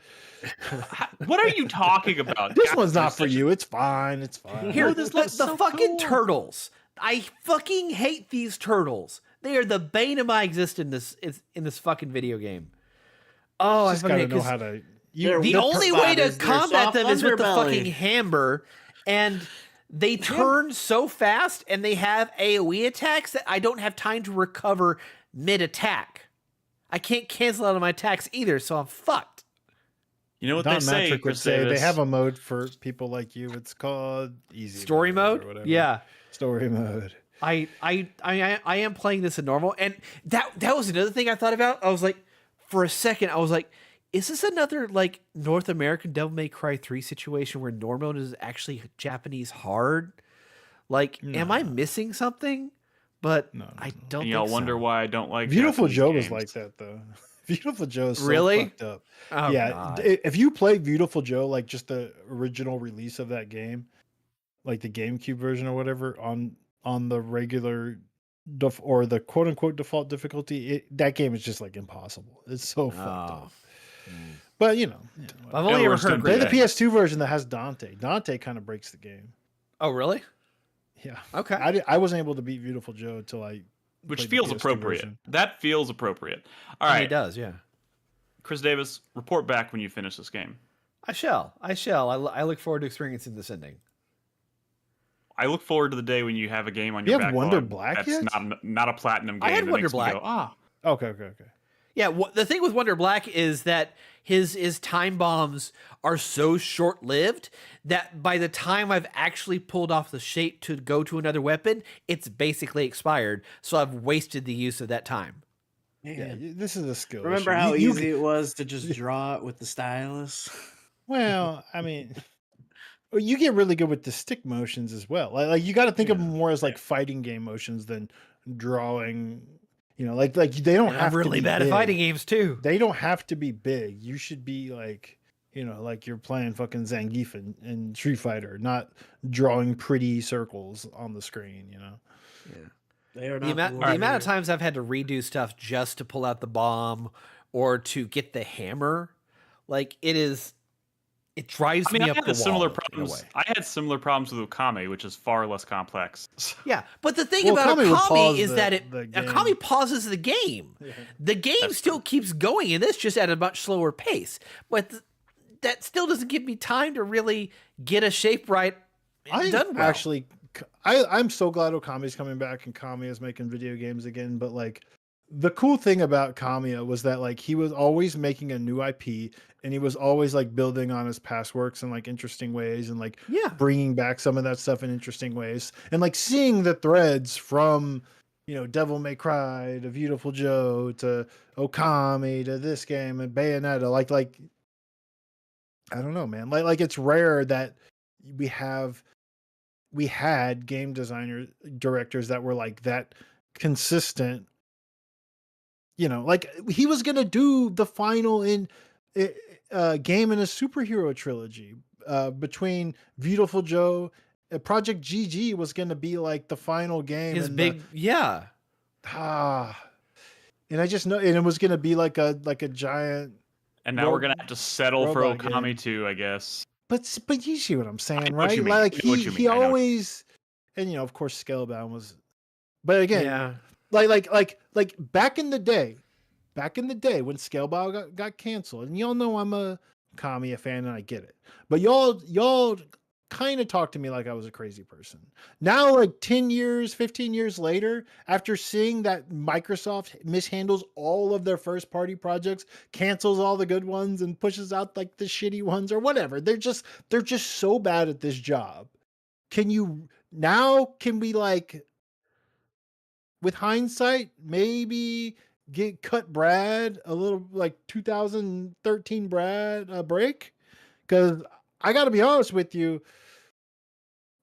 What are you talking about? This God, one's not there's for such- you. It's fine. It's fine. Here, this the looks so fucking cool. turtles. I fucking hate these turtles. They are the bane of my existence in this fucking video game. Oh, I just fucking gotta hate know 'cause how to. the only way to is their combat soft them is with the underbelly. fucking hammer, and they turn so fast, and they have AoE attacks that I don't have time to recover mid attack. I can't cancel out of my attacks either, so I'm fucked. You know what Don they say, Matrick would Chris say they Davis. have a mode for people like you. It's called easy Story mode? or whatever. Yeah. Story mode. I am playing this in normal, and that was another thing I thought about. I was like, for a second, I was like, is this another like North American Devil May Cry 3 situation where normal is actually Japanese hard? Like, am I missing something? But I don't. And y'all think wonder so. why I don't like Beautiful Japanese Joe games. was like that though. Beautiful Joe is so Really? fucked up. Oh, yeah, God. if you play Beautiful Joe, like just the original release of that game, like the GameCube version or whatever, on the regular or the quote unquote default difficulty, that game is just like impossible. It's so fucked up. But you know, I've only ever heard play the great things. PS2 version that has Dante. Dante kind of breaks the game. Oh, really? Yeah. Okay. I wasn't able to beat Beautiful Joe until I. Which played the feels PS2 appropriate. version. That feels appropriate. All He right, does. Yeah. Chris Davis, report back when you finish this game. I shall. I look forward to experiencing this ending. I look forward to the day when you have a game on You your have backlog Wonder Black that's yet? not a platinum game. I had that Wonder makes me Black. go, ah. Okay. Yeah, the thing with Wonder Black is that his time bombs are so short-lived that by the time I've actually pulled off the shape to go to another weapon, it's basically expired. So I've wasted the use of that time. Yeah, this is a skill. Remember issue. how You- easy it was to just draw it with the stylus? Well, I mean, you get really good with the stick motions as well. Like you got to think of them more as like fighting game motions than drawing. You know, like they don't And have I'm really to be bad big. at fighting games too. They don't have to be big. You should be like, you know, like you're playing fucking Zangief in Street Fighter, not drawing pretty circles on the screen. You know. They are The not amount of times I've had to redo stuff just to pull out the bomb or to get the hammer, like it drives I mean, me I up had the the similar wall in a problems. way. I had similar problems with Okami, which is far less complex. Yeah, but the thing Well, about Okami would pause Okami is that the game. Okami pauses the game. The game still keeps going, and this just at a much slower pace. But that still doesn't give me time to really get a shape right. And done well. Actually, I'm so glad Okami's coming back and Kamiya's making video games again. But like, the cool thing about Kamiya was that like he was always making a new IP, and he was always like building on his past works in like interesting ways, and like bringing back some of that stuff in interesting ways, and like seeing the threads from, you know, Devil May Cry to Beautiful Joe to Okami to this game and Bayonetta. Like I don't know, man. Like it's rare that we had game directors that were like that consistent. You know, like he was gonna do the final game in a superhero trilogy between Beautiful Joe. Project GG was gonna be like the final game. His and big and I just know, and it was gonna be like a giant. And now we're gonna have to settle for robot Okami game. too, I guess. But you see what I'm saying, know what right? you mean. Like I know what you he mean. I know what you always, and you know, of course, Scalebound was, but again, Yeah. like back in the day when Scalebound got canceled, and y'all know I'm a Kamiya fan and I get it, but y'all kind of talk to me like I was a crazy person. Now, like 10 years, 15 years later, after seeing that Microsoft mishandles all of their first party projects, cancels all the good ones and pushes out like the shitty ones or whatever. They're just so bad at this job. Can we like, with hindsight, maybe cut Brad a little, like 2013 Brad a break? Because I got to be honest with you,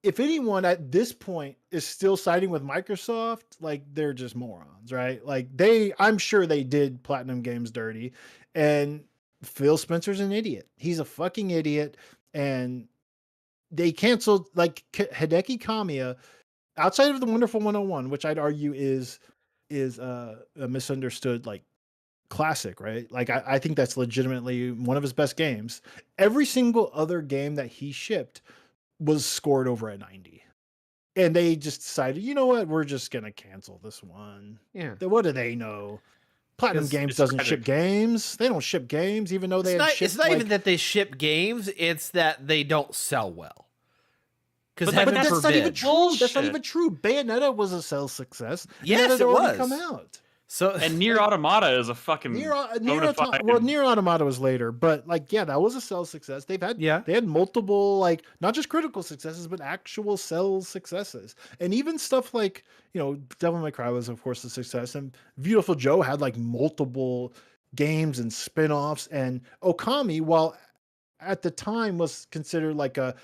if anyone at this point is still siding with Microsoft, like they're just morons, right? Like I'm sure they did Platinum Games dirty, and Phil Spencer's an idiot. He's a fucking idiot, and they canceled like Hideki Kamiya. Outside of the Wonderful 101, which I'd argue is a misunderstood like classic, right? Like I think that's legitimately one of his best games. Every single other game that he shipped was scored over a 90. And they just decided, you know what, we're just gonna cancel this one. Yeah. What do they know? Platinum 'Cause Games it's doesn't tragic. ship games. They don't ship games, even though they It's had not, shipped, it's not like, even that they ship games; it's that they don't sell well. Because But but that's not even forbid. true. That's not Bullshit. even true. Bayonetta was a sales success. and Yes, had it already was. come out. So And Nier Automata is a fucking bona fide. Nier Automata was later, but like, yeah, that was a sales success. They had multiple, like, not just critical successes, but actual sales successes. And even stuff like, Devil May Cry was, of course, a success. And Beautiful Joe had like multiple games and spin-offs. And Okami, while at the time was considered like a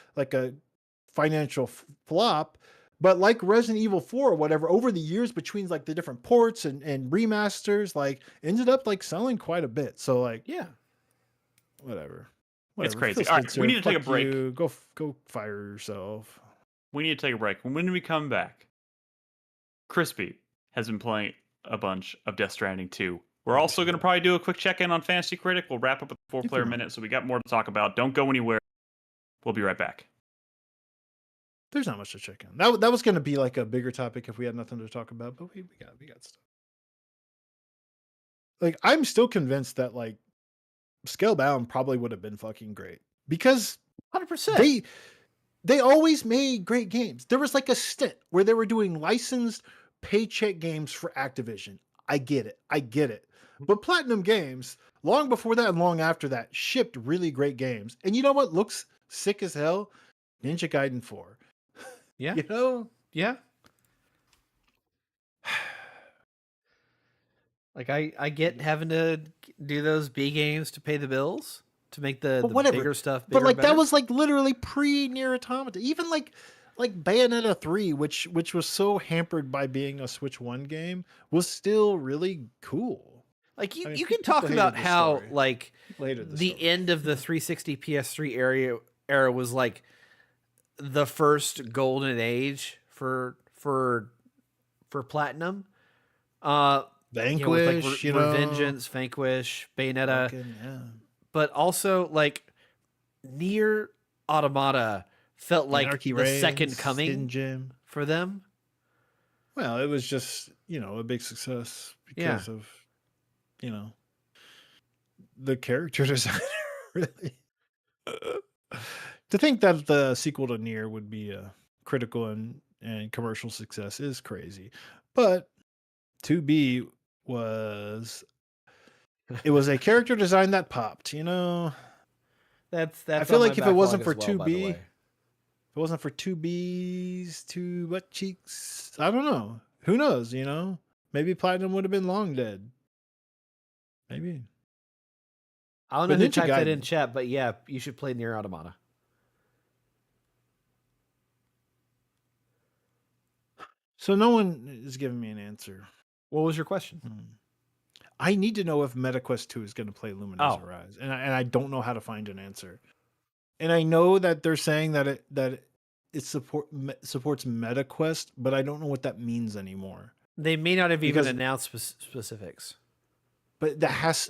financial flop, but like Resident Evil 4 or whatever, over the years between like the different ports and remasters, like ended up like selling quite a bit. So like, yeah, whatever. It's crazy. Phil All right, Spencer, we need to take a fuck break. you. Go fire yourself. We need to take a break. When we come back, Crispy has been playing a bunch of Death Stranding 2. We're also going to probably do a quick check-in on Fantasy Critic. We'll wrap up with the 4-player minute, so we got more to talk about. Don't go anywhere. We'll be right back. There's not much to check in. That was going to be like a bigger topic if we had nothing to talk about, but we got stuff. Like, I'm still convinced that like Scalebound probably would have been fucking great because 100%. They always made great games. There was like a stint where they were doing licensed paycheck games for Activision. I get it. But Platinum Games, long before that and long after that, shipped really great games. And you know what looks sick as hell? Ninja Gaiden 4. Yeah. Yeah. Like I get having to do those B games to pay the bills, to make the bigger stuff bigger. But like better. that was like literally pre Nier Automata. Even like Bayonetta 3, which was so hampered by being a Switch 1 game, was still really cool. Like you can talk about how like the end of the 360 PS3 era was like the first golden age for Platinum. Vanquish, Revengeance, Vanquish, Bayonetta, but also like Nier Automata felt like Anarchy the Reigns, second coming for them. Well, it was just a big success because of the character designer. Really, to think that the sequel to Nier would be a critical and commercial success is crazy, but 2B was a character design that popped. That's I feel like if it wasn't for 2B, if it wasn't for 2B's two butt cheeks, I don't know. Who knows? Maybe Platinum would have been long dead. Maybe. I don't know who typed that in chat, but yeah, you should play Nier Automata. So no one is giving me an answer. What was your question? I need to know if MetaQuest 2 is going to play Luminous Arise, and I don't know how to find an answer. And I know that they're saying that it supports MetaQuest, but I don't know what that means anymore. They may not have even announced specifics. But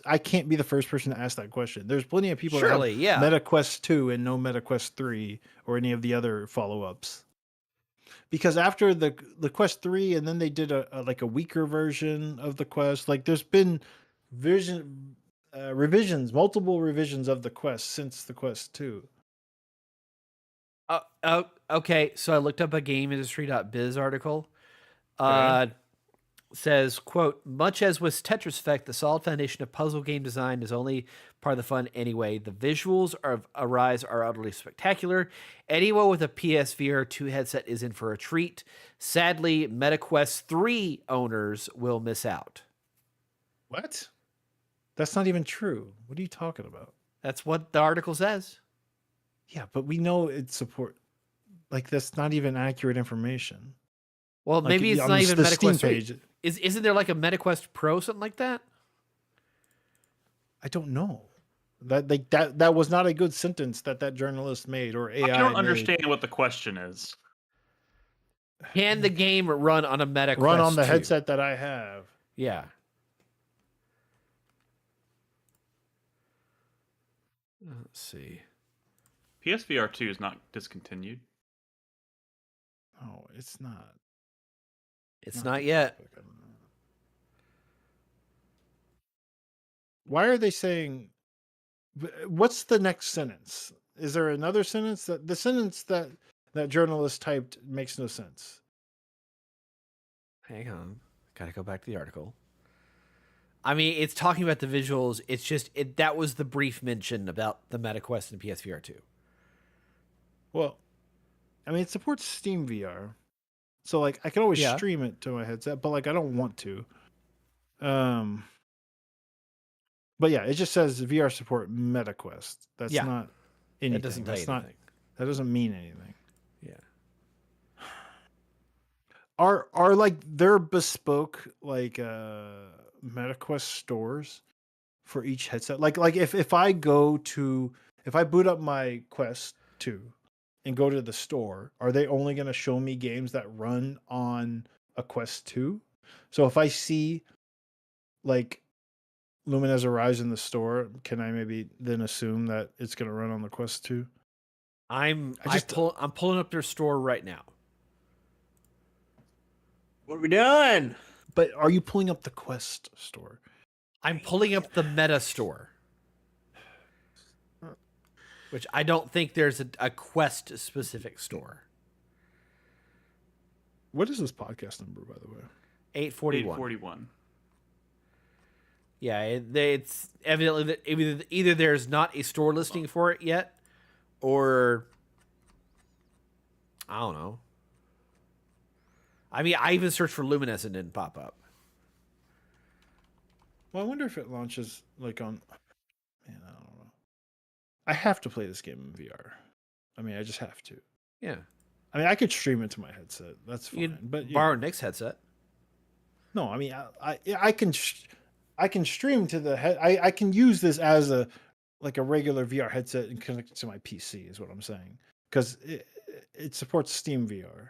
I can't be the first person to ask that question. There's plenty of people that have MetaQuest 2 and no MetaQuest 3 or any of the other follow-ups. Because after the Quest 3, and then they did a weaker version of the Quest. Like there's been revisions, multiple revisions of the Quest since the Quest 2. Okay, so I looked up a GameIndustry.biz article. Says, quote, much as with Tetris Effect, the solid foundation of puzzle game design is only part of the fun anyway. The visuals of Arise are utterly spectacular. Anyone with a PSVR 2 headset is in for a treat. Sadly, MetaQuest 3 owners will miss out. What? That's not even true. What are you talking about? That's what the article says. Yeah, but we know it's support. Like, that's not even accurate information. Well, maybe it's not even MetaQuest page. Isn't there like a MetaQuest Pro, something like that? I don't know. That was not a good sentence that journalist made or AI. I don't understand what the question is. Can the game run on a MetaQuest? Run on the headset that I have. Yeah. Let's see. PSVR 2 is not discontinued. Oh, it's not. It's not yet. Why are they saying? What's the next sentence? Is there another sentence? The sentence that journalist typed makes no sense. Hang on. Gotta go back to the article. I mean, it's talking about the visuals. It's just that was the brief mention about the MetaQuest and PSVR 2. Well, I mean, it supports Steam VR, so like I can always Yeah. stream it to my headset, but like I don't want to. But yeah, it just says VR support MetaQuest. That's Yeah. not anything. That doesn't tell That's you not. anything. That doesn't mean anything. Yeah. Are like their bespoke like MetaQuest stores for each headset? Like if I boot up my Quest 2 and go to the store, are they only going to show me games that run on a Quest 2? So if I see like Lumines Arise in the store, can I maybe then assume that it's going to run on the Quest 2? I'm pulling up their store right now. What are we doing? But are you pulling up the Quest store? I'm pulling up the Meta store, which I don't think there's a Quest specific store. What is this podcast number, by the way? 841. 841. Yeah, it's evidently that either there's not a store listing for it yet, or I don't know. I mean, I even searched for Lumines and didn't pop up. Well, I wonder if it launches like on. Man, I don't know. I have to play this game in VR. I mean, I just have to. Yeah, I mean, I could stream it to my headset. That's fine. you But yeah. borrow Nick's headset. No, I mean, I can stream to the head. I can use this as a regular VR headset and connect it to my PC. Is what I'm saying, because it supports Steam VR.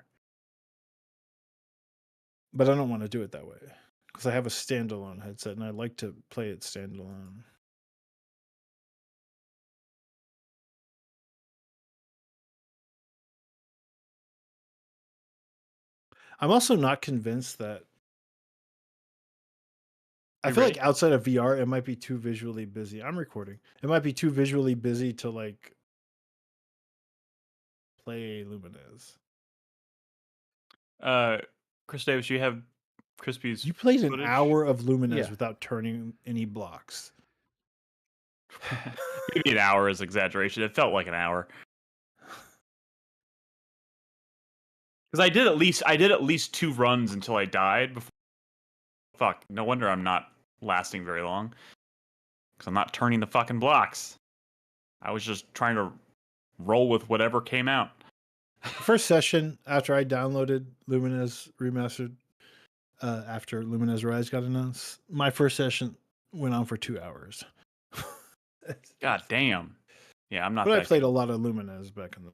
But I don't want to do it that way because I have a standalone headset and I like to play it standalone. I'm also not convinced that. I feel like outside of VR, it might be too visually busy. I'm recording. It might be too visually busy to like play Lumines. Chris Davis, you have Crispy's. You played an footage? hour of Lumines Yeah. without turning any blocks. Maybe an hour is exaggeration. It felt like an hour. Because I did at least 2 runs until I died. Before. Fuck, no wonder I'm not lasting very long. Because I'm not turning the fucking blocks. I was just trying to roll with whatever came out. First session after I downloaded Lumines Remastered, after Lumines Rise got announced, my first session went on for 2 hours. God damm. Yeah, I'm not. But I that played good. a lot of Lumines back in the.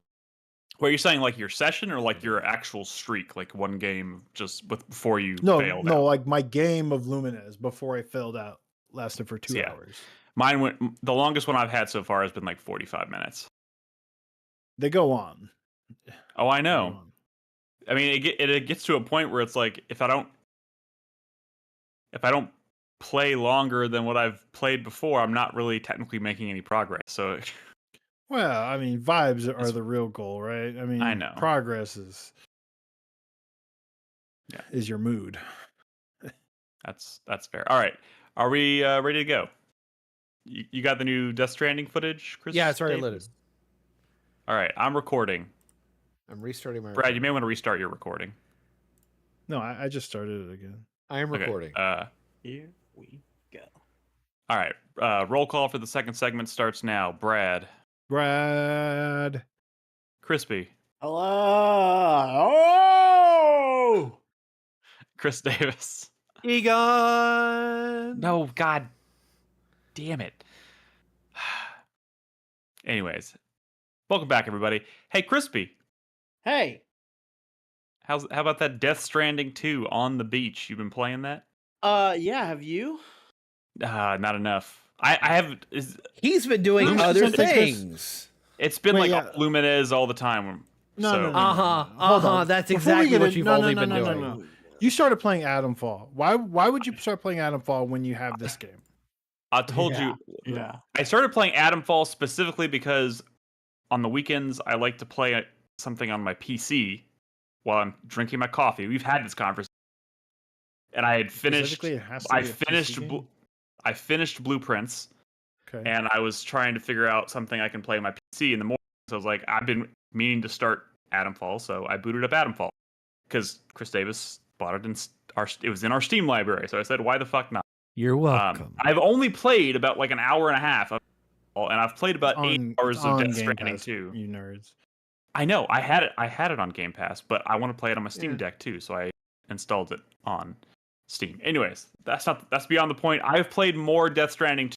What are you saying? Like your session or like your actual streak? Like one game just before you No, failed out? like my game of Lumines before I failed out lasted for 2 hours. Mine went. The longest one I've had so far has been like 45 minutes. They go on. Oh, I They go know. on. I mean, it gets to a point where it's like if I don't play longer than what I've played before, I'm not really technically making any progress. So, Well, I mean, vibes are the real goal, right? I mean, I know. progress is your mood. that's fair. All right, are we ready to go? You got the new Death Stranding footage, Chris? Yeah, it's already Davis? loaded. All right, I'm recording. I'm restarting my. Brad, you may want to restart your recording. No, I just started it again. I am Okay, recording. Here we go. All right, roll call for the second segment starts now. Brad, Crispy, Hello. Oh! Chris Davis. Egon. No, God damn it. Anyways, welcome back, everybody. Hey, Crispy, Hey. how about that Death Stranding 2 on the beach? You've been playing that? Yeah, have you? Not enough. I have. He's been doing Lumines other something, Chris? things. It's been Wait, like yeah. Lumines all the time. No, so, no, no. Uh huh. That's Before we exactly get what in- you've no, only no, been no, no, doing. no. You started playing Atomfall. Why would you start playing Atomfall when you have this game? I told you. Yeah. I started playing Atomfall specifically because on the weekends I like to play something on my PC while I'm drinking my coffee. We've had this conversation, and I had finished. Specifically, it has to I be a PC finished. game? I finished Blueprints, Okay. and I was trying to figure out something I can play on my PC in the morning. So I was like, I've been meaning to start Adamfall, so I booted up Adamfall because Chris Davis bought it it was in our Steam library. So I said, why the fuck not? You're welcome. I've only played about like an hour and a half of it, and I've played about 8 It's hours of on Death Game Stranding Pass, too. you nerds. I know I had it on Game Pass, but I want to play it on my Steam Yeah. Deck too, so I installed it on Steam. Anyways, that's beyond the point. I've played more Death Stranding.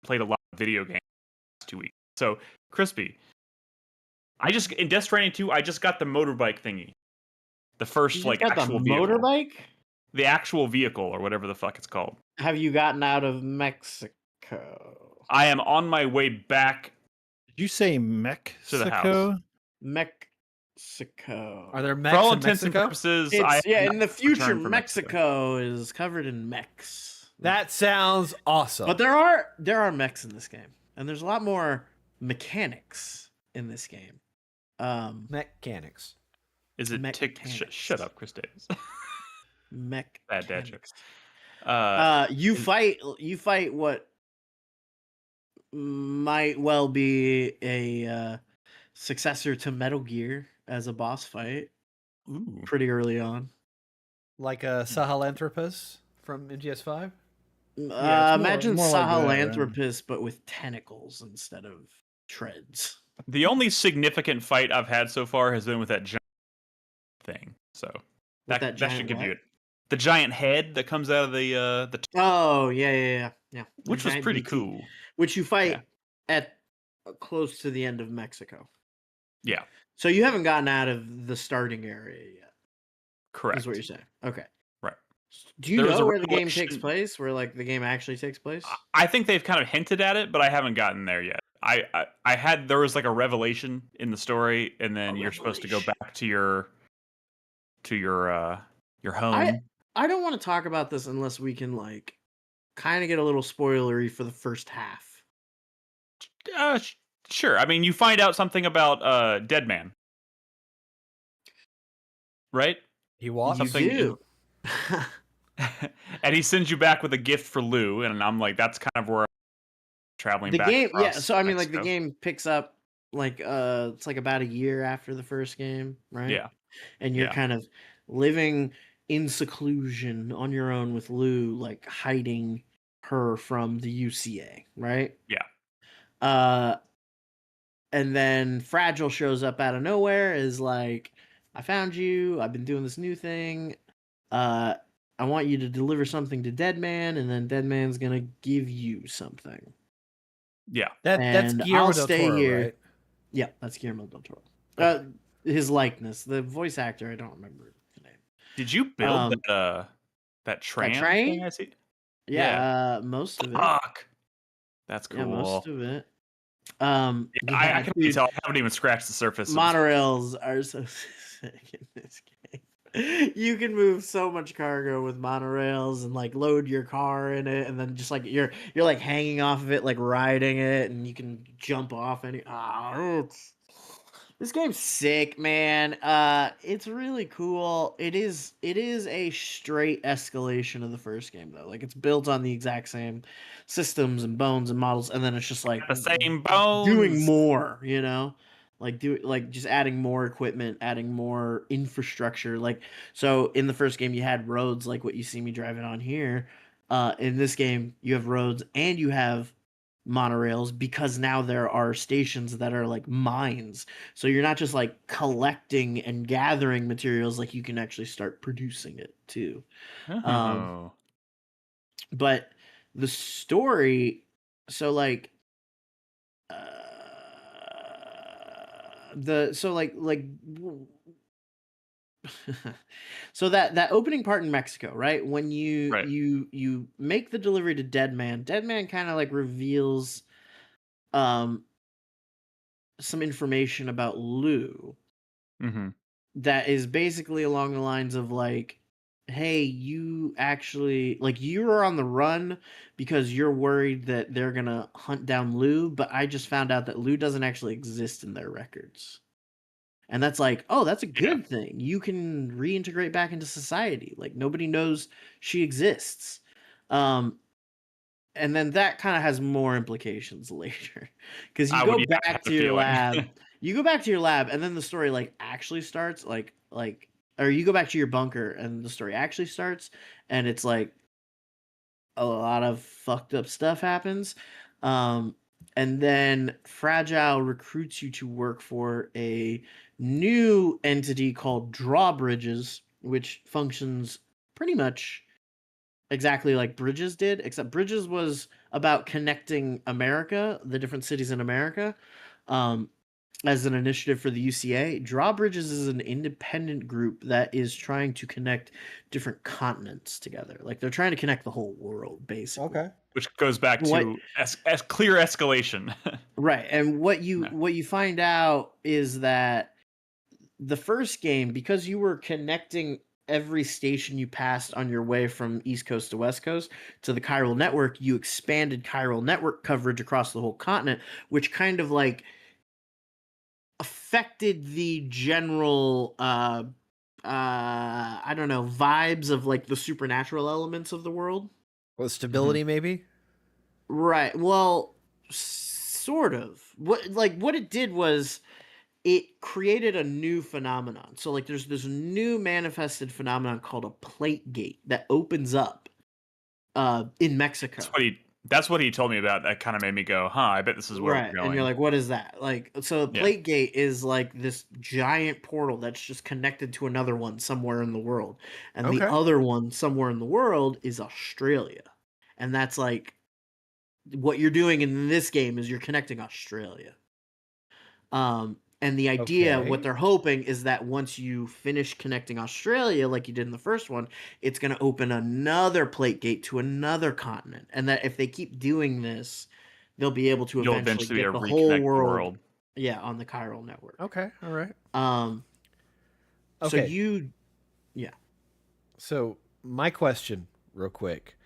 Played a lot of video games last 2 weeks. So Crispy, in Death Stranding 2, I just got the motorbike thingy, the first You like just got actual the vehicle, motorbike? the actual vehicle or whatever the fuck it's called. Have you gotten out of Mexico? I am on my way back Did you say to the house. Mexico? Mexico. Are there For mechs all in intents and Mexico? purposes, It's, I have in the not future, returned from Mexico is covered in mechs. That sounds awesome. But there are mechs in this game, and there's a lot more mechanics in this game. Mechanics. Is it Mechanics. Shut up, Chris Davis. Mech. Bad dad joke. You fight what might well be a successor to Metal Gear as a boss fight Ooh. pretty early on. Like a Sahelanthropus from MGS5? Imagine more like that, right? Sahelanthropus, but with tentacles instead of treads. The only significant fight I've had so far has been with that giant thing. So With that giant should give what? you it. The giant head that comes out of the Oh yeah. The which was giant pretty BT, cool. Which you fight Yeah. at close to the end of Mexico. Yeah, So you haven't gotten out of the starting area yet. correct. Is what you're saying. Okay. Right. Do you There was know a where the game takes revelation- place? Where like the game actually takes place? I think they've kind of hinted at it, but I haven't gotten there yet. There was like a revelation in the story, and then you're supposed to go revelation. back to your home. I don't want to talk about this unless we can like kind of get a little spoilery for the first half. Sure. I mean, you find out something about Dead Man, right? He walks. Something You do. and he sends you back with a gift for Lou, and I'm like, that's kind of where I'm traveling The back. game, yeah. across So I mean, like the Mexico. game picks up like it's like about a year after the first game, right? Yeah. And you're Yeah. kind of living in seclusion on your own with Lou, like hiding her from the UCA, right? Yeah. And then Fragile shows up out of nowhere, is like, I found you, I've been doing this new thing. I want you to deliver something to Dead Man, and then Dead Man's gonna give you something. Yeah. That's And Guillermo I'll del stay Toro, here. right? Yeah, that's Guillermo del Toro. His likeness, the voice actor, I don't remember the name. Did you build Um, that train? train? Thing I see? Yeah, most of it. Fuck. That's cool. Yeah, most of it. I can dude, tell. I haven't even scratched the surface. monorails are so sick in this game. You can move so much cargo with monorails and like load your car in it, and then just like you're like hanging off of it, like riding it, and you can jump off any. This game's sick, man. It's really cool. It is a straight escalation of the first game though. Like it's built on the exact same systems and bones and models, and then it's just like The same bones. doing more, you know? Like just adding more equipment, adding more infrastructure. Like so in the first game you had roads like what you see me driving on here. In this game you have roads and you have monorails because now there are stations that are like mines. So you're not just like collecting and gathering materials, like you can actually start producing it too. Oh. But the story, so like so that opening part in Mexico, right? When you Right. you make the delivery to Dead Man kind of like reveals some information about Lou Mm-hmm. that is basically along the lines of like, hey, you actually like you are on the run because you're worried that they're gonna hunt down Lou, but I just found out that Lou doesn't actually exist in their records. And that's like, oh, that's a good thing. You can reintegrate back into society. Like nobody knows she exists. and then that kind of has more implications later, because you I go would, yeah, I back had to a your feeling. lab. You go back to your lab, and then the story like actually starts, or you go back to your bunker, and the story actually starts, and it's like a lot of fucked up stuff happens. And then Fragile recruits you to work for a new entity called Drawbridges, which functions pretty much exactly like Bridges did, except Bridges was about connecting America, the different cities in America, um, as an initiative for the UCA. Drawbridges is an independent group that is trying to connect different continents together. Like they're trying to connect the whole world, basically. Okay. Which goes back What to clear escalation. right, and what you No. what you find out is that the first game, because you were connecting every station you passed on your way from East Coast to West Coast to the chiral network, you expanded chiral network coverage across the whole continent, which kind of like affected the general I don't know, vibes of like the supernatural elements of the world. Well, stability, maybe. Right. Well, sort of. What it did was it created a new phenomenon. So like there's this new manifested phenomenon called a plate gate that opens up in Mexico. That's what he told me about. That kind of made me go, huh, I bet this is where Right. we're And you're going. like, what is that? Like, so the Yeah. plate gate is like this giant portal that's just connected to another one somewhere in the world. And the Okay. other one somewhere in the world is Australia. And that's like what you're doing in this game is you're connecting Australia. And the idea, what Okay. they're hoping is that once you finish connecting Australia, like you did in the first one, it's going to open another plate gate to another continent. And that if they keep doing this, they'll be able to You'll eventually eventually be get able the to whole reconnect the world, world. yeah, on the chiral network. Okay. All right. So Okay. yeah. So my question, real quick,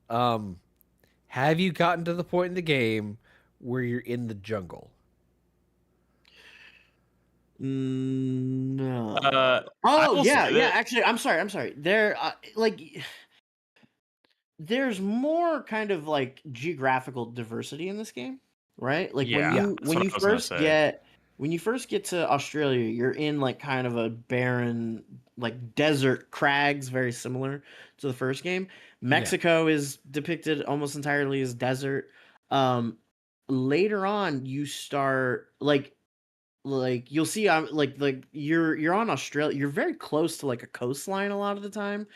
have you gotten to the point in the game where you're in the jungle? No. I Oh will yeah, say yeah. that. Actually, I'm sorry. There, like, there's more kind of like geographical diversity in this game, right? Like when Yeah, Yeah. you that's what I was gonna say. when you first get to Australia, you're in like kind of a barren like desert crags, very similar to the first game. Mexico is depicted almost entirely as desert. Um, Later on, you start like you'll see like you're on Australia, you're very close to like a coastline a lot of the time,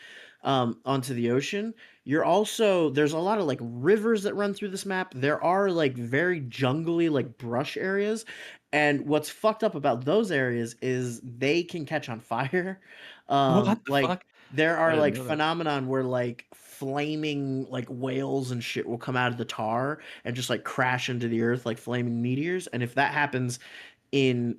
onto the ocean. You're also there's a lot of like rivers that run through this map. There are like very jungly like brush areas, and what's fucked up about those areas is they can catch on fire. What the Like fuck? there I are didn't like know that. phenomenon where like flaming like whales and shit will come out of the tar and just like crash into the earth like flaming meteors, and if that happens in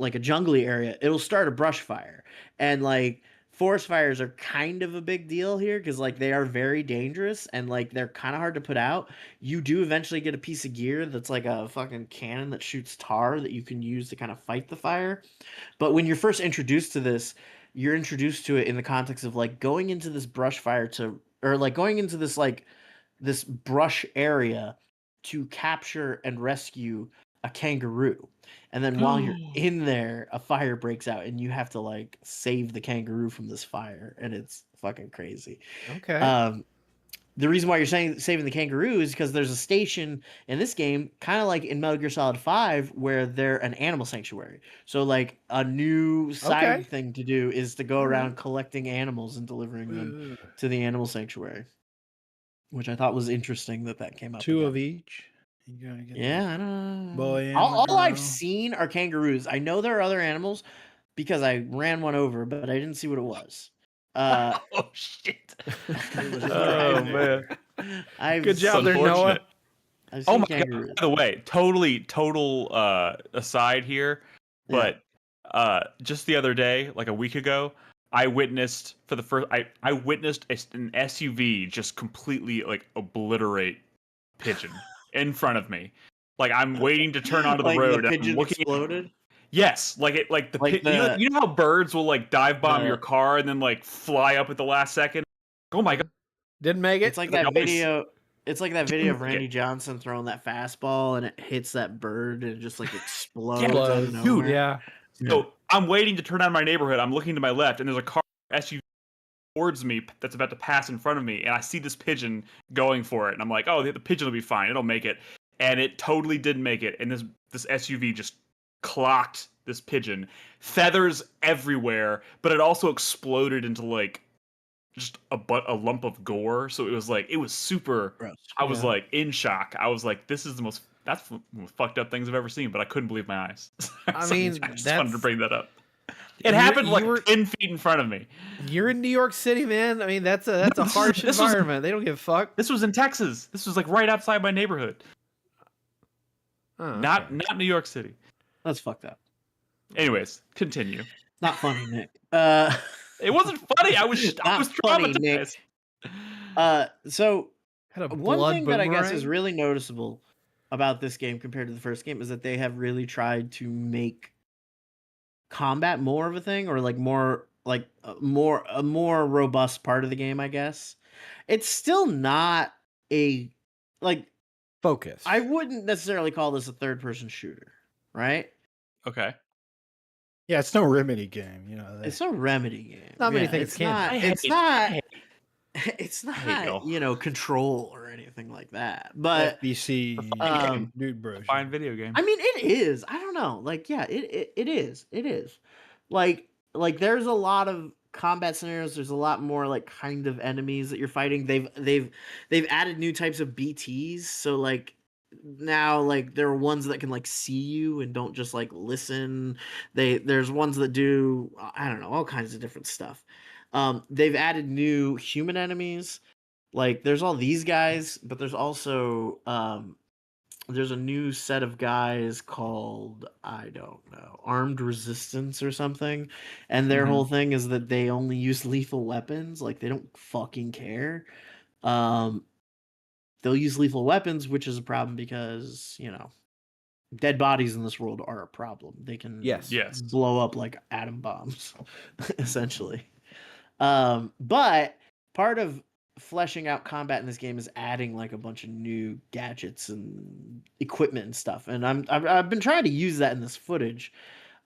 like a jungly area, it'll start a brush fire. And like forest fires are kind of a big deal here because like they are very dangerous and like they're kind of hard to put out. You do eventually get a piece of gear that's like a fucking cannon that shoots tar that you can use to kind of fight the fire. But when you're first introduced to this, you're introduced to it in the context of like going into this brush fire to or like going into this like this brush area to capture and rescue a kangaroo. And then while you're in there, a fire breaks out and you have to like save the kangaroo from this fire, and it's fucking crazy. Okay. The reason why you're saying saving the kangaroo is because there's a station in this game, kind of like in Metal Gear Solid 5, where they're an animal sanctuary. So like a new side Okay. thing to do is to go All right. around collecting animals and delivering them to the animal sanctuary, which I thought was interesting that came up. Two again. of each. You gotta get Yeah, I don't know. boy and All, the all I've girl. seen are kangaroos. I know there are other animals because I ran one over, but I didn't see what it was. Oh shit! Oh man, I've Good job there, seen- Noah. unfortunate. I've Oh seen my kangaroos. god! By the way, total aside here, Yeah. but just the other day, like a week ago, I witnessed for the first I witnessed an SUV just completely like obliterate pigeon in front of me. Like I'm waiting to turn onto the Like road. the And I'm pigeon looking. exploded. Yes, Like the you know how birds will like dive bomb your the car and then like fly up at the last second. Oh my god! Didn't make it. it's like They that always- video. It's like that video of Didn't like Randy it. Johnson throwing that fastball and it hits that bird and it just like explodes Yeah, out of Dude, nowhere. yeah. So I'm waiting to turn on my neighborhood. I'm looking to my left, and there's a car SUV towards me that's about to pass in front of me, and I see this pigeon going for it, and I'm like, oh, the pigeon will be fine. It'll make it. And it totally didn't make it. And this SUV just clocked this pigeon. Feathers everywhere, but it also exploded into like just a lump of gore. So it was super. Gross. I was Yeah. like in shock. I was like, this is the most that's the most fucked up things I've ever seen. But I couldn't believe my eyes. I So mean, I just wanted to that's bring that up. It you happened you like were 10 feet in front of me. you're in New York City, man. I mean, that's a harsh this was- environment. They don't give a fuck. This was in Texas. This was like right outside my neighborhood. Oh, Not okay. not New York City. That's fucked up. Anyways, continue. Not funny, Nick. It wasn't funny. I was Not funny, Nick. traumatized. So Had a one blood thing that I guess is boomerang? really noticeable about this game compared to the first game is that they have really tried to make combat more of a thing, or like more like a more robust part of the game, I guess. It's still not a like Focus. I wouldn't necessarily call this a third person shooter, right? Okay. Yeah, it's no Remedy game, you know. It's a Remedy game. Not many Yeah, things it's can not. I It's hate- not. I hate- It's hate y'all. not. Control or anything like that. But FBC dude bro. Fine video game. I mean, it is. I don't know. Like, yeah, it is. It is. Like there's a lot of combat scenarios. There's a lot more like kind of enemies that you're fighting. They've added new types of BTs. So like now like there are ones that can like see you and don't just like listen. There's ones that do I don't know, all kinds of different stuff. They've added new human enemies. Like there's all these guys, but there's also there's a new set of guys called I don't know, Armed Resistance or something, and their whole thing is that they only use lethal weapons. Like they don't fucking care. They'll use lethal weapons, which is a problem because dead bodies in this world are a problem. They can Yes. blow up like atom bombs, essentially. But part of fleshing out combat in this game is adding like a bunch of new gadgets and equipment and stuff, and I've been trying to use that in this footage.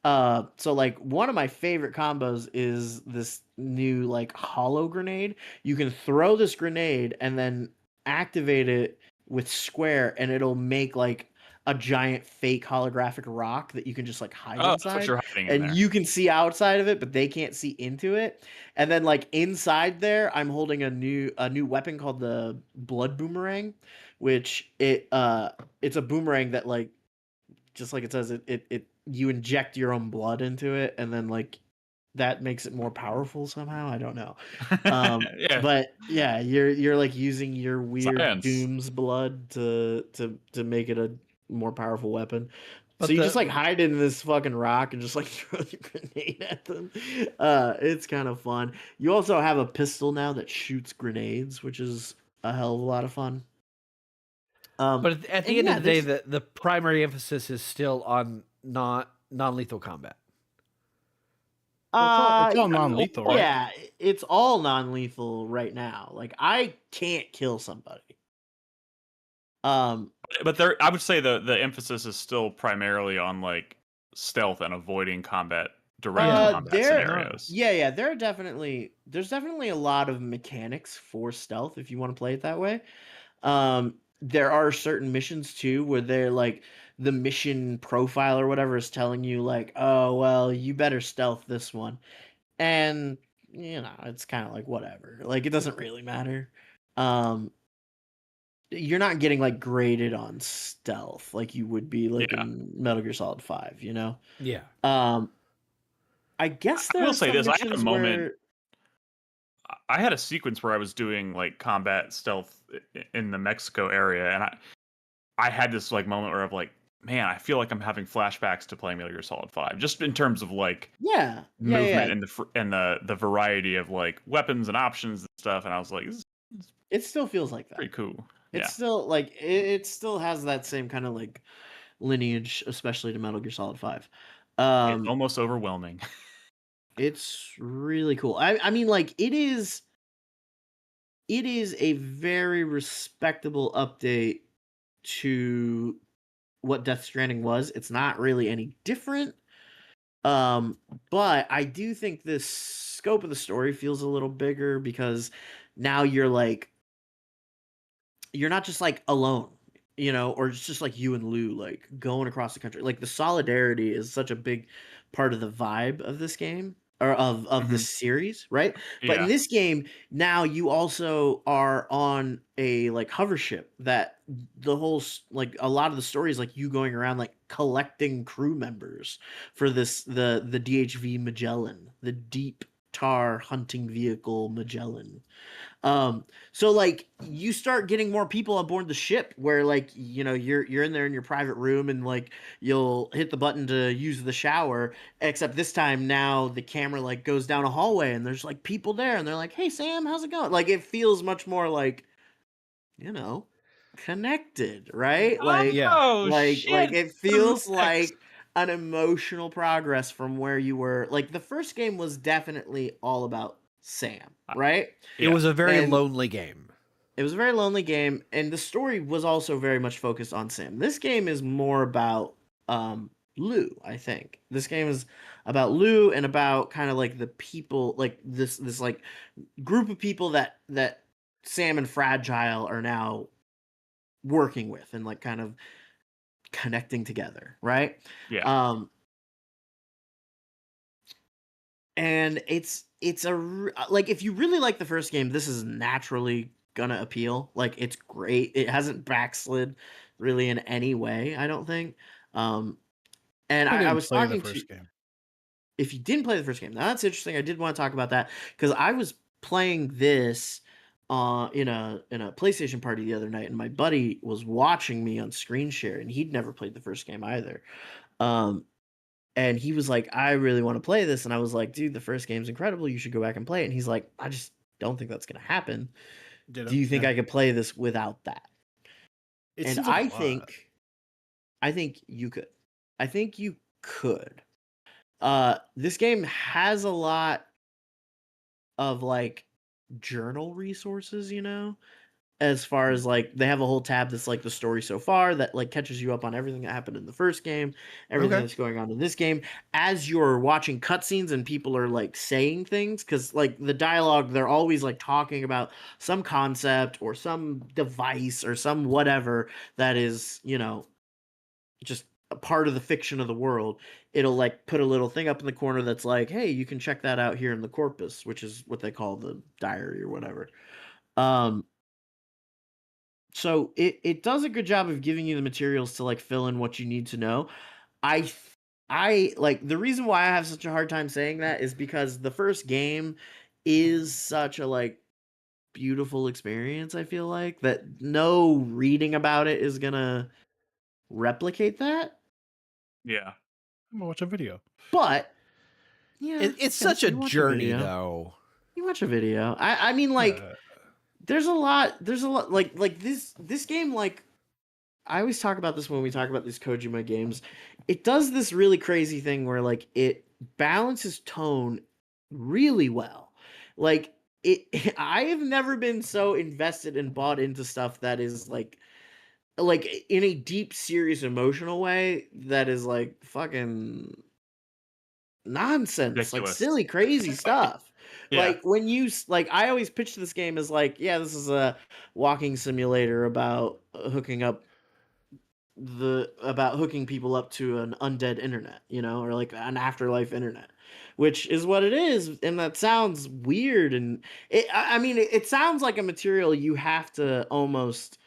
So like one of my favorite combos is this new like hollow grenade. You can throw this grenade and then activate it with square, and it'll make like a giant fake holographic rock that you can just like hide Oh, that's what inside, you're hiding in and there. you can see outside of it, but they can't see into it. And then like inside there, I'm holding a new weapon called the blood boomerang, which it's a boomerang that like just like it says it you inject your own blood into it, and then like that makes it more powerful somehow. I don't know. Yeah. But yeah, you're like using your weird Science. Doom's blood to make it a more powerful weapon. But So you the- just like hide in this fucking rock and just like throw the grenade at them. It's kind of fun. You also have a pistol now that shoots grenades, which is a hell of a lot of fun. But at the and end of the day, there's- the primary emphasis is still on non-lethal combat. It's all non-lethal, right? Yeah, it's all non-lethal right now. Like I can't kill somebody. But I would say the emphasis is still primarily on like stealth and avoiding combat, direct combat scenarios. Yeah, there's definitely a lot of mechanics for stealth if you want to play it that way. There are certain missions too where they're like the mission profile or whatever is telling you like, oh well, you better stealth this one, and it's kind of like whatever. Like it doesn't really matter. You're not getting like graded on stealth like you would be like in Metal Gear Solid 5, Yeah. I guess I there will are say some this, I had a missions moment- where- I had a sequence where I was doing like combat stealth in the Mexico area, and I had this like moment where I'm like, man, I feel like I'm having flashbacks to playing Metal Gear Solid 5, just in terms of like movement and the variety of like weapons and options and stuff. And I was like, this is It still feels like that. pretty cool. It's still like it still has that same kind of like lineage, especially to Metal Gear Solid 5. It's almost overwhelming. It's really cool. I mean, like it is. it is a very respectable update to what Death Stranding was. It's not really any different. But I do think the scope of the story feels a little bigger because now you're not just like alone, or it's just like you and Lou like going across the country. Like the solidarity is such a big part of the vibe of this game or of Mhm. this series, right? But in Yeah. this game, now you also are on a like hover ship that the whole like a lot of the story is like you going around like collecting crew members for the DHV Magellan, the deep tar hunting vehicle Magellan. So like you start getting more people on board the ship where like you're in there in your private room and like you'll hit the button to use the shower, except this time now the camera like goes down a hallway and there's like people there and they're like, "Hey Sam, how's it going?" Like it feels much more like, you know, connected, right? Yeah. Oh Like shit! it What feels next? like an emotional progress from where you were. Like the first game was definitely all about Sam, right? It Yeah. was a very And lonely game. it was a very lonely game, and the story was also very much focused on Sam. This game is more about Lou, I think. This game is about Lou and about kind of like the people, like this like group of people that Sam and Fragile are now working with and like kind of connecting together, right? Yeah. Um and like if you really like the first game, this is naturally gonna appeal. Like it's great. It hasn't backslid really in any way, I don't think. um and I I didn't was play the talking to, first game. if you didn't play the first game, now that's interesting. I did want to talk about that because I was playing this in a PlayStation party the other night, and my buddy was watching me on screen share, and he'd never played the first game either. um and he was like, "I really want to play this," and I was like, "Dude, the first game's incredible, you should go back and play it." And he's like, "I just don't think that's gonna happen. Did Do it? you think Yeah. I could play this without that?" It And seems like a lot. I think you could. I think you could. This game has a lot of like journal resources, as far as like they have a whole tab that's like the story so far that like catches you up on everything that happened in the first game, everything Okay. that's going on in this game as you're watching cutscenes and people are like saying things, because like the dialogue, they're always like talking about some concept or some device or some whatever that is, just a part of the fiction of the world. It'll like put a little thing up in the corner that's like, "Hey, you can check that out here in the corpus," which is what they call the diary or whatever. um so it does a good job of giving you the materials to like fill in what you need to know. I th- I like the reason why I have such a hard time saying that is because the first game is such a like beautiful experience. I feel like that no reading about it is gonna replicate that. Yeah. I'm gonna watch a video. But yeah, It's I guess such a you watch a journey, video. though. You watch a video. I mean like Uh, there's a lot like this game, like I always talk about this when we talk about these Kojima games. It does this really crazy thing where like it balances tone really well. Like it I have never been so invested and bought into stuff that is like in a deep serious emotional way that is like fucking nonsense, like Ridiculous. silly crazy stuff. Yeah. Like when like I always pitch this game as like, yeah, this is a walking simulator about hooking people up to an undead internet, or like an afterlife internet, which is what it is. And that sounds weird. And I mean, it sounds like a material you have to almost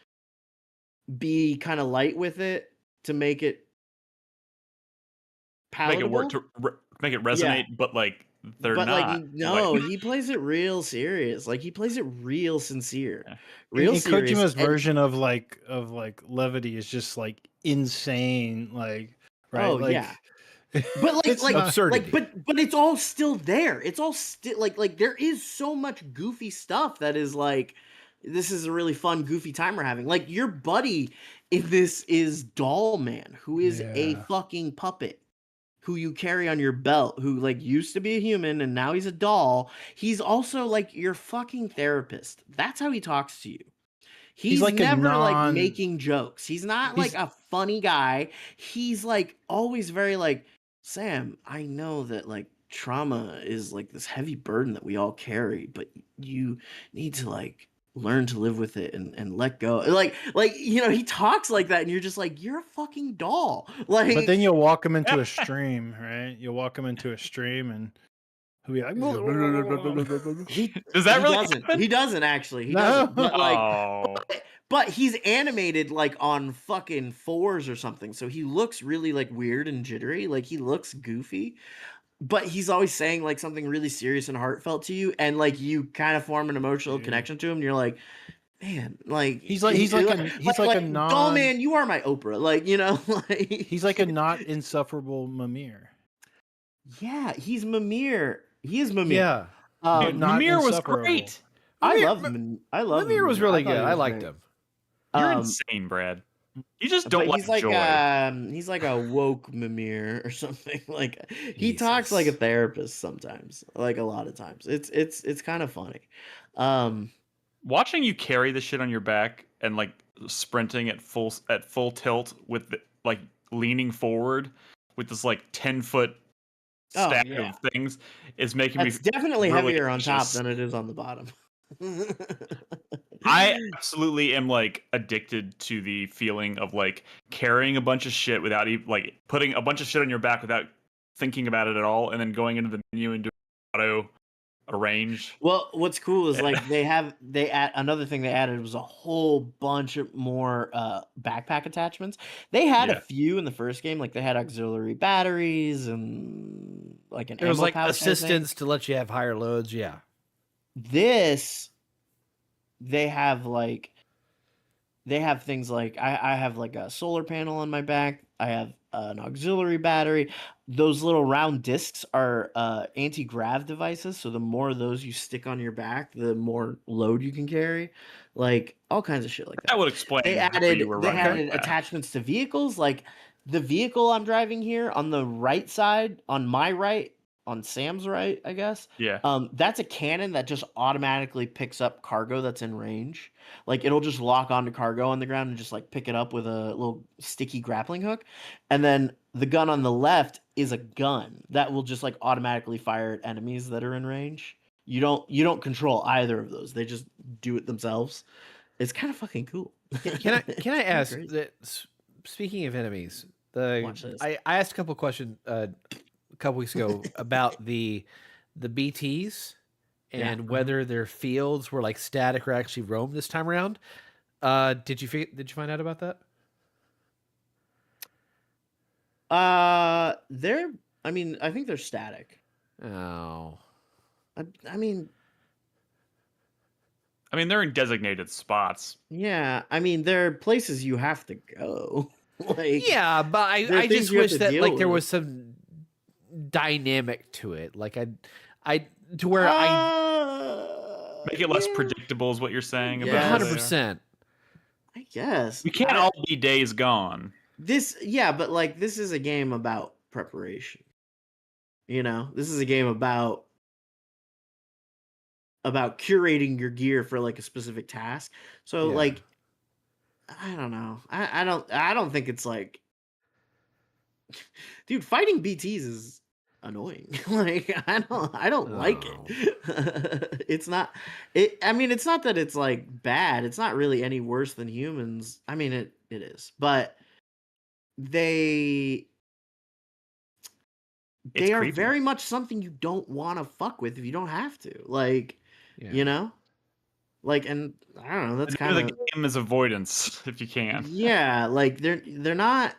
be kind of light with it to make it Make it work palatable. to make it Yeah. resonate, but like they're But like not. Like no, he plays it real serious. Like he plays it real sincere. yeah. Real and serious. Kojima's And version of like levity is just like insane. Like right, oh like yeah. But like it's like not. like Absurdity. but it's all still there. It's all still like there is so much goofy stuff that is like, this is a really fun goofy time we're having. Like your buddy in this is Doll Man, who is a Yeah. fucking puppet. who you carry on your belt, who like used to be a human and now he's a doll. He's also like your fucking therapist. That's how he talks to you. He's like a never like non- making jokes. He's not He's- like a funny guy. He's like always very like, Sam, I know that like trauma is like this heavy burden that we all carry, but you need to like learn to live with it and let go. Like you know, he talks like that and you're just like, you're a fucking doll. Like But then you'll walk him into a stream, right? You'll walk him into a stream and he'll be like, Does that he really doesn't. happen? He doesn't actually. He No. doesn't. But like Oh, but he's animated like on fucking fours or something. So he looks really like weird and jittery. Like he looks goofy. But he's always saying like something really serious and heartfelt to you. And like you kind of form an emotional connection to him. And you're like, man, like he's like a non doll man, you are my Oprah. Like, you know, like he's like a not insufferable Mimir. yeah, he's Mimir. He is Mimir. Yeah. But dude, not Mimir was insufferable. great. I Mimir- love Mimir was really thought good. he I was liked great. him. You're Um, insane, Brad. You just don't but like joy. he's like a woke Mimir or something. Like he talks like a Jesus. therapist sometimes, like a lot of times. It's kind of funny. Watching you carry the shit on your back and like sprinting at full tilt with like leaning forward with this like 10-foot Oh, stack yeah. of things is making That's me definitely really heavier on top anxious. than it is on the bottom. I absolutely am like addicted to the feeling of like carrying a bunch of shit without even like putting a bunch of shit on your back without thinking about it at all, and then going into the menu and doing auto arrange. Well, what's cool is like another thing they added was a whole bunch of more backpack attachments. They had a Yeah. few in the first game, like they had auxiliary batteries and like an There was ammo like pouch, I think. assistance to let you have higher loads. Yeah. This they have things like I have like a solar panel on my back. I have an auxiliary battery. Those little round discs are anti-grav devices, so the more of those you stick on your back, the more load you can carry. Like all kinds of shit like that. That would explain They how you were running added like that. attachments to vehicles. Like the vehicle I'm driving here on the right side, on my right, on Sam's right, I guess. Yeah. That's a cannon that just automatically picks up cargo that's in range. Like it'll just lock onto cargo on the ground and just like pick it up with a little sticky grappling hook. And then the gun on the left is a gun that will just like automatically fire at enemies that are in range. You don't control either of those. They just do it themselves. It's kind of fucking cool. Can I It's ask crazy. that? Speaking of enemies, Watch this. I asked a couple questions a couple weeks ago about the BTs Yeah, and whether their fields were like static or actually roam this time around. Did you find out about that? I mean, I think they're static. Oh, I mean, they're in designated spots. yeah. I mean, there are places you have to go. Like, yeah, but there are I things just you have wish to that deal like there with. was some dynamic to it. Like I to where I Make it less yeah, predictable is what you're saying about Yes. 100%. I guess We can't all be days gone. Yeah, but like this is a game about preparation. You know, this is a game about curating your gear for like a specific task. So Yeah. like, I don't know. I don't think it's like, dude, fighting BTs is annoying. Like I don't like it. It's not I mean, it's not that it's like bad. It's not really any worse than humans. I mean, it is. But they It's are creepy. very much something you don't want to fuck with if you don't have to. Like, you know? Like, and I don't know, that's The name kind of of the game is avoidance, if you can. yeah, like they're not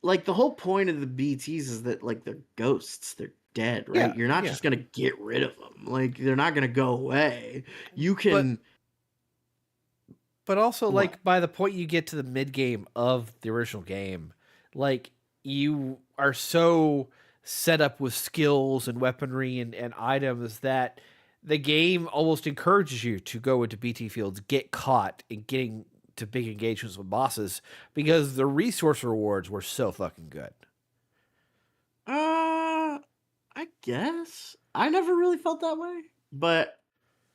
like the whole point of the BTs is that like they're ghosts, they're dead, right? Yeah, You're not yeah. just gonna get rid of them. Like they're not gonna go away. You can, But also, What? like by the point you get to the mid game of the original game, like you are so set up with skills and weaponry and items that the game almost encourages you to go into BT fields, get caught, and getting to big engagements with bosses because the resource rewards were so fucking good. I guess I never really felt that way, but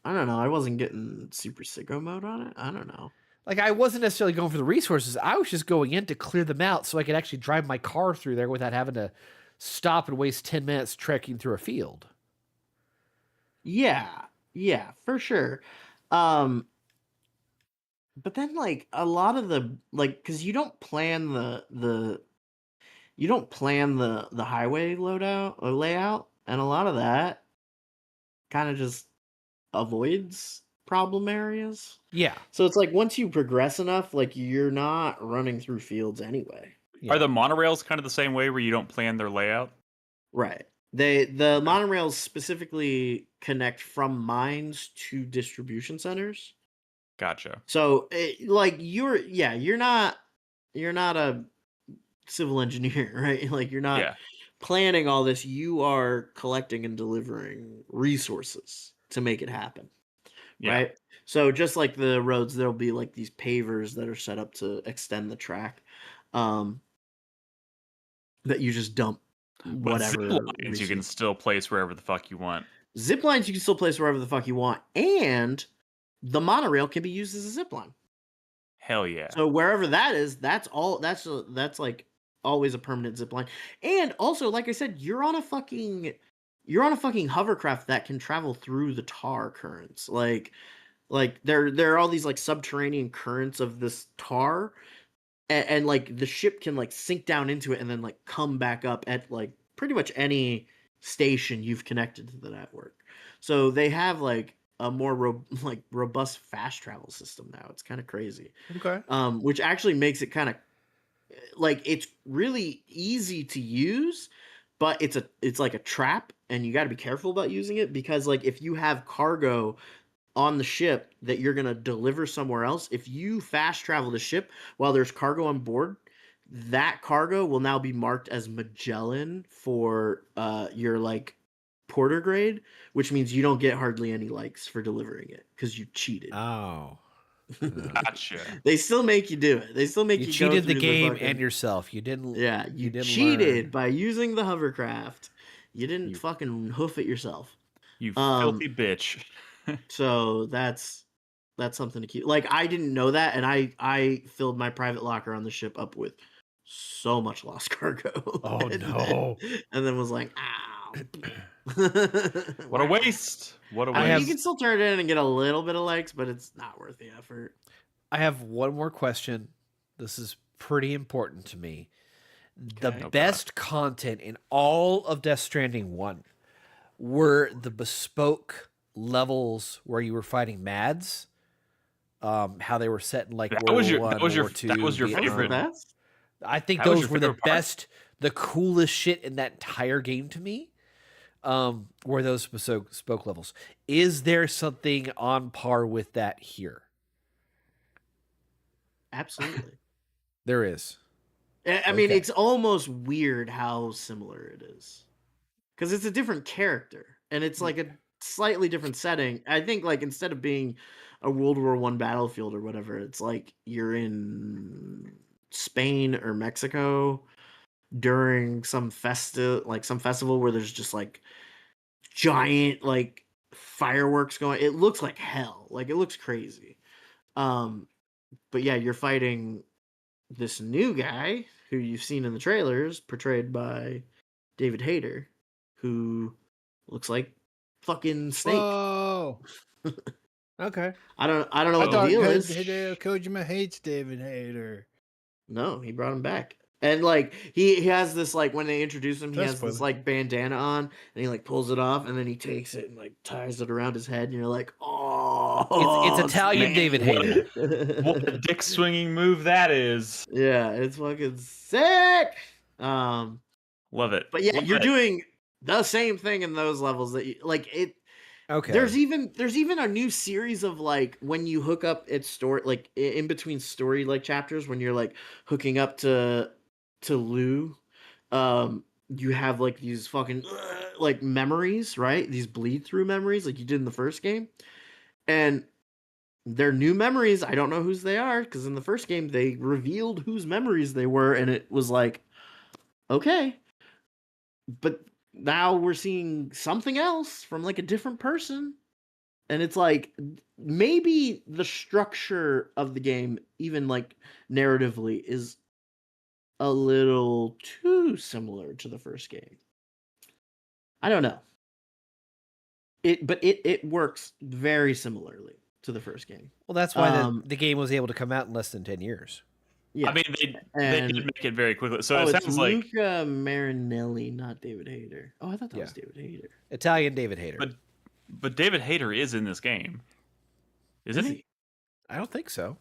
I don't know. I wasn't getting super sicko mode on it. I don't know. Like, I wasn't necessarily going for the resources. I was just going in to clear them out so I could actually drive my car through there without having to stop and waste 10 minutes trekking through a field. Yeah, yeah, for sure. Um, but then like a lot of the like, because you don't plan the highway loadout or layout, and a lot of that kind of just avoids problem areas. Yeah. So it's like once you progress enough, like you're not running through fields anyway. Are the monorails kind of the same way where you don't plan their layout? Right. The monorails specifically connect from mines to distribution centers. Gotcha. So like you're not a civil engineer, right? Like you're not Yeah. planning all this. You are collecting and delivering resources to make it happen. Yeah. Right. So just like the roads, there'll be like these pavers that are set up to extend the track, that you just dump But whatever. zip lines you can still place wherever the fuck you want. Zip lines you can still place wherever the fuck you want, and the monorail can be used as a zip line. Hell yeah. So wherever that is, that's all. That's like always a permanent zip line. And also, like I said, you're on a fucking hovercraft that can travel through the tar currents. Like there are all these like subterranean currents of this tar, and like the ship can like sink down into it and then like come back up at like pretty much any station you've connected to the network. So they have like a more robust fast travel system now. It's kind of crazy. Okay. Which actually makes it kind of like it's really easy to use, but it's like a trap, and you got to be careful about using it, because like if you have cargo on the ship that you're going to deliver somewhere else, if you fast travel the ship while there's cargo on board, that cargo will now be marked as Magellan for your like porter grade, which means you don't get hardly any likes for delivering it because you cheated. Oh. Gotcha. They still make you do it. They still make you go cheated the through game fucking... and yourself. You didn't. Yeah, you didn't cheated learn. by using the hovercraft. You didn't fucking hoof it yourself. You filthy bitch. So that's something to keep. Like I didn't know that, and I filled my private locker on the ship up with so much lost cargo. Oh no! And then was like, ow. What a waste! What a waste! I mean, you can still turn it in and get a little bit of likes, but it's not worth the effort. I have one more question. This is pretty important to me. The Okay. best content in all of Death Stranding 1 were the bespoke levels where you were fighting Mads. How they were set in like That World was your- War that I, was your- World War that II, was your That was the favorite. best. I think That was those your were the favorite part? best, the coolest shit in that entire game to me. Were those bespoke levels. Is there something on par with that here? Absolutely. There is. I mean, Okay. it's almost weird how similar it is, because it's a different character and it's like a slightly different setting. I think like instead of being a World War I battlefield or whatever, it's like you're in Spain or Mexico during some festival where there's just like giant like fireworks going. It looks like hell. Like it looks crazy. But yeah, you're fighting this new guy who you've seen in the trailers, portrayed by David Hayter, who looks like fucking Snake. Whoa. Okay. I don't know I what the thought deal is. Hideo Kojima hates David Hayter. No, he brought him back. And like he has this like when they introduce him, he That's has this funny. like bandana on, and he like pulls it off, and then he takes it and like ties it around his head, and you're like, oh, It's Italian Snake. David Hayter. What a dick swinging move that is! Yeah, it's fucking sick. Love it. But yeah, Love you're it. doing the same thing in those levels that you like it. Okay. There's even a new series of like when you hook up its story, like in between story like chapters, when you're like hooking up to Lou, you have like these fucking like memories, right? These bleed through memories like you did in the first game, and they're new memories. I don't know whose they are because in the first game they revealed whose memories they were, and it was like, okay. but now we're seeing something else from like a different person. And it's like maybe the structure of the game, even like narratively, is a little too similar to the first game. I don't know. It works very similarly to the first game. Well, that's why Um, the game was able to come out in less than 10 years. Yeah. I mean, they did and make it very quickly. So oh, it it's sounds like, Luca Marinelli, not David Hayter. Oh, I thought that Yeah. was David Hayter. Italian David Hayter. but David Hayter is in this game, isn't Is he? I don't think so.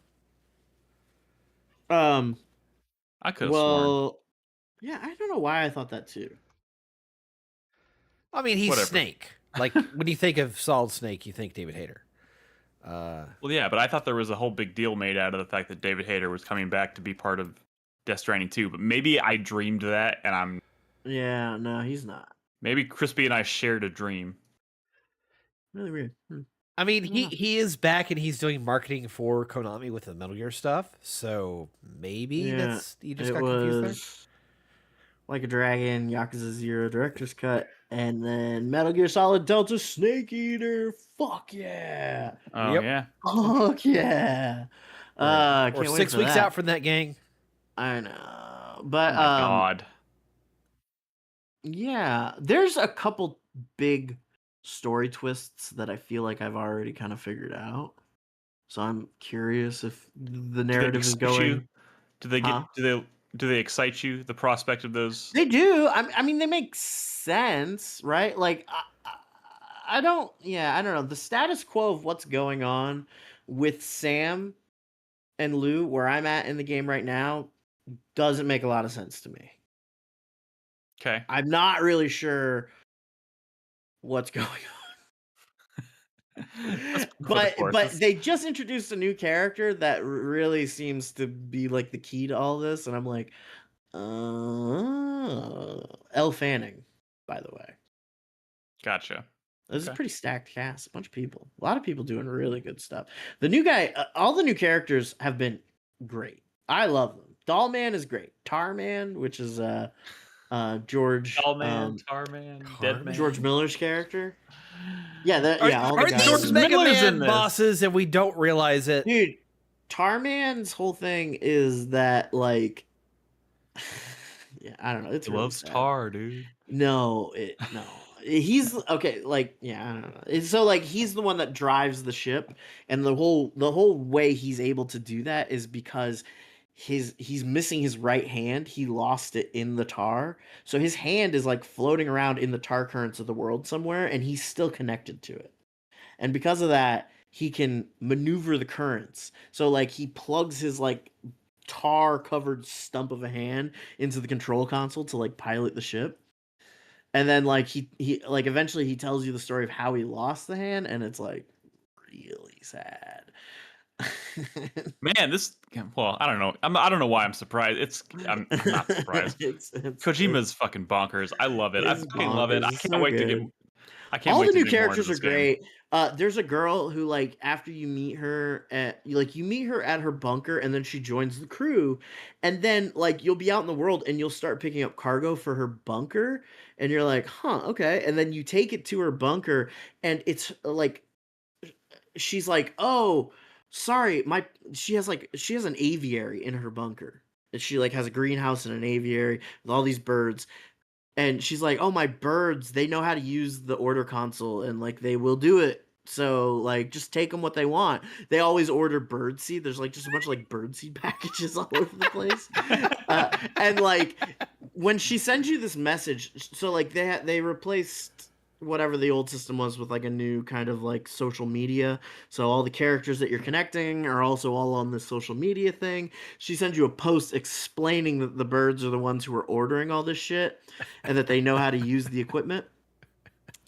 I could have sworn. Well, yeah, I don't know why I thought that too. I mean, he's Whatever. Snake. Like, when you think of Solid Snake, you think David Hayter. Well, yeah, but I thought there was a whole big deal made out of the fact that David Hayter was coming back to be part of Death Stranding 2. But maybe I dreamed that, and Yeah, no, he's not. maybe Crispy and I shared a dream. Really weird. I mean, I don't know. he is back and he's doing marketing for Konami with the Metal Gear stuff. So maybe Yeah, you just it got confused there. was Like a Dragon, Yakuza 0 Director's Cut, and then Metal Gear Solid Delta Snake Eater. Fuck yeah! Oh, Yep. yeah. Fuck yeah! We're Can't wait 6 for weeks that. out from that, gang. I know, but Oh, my God. yeah, there's a couple big story twists that I feel like I've already kind of figured out. So I'm curious if the narrative is excite you? going. Do they Huh? do they excite you? The prospect of those? They do. I mean, they make sense, right? Like, I don't. Yeah, I don't know. The status quo of what's going on with Sam and Lou, where I'm at in the game right now, doesn't make a lot of sense to me. Okay. I'm not really sure what's going on. That's par for the course. But they just introduced a new character that really seems to be like the key to all this, and I'm like, Elle Fanning, by the way. Gotcha. This is a Okay. pretty stacked cast, a bunch of people, a lot of people doing really good stuff. The new guy, all the new characters have been great. I love them. Dollman is great. Tarman, which is George Starman, Tarman, Deadman. George Miller's character. Yeah, Are, all the are guys. these George Mega Miller's Man in this. bosses and we don't realize it? Dude, Tarman's whole thing is that like, yeah, I don't know. It's He really loves sad. Tar, dude. No. He's okay. Like, yeah, I don't know. So like, he's the one that drives the ship, and the whole way he's able to do that is because he's missing his right hand. He lost it in the tar, so his hand is like floating around in the tar currents of the world somewhere, and he's still connected to it. And because of that, he can maneuver the currents. So like, he plugs his like tar covered stump of a hand into the control console to like pilot the ship. And then like he like eventually he tells you the story of how he lost the hand, and it's like really sad. Man, this. Well, I don't know. I don't know why I'm surprised. I'm not surprised. Kojima's fucking bonkers. I love it. I It's fucking love it. I bonkers. It's can't so wait to good. get. I can't All wait the to new get more into characters are this game. great. There's a girl who like after you meet her at you meet her at her bunker, and then she joins the crew, and then like you'll be out in the world and you'll start picking up cargo for her bunker, and you're like, huh, okay, and then you take it to her bunker, and it's like she's like, oh, sorry, she has an aviary in her bunker. And she like has a greenhouse and an aviary with all these birds. And she's like, "Oh, my birds, they know how to use the order console, and like they will do it. So like, just take them what they want. They always order bird seed. There's like just a bunch of like bird seed packages all over the place. And like, when she sends you this message, so like they replaced whatever the old system was with like a new kind of like social media. So all the characters that you're connecting are also all on this social media thing. She sends you a post explaining that the birds are the ones who are ordering all this shit and that they know how to use the equipment.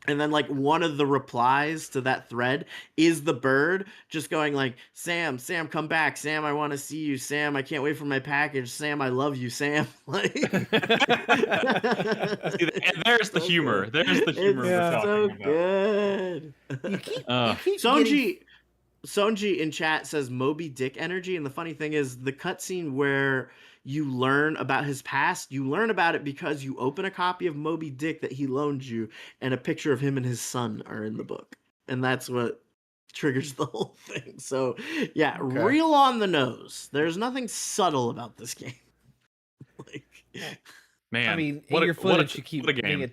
And then like one of the replies to that thread is the bird just going like, Sam, come back. Sam, I want to see you. Sam, I can't wait for my package. Sam, I love you, Sam. Like, See, and there's the humor. There's the humor it's we're so talking about. good. You keep Sonji in chat says Moby Dick energy, and the funny thing is the cutscene where you learn about his past. You learn about it because you open a copy of Moby Dick that he loaned you, and a picture of him and his son are in the book. And that's what triggers the whole thing. So, yeah, Okay. real on the nose. There's nothing subtle about this game. Like, Man, I mean, what in your a, what a, footage, you keep what a game.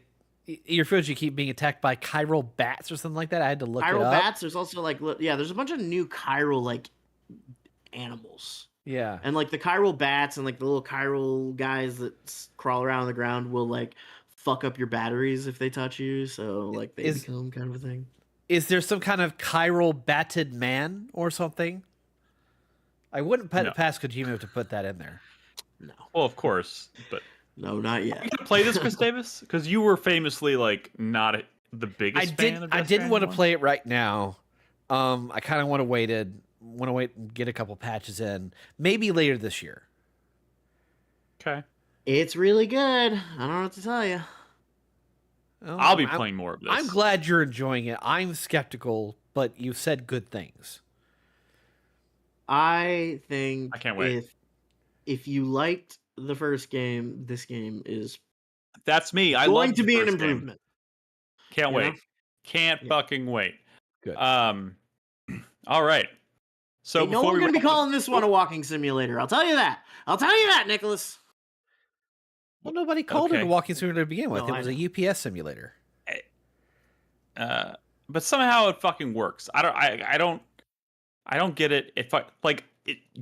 your footage, you keep being attacked by chiral bats or something like that. I had to look it chiral up. bats. There's also like, there's a bunch of new chiral like animals. Yeah. And like the chiral bats and like the little chiral guys that crawl around the ground will like fuck up your batteries if they touch you. So like they become kind of a thing. Is there some kind of chiral batted man or something? I wouldn't put it past Kojima to put that in there. No. Well, of course, but no, not yet. Are you gonna play this, Chris Davis? Because you were famously like not the biggest fan of I Death didn't want to Stranding play it right now. I kind of want to wait and get a couple patches in, maybe later this year. Okay. It's really good. I don't know what to tell you. Well, I'll be playing more of this. I'm glad you're enjoying it. I'm skeptical, but you said good things. I think I can't wait. If you liked the first game, this game is That's me. I going love to the be an first game. improvement. Can't You wait. know? Can't fucking wait. Good. All right. So Ain't no before one's we gonna be wrap up- calling this one a walking simulator. I'll tell you that. Nicholas. Well, nobody called it Okay. a walking simulator to begin with. No, It was I a UPS simulator. but somehow it fucking works. I don't get it. If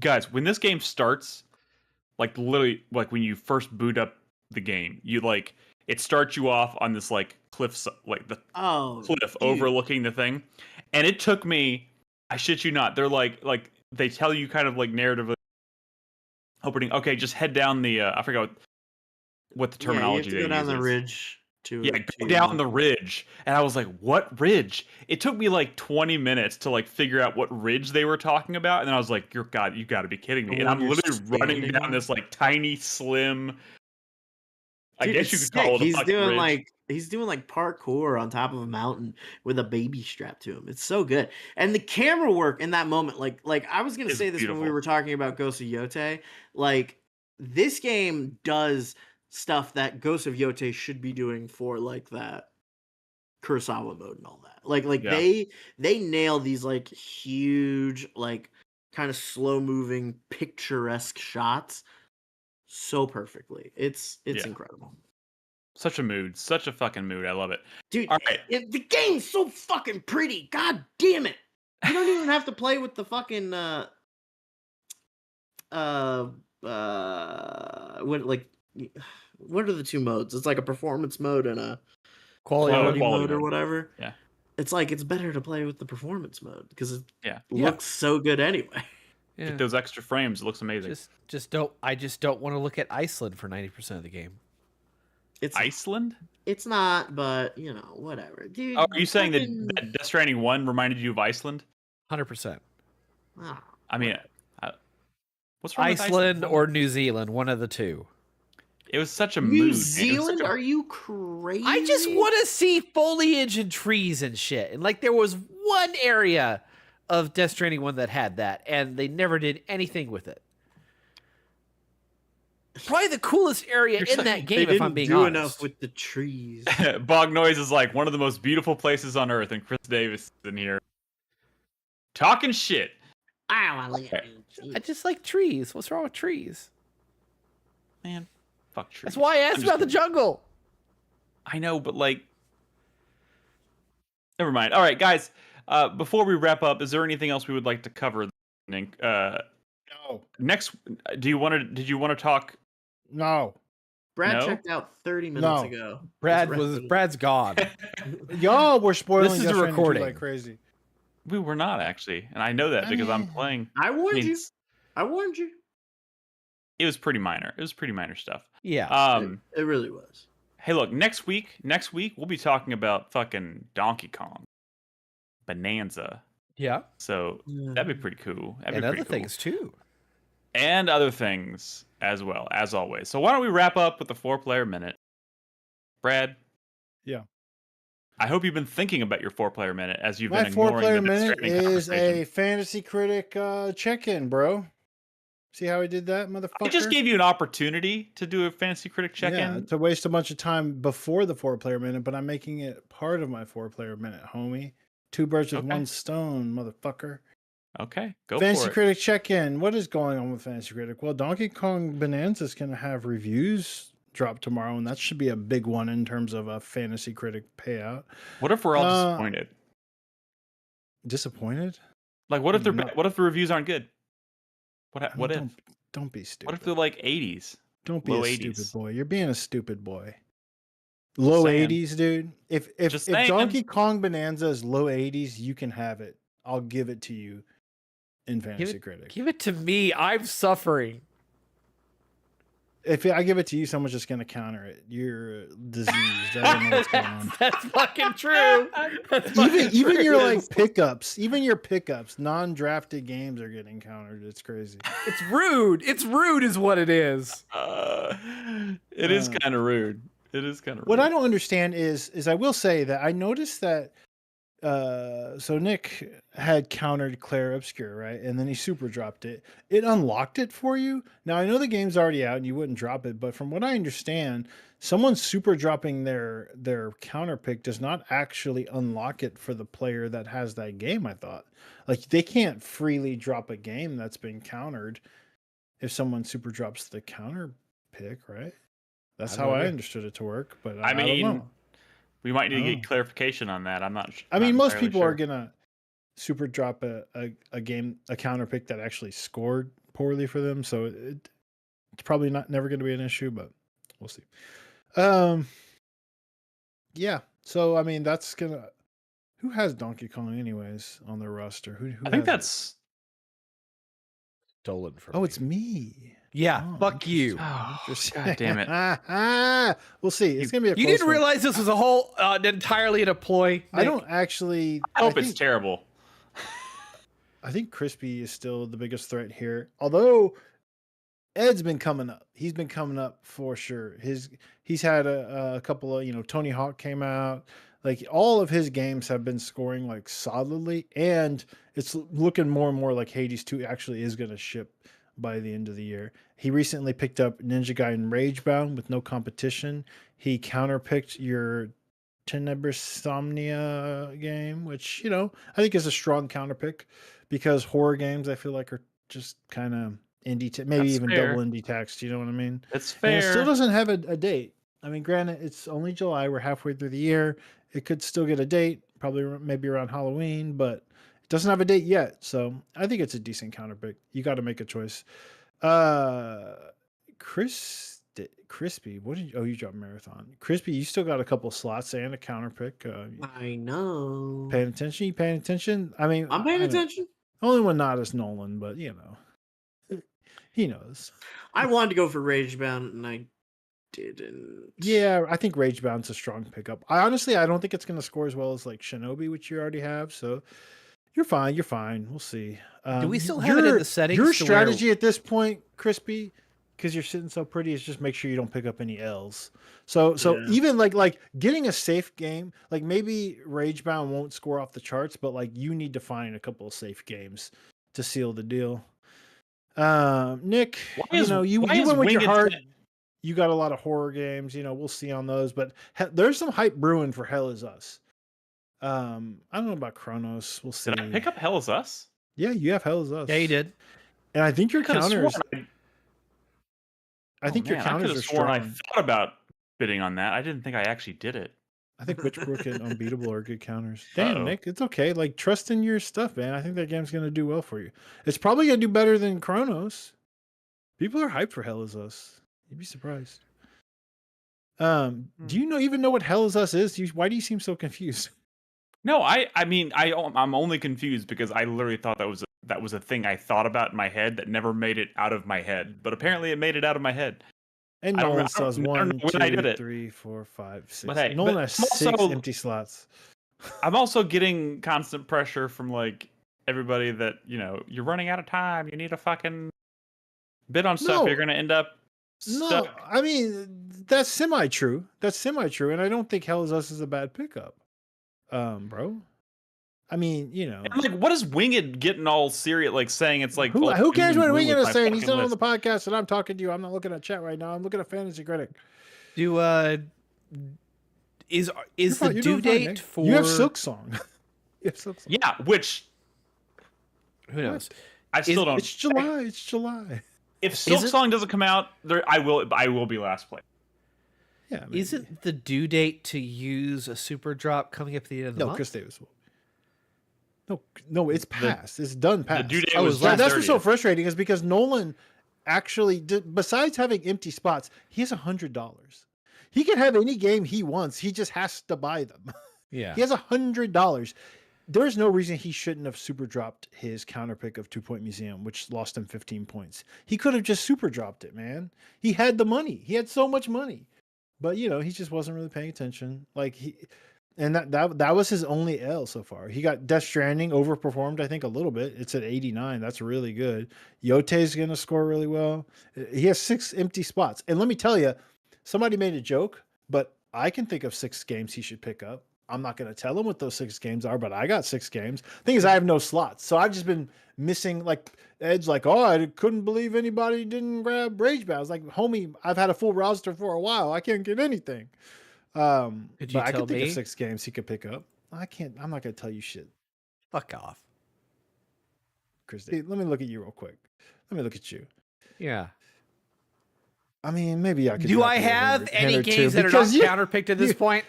guys, when this game starts, like literally, like when you first boot up the game, you like it starts you off on this like cliff, like the cliff dude. overlooking the thing, and it took me. I shit you not. They're like they tell you kind of like narrative opening. Okay, just head down the. I forgot what the terminology you have to go down the uses. ridge to Go down the ridge. And I was like, what ridge? It took me like 20 minutes to like figure out what ridge they were talking about. And then I was like, you got to be kidding me. The And one I'm you're literally running standing down on? this like tiny, slim, I Dude, guess you it's could call sick. it a fucking ridge. He's doing like parkour on top of a mountain with a baby strapped to him. It's so good. And the camera work in that moment, like I was gonna It's say this when we beautiful. were talking about Ghost of Yote. Like this game does stuff that Ghost of Yote should be doing for like that Kurosawa mode and all that. Like Yeah. they nail these like huge, like kind of slow moving, picturesque shots so perfectly. It's Yeah. incredible. Such a mood. Such a fucking mood. I love it. Dude, All right. the game's so fucking pretty. God damn it. You don't even have to play with the fucking what are the two modes? It's like a performance mode and a quality mode or whatever. Yeah. It's like it's better to play with the performance mode because it Yeah. looks so good anyway. Yeah. Get those extra frames. It looks amazing. I just don't want to look at Iceland for 90% of the game. It's Iceland? It's not, but you know, whatever. Dude, Oh, are you saying fucking- that Death Stranding 1 reminded you of Iceland? 100%. Ah, I mean, what's wrong with Iceland or New Zealand, one of the two. It was such a mood. New man. It was Zealand? such a- Are you crazy? I just want to see foliage and trees and shit. And like there was one area of Death Stranding 1 that had that, and they never did anything with it. Probably the coolest area in that They game, if didn't I'm being do honest. enough with the trees. Bog Noise is like one of the most beautiful places on earth, and Chris Davis is in here talking shit. I want to look at I just like trees. What's wrong with trees? Man, fuck trees. That's why I asked I'm about the just kidding. jungle. I know, but like, never mind. All right, guys. Before we wrap up, is there anything else we would like to cover? No. Next, did you want to talk? No. Brad No? checked out 30 minutes No. ago. Brad's gone. Y'all were spoiling This is Death a Stranding 2 recording. like crazy. We were not actually, and I know that because I'm playing. I warned mean, you. I warned you. It was pretty minor. It was pretty minor stuff. Yeah. It really was. Hey, look, next week we'll be talking about fucking Donkey Kong Bonanza. Yeah. So that'd be pretty cool. That'd And be other pretty cool. things too. And other things as well, as always. So why don't we wrap up with the 4-player minute? Brad? Yeah. I hope you've been thinking about your 4-player minute as you've My been ignoring 4-player the Death minute Stranding is conversation. a fantasy critic check-in, bro. See how I did that, motherfucker? I just gave you an opportunity to do a fantasy critic check-in. Yeah, to waste a bunch of time before the 4-player minute, but I'm making it part of my 4-player minute, homie. 2 birds with Okay. 1 stone, motherfucker. Okay, go Fantasy for it. Critic check-in. What is going on with Fantasy Critic? Well, Donkey Kong Bonanza is going to have reviews drop tomorrow, and that should be a big one in terms of a Fantasy Critic payout. What if we're all disappointed? Disappointed? Like, what if the reviews aren't good? What if? Don't be stupid. What if they're like 80s? Don't be Low a 80s. stupid boy. You're being a stupid boy. Low saying. 80s, dude. If saying. Donkey Kong Bonanza is low 80s, you can have it. I'll give it to you in Fantasy Critic. Give it to me. I'm suffering. If I give it to you, someone's just gonna counter it. You're diseased. I don't know what's going on. That's fucking true. That's fucking Even true. your like pickups, non-drafted games are getting countered. It's crazy. It's rude. It's rude, is what it is. It is kind of rude. It is kind of rude. What I don't understand is I will say that I noticed that. So Nick had countered Claire Obscure, right? And then he super dropped it. It unlocked it for you. Now I know the game's already out and you wouldn't drop it, but from what I understand, someone super dropping their counter pick does not actually unlock it for the player that has that game. I thought, like, they can't freely drop a game that's been countered if someone super drops the counter pick, right? That's how I understood it to work, but I don't know. We might need to get clarification on that. I'm not. I mean, most people are gonna super drop a counter pick that actually scored poorly for them, so it's probably never going to be an issue, but we'll see. Yeah. So I mean, that's gonna. Who has Donkey Kong anyways on their roster? Who I think that's stolen from. Oh, it's me. Yeah, Oh, fuck you. Oh, God damn it. We'll see. It's gonna be a You close didn't one. realize this was a whole entirely a ploy, Nick? I don't actually. I hope it's terrible. I think Crispy is still the biggest threat here. Although Ed's been coming up. He's been coming up for sure. He's had a couple of, Tony Hawk came out. Like, all of his games have been scoring like solidly, and it's looking more and more like Hades 2 actually is going to ship by the end of the year. He recently picked up Ninja Gaiden Ragebound with no competition. He counterpicked your Tenebrosomnia game, which, I think is a strong counterpick because horror games I feel like are just kind of indie, maybe That's even fair. double indie taxed. You know what I mean? It's And fair. it still doesn't have a date. I mean, granted, it's only July. We're halfway through the year. It could still get a date, probably maybe around Halloween, but it doesn't have a date yet. So I think it's a decent counterpick. You got to make a choice. Crispy, what did you? Oh, you dropped Marathon. Crispy, you still got a couple slots and a counterpick. I know. Paying attention? You paying attention? I mean, I'm paying attention. Only one not is Nolan, but he knows. I wanted to go for Ragebound and I didn't. Yeah, I think Ragebound's a strong pickup. I don't think it's going to score as well as like Shinobi, which you already have. So you're fine. You're fine. We'll see. Do we still have it in the settings? Your to strategy at this point, Crispy, because you're sitting so pretty, is just make sure you don't pick up any L's. So Yeah. even like getting a safe game, like maybe Ragebound won't score off the charts, but like you need to find a couple of safe games to seal the deal. Nick, you went with your heart. You got a lot of horror games, we'll see on those, but there's some hype brewing for Hell Is Us. I don't know about Chronos. We'll see. Did I pick up Hell Is Us? Yeah, you have Hell Is Us. Yeah, you did. And I think your counters. I think your I counters could are have sworn I strong. thought about bidding on that. I didn't think I actually did it. I think Witchbrook and Unbeatable are good counters. Damn, Uh-oh. Nick, it's okay. Like, trust in your stuff, man. I think that game's gonna do well for you. It's probably gonna do better than Chronos. People are hyped for Hell Is Us. You'd be surprised. Do you even know what Hell Is Us is? Why do you seem so confused? No, I'm only confused because I literally thought that was a thing I thought about in my head that never made it out of my head. But apparently, it made it out of my head. And I don't Nolan know- still has I don't know 1, when I did 2, it. 3, 4, 5, 6. But hey, Nolan but has I'm 6 also- empty slots. I'm also getting constant pressure from like everybody that you're running out of time. You need to fucking bid on stuff. No. You're gonna end up No, stuck. I mean that's semi-true. And I don't think Hell Is Us is a bad pickup, bro. I mean, you know, And like, what is Winged getting all serious? Like saying it's like who cares what Winged is saying? He's on not on the podcast, and I'm talking to you. I'm not looking at chat right now. I'm looking at Fantasy Critic. Do is You're fine, the you're due doing fine, date Nick. for You have Silk Song. You have Silk Song. Yeah, which who knows? I still don't. It's July. It's July. If Silk it- Song doesn't come out, there I will be last place. Yeah. Maybe. Isn't the due date to use a super drop coming up at the end of the No, month? Chris Davis will. No, it's past. It's done past. The due date Oh, was last That's what's so 30th. frustrating is because Nolan actually, besides having empty spots, he has $100. He can have any game he wants. He just has to buy them. Yeah. He has $100. There's no reason he shouldn't have super dropped his counter pick of 2 Point Museum, which lost him 15 points. He could have just super dropped it, man. He had the money. He had so much money, but you know, he just wasn't really paying attention. And that was his only L so far. He got Death Stranding overperformed, I think, a little bit. It's at 89. That's really good. Yote's going to score really well. He has 6 empty spots. And let me tell you, somebody made a joke, but I can think of 6 games he should pick up. I'm not going to tell him what those 6 games are, but I got 6 games. Thing is, I have no slots. So I've just been missing, like, Ed's like, oh, I couldn't believe anybody didn't grab Rage Bat. I was like, homie, I've had a full roster for a while. I can't get anything. Could you But I tell could think me? of 6 games he could pick up. I'm not gonna tell you shit, Fuck off. Chris. Let me look at you real quick. Let me look at you. Yeah. I mean, maybe I could. Do drop I you a have hint any or two, games that are not because counterpicked at this point?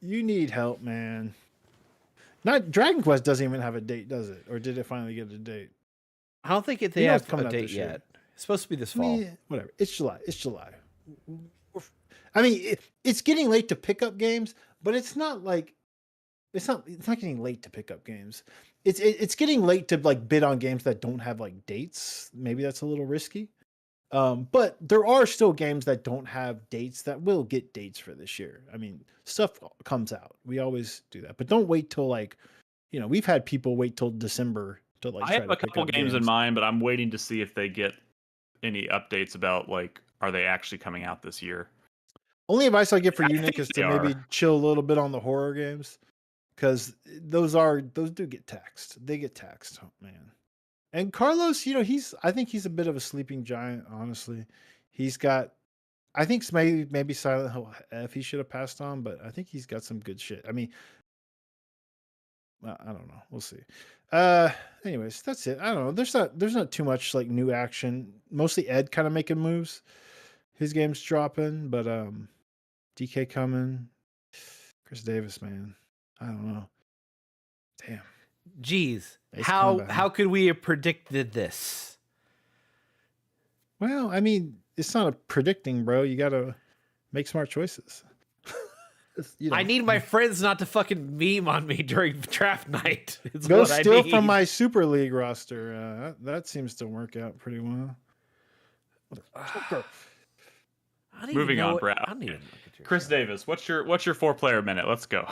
You need help, man. Not Dragon Quest doesn't even have a date, does it? Or did it finally get a date? I don't think they You know have it's coming a out date this year. yet. It's supposed to be this I fall. mean, whatever. It's July. It's July. I mean, it's getting late to pick up games, but it's not like it's not getting late to pick up games. It's getting late to like bid on games that don't have like dates. Maybe that's a little risky. But there are still games that don't have dates that will get dates for this year. I mean, stuff comes out. We always do that, but don't wait till like, you know, we've had people wait till December to like. I try have to a pick couple up games in mind, but I'm waiting to see if they get any updates about like, are they actually coming out this year? Only advice I give for I you, think Nick, is they to maybe are. chill a little bit on the horror games, because those do get taxed. They get taxed, oh, man. And Carlos, you know, I think he's a bit of a sleeping giant. Honestly, he's got. I think maybe Silent Hill F he should have passed on, but I think he's got some good shit. I mean, I don't know. We'll see. Anyways, that's it. I don't know. There's not too much like new action. Mostly Ed kind of making moves. His game's dropping, but DK coming. Chris Davis, man. I don't know. Damn. Jeez. Ace How Combat. could we have predicted this? Well, I mean, it's not a predicting, bro. You gotta make smart choices. You know, I need my friends not to fucking meme on me during draft night. Is go what I steal need. from my Super League roster. That seems to work out pretty well. I don't even Moving know on, what- Brad. I don't even look at your Chris shit. Davis, what's your 4-player minute? Let's go.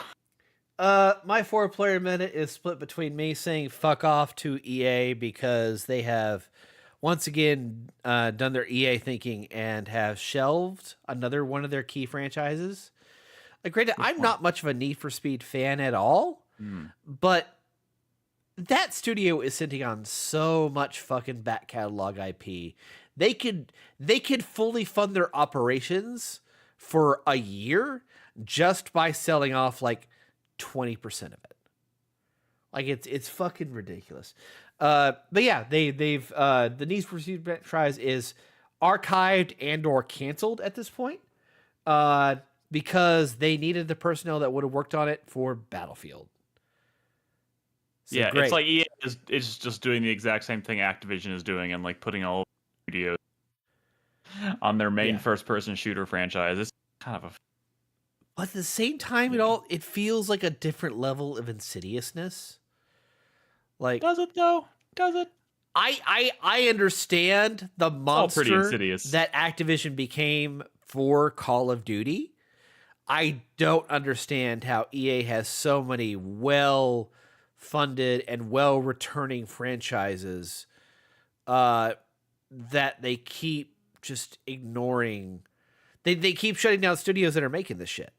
My 4-player minute is split between me saying fuck off to EA because they have once again done their EA thinking and have shelved another one of their key franchises. Like, granted, I'm not much of a Need for Speed fan at all, but that studio is sitting on so much fucking back catalog IP. They could fully fund their operations for a year just by selling off like 20% of it. Like it's fucking ridiculous. But yeah, they've the Need for Speed franchise is archived and or canceled at this point. Because they needed the personnel that would have worked on it for Battlefield. So Yeah, great. it's like EA is just doing the exact same thing Activision is doing and like putting all studios on their main Yeah. first-person shooter franchise. It's kind of a But at the same time, it feels like a different level of insidiousness. Like, Does it though? Does it? I understand the all pretty monster insidious. that Activision became for Call of Duty. I don't understand how EA has so many well-funded and well-returning franchises that they keep just ignoring. They keep shutting down studios that are making this shit.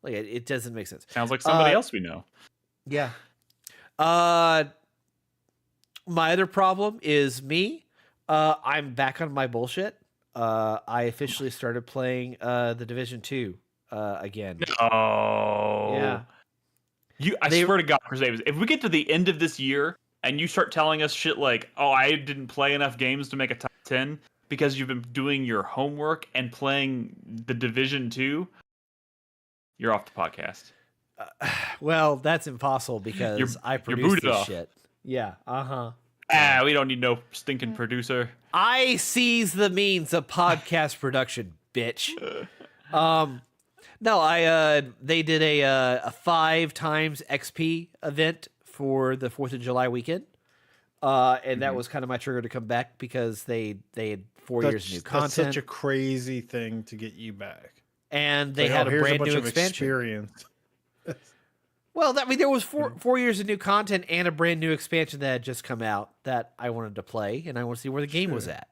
Like, it doesn't make sense. Sounds like somebody else we know. Yeah. My other problem is me. I'm back on my bullshit. I officially started playing the Division 2 again. Oh. Yeah. I They- swear to God, Chris, if we get to the end of this year and you start telling us shit like, "Oh, I didn't play enough games to make a top 10 because you've been doing your homework and playing the Division 2," you're off the podcast. Well, that's impossible because I produce booted this off. shit. Yeah. Uh-huh. We don't need no stinking producer. I seize the means of podcast production, bitch. No, they did a 5 times XP event for the 4th of July weekend. And that was kind of my trigger to come back because they had 4 years of new content. That's such a crazy thing to get you back. And they Like, had a here's brand bunch new of expansion. Experience. Well, there was 4 years of new content and a brand new expansion that had just come out that I wanted to play, and I want to see where the game was at.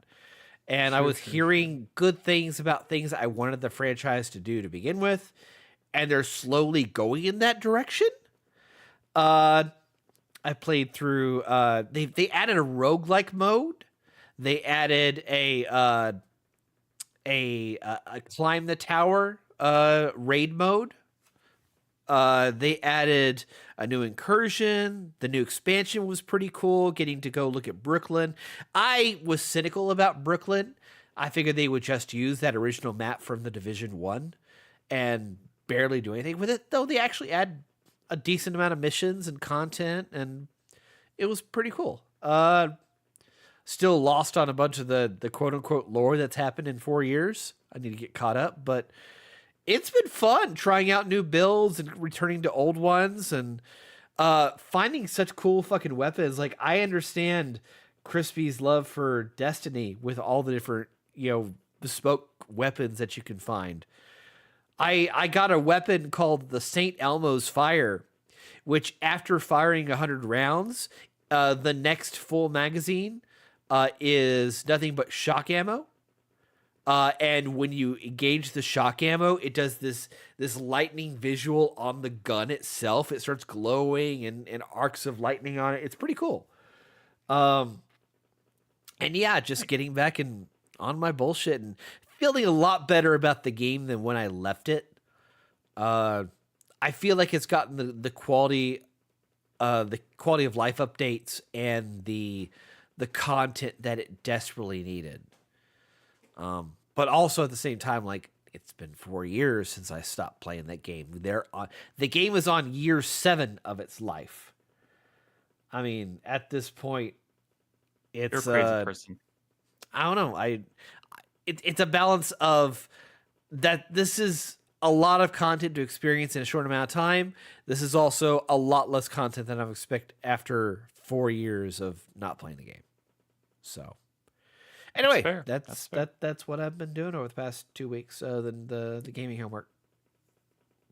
And I was hearing good things about things I wanted the franchise to do to begin with, and they're slowly going in that direction. I played through. They added a roguelike mode. They added a climb the tower raid mode. They added a new incursion. The new expansion was pretty cool, getting to go look at Brooklyn. I was cynical about Brooklyn. I figured they would just use that original map from the Division 1 and barely do anything with it, though they actually add a decent amount of missions and content, and it was pretty cool. Still lost on a bunch of the quote-unquote lore that's happened in 4 years. I need to get caught up, but it's been fun trying out new builds and returning to old ones and finding such cool fucking weapons. Like, I understand Crispy's love for Destiny with all the different, bespoke weapons that you can find. I got a weapon called the St. Elmo's Fire, which after firing 100 rounds, the next full magazine is nothing but shock ammo. And when you engage the shock ammo, it does this lightning visual on the gun itself. It starts glowing and arcs of lightning on it. It's pretty cool. And yeah, just getting back on my bullshit and feeling a lot better about the game than when I left it. I feel like it's gotten the quality of life updates and the content that it desperately needed. But also at the same time, like, it's been 4 years since I stopped playing that game. The game is on year 7 of its life. I mean, at this point, it's You're a crazy person. I don't know. It's a balance of that. This is a lot of content to experience in a short amount of time. This is also a lot less content than I would expect after 4 years of not playing the game. So. Anyway, that's what I've been doing over the past 2 weeks. The gaming homework.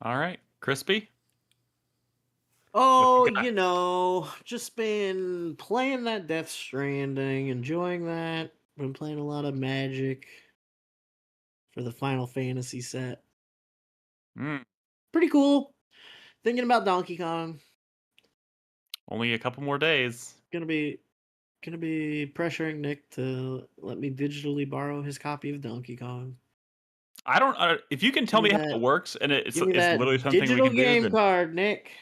All right, Crispy. Oh, just been playing that Death Stranding, enjoying that. Been playing a lot of Magic for the Final Fantasy set. Pretty cool. Thinking about Donkey Kong. Only a couple more days. Gonna be pressuring Nick to let me digitally borrow his copy of Donkey Kong. I don't. If you can tell me how it works, and it's literally something we digital can game do, card, Nick.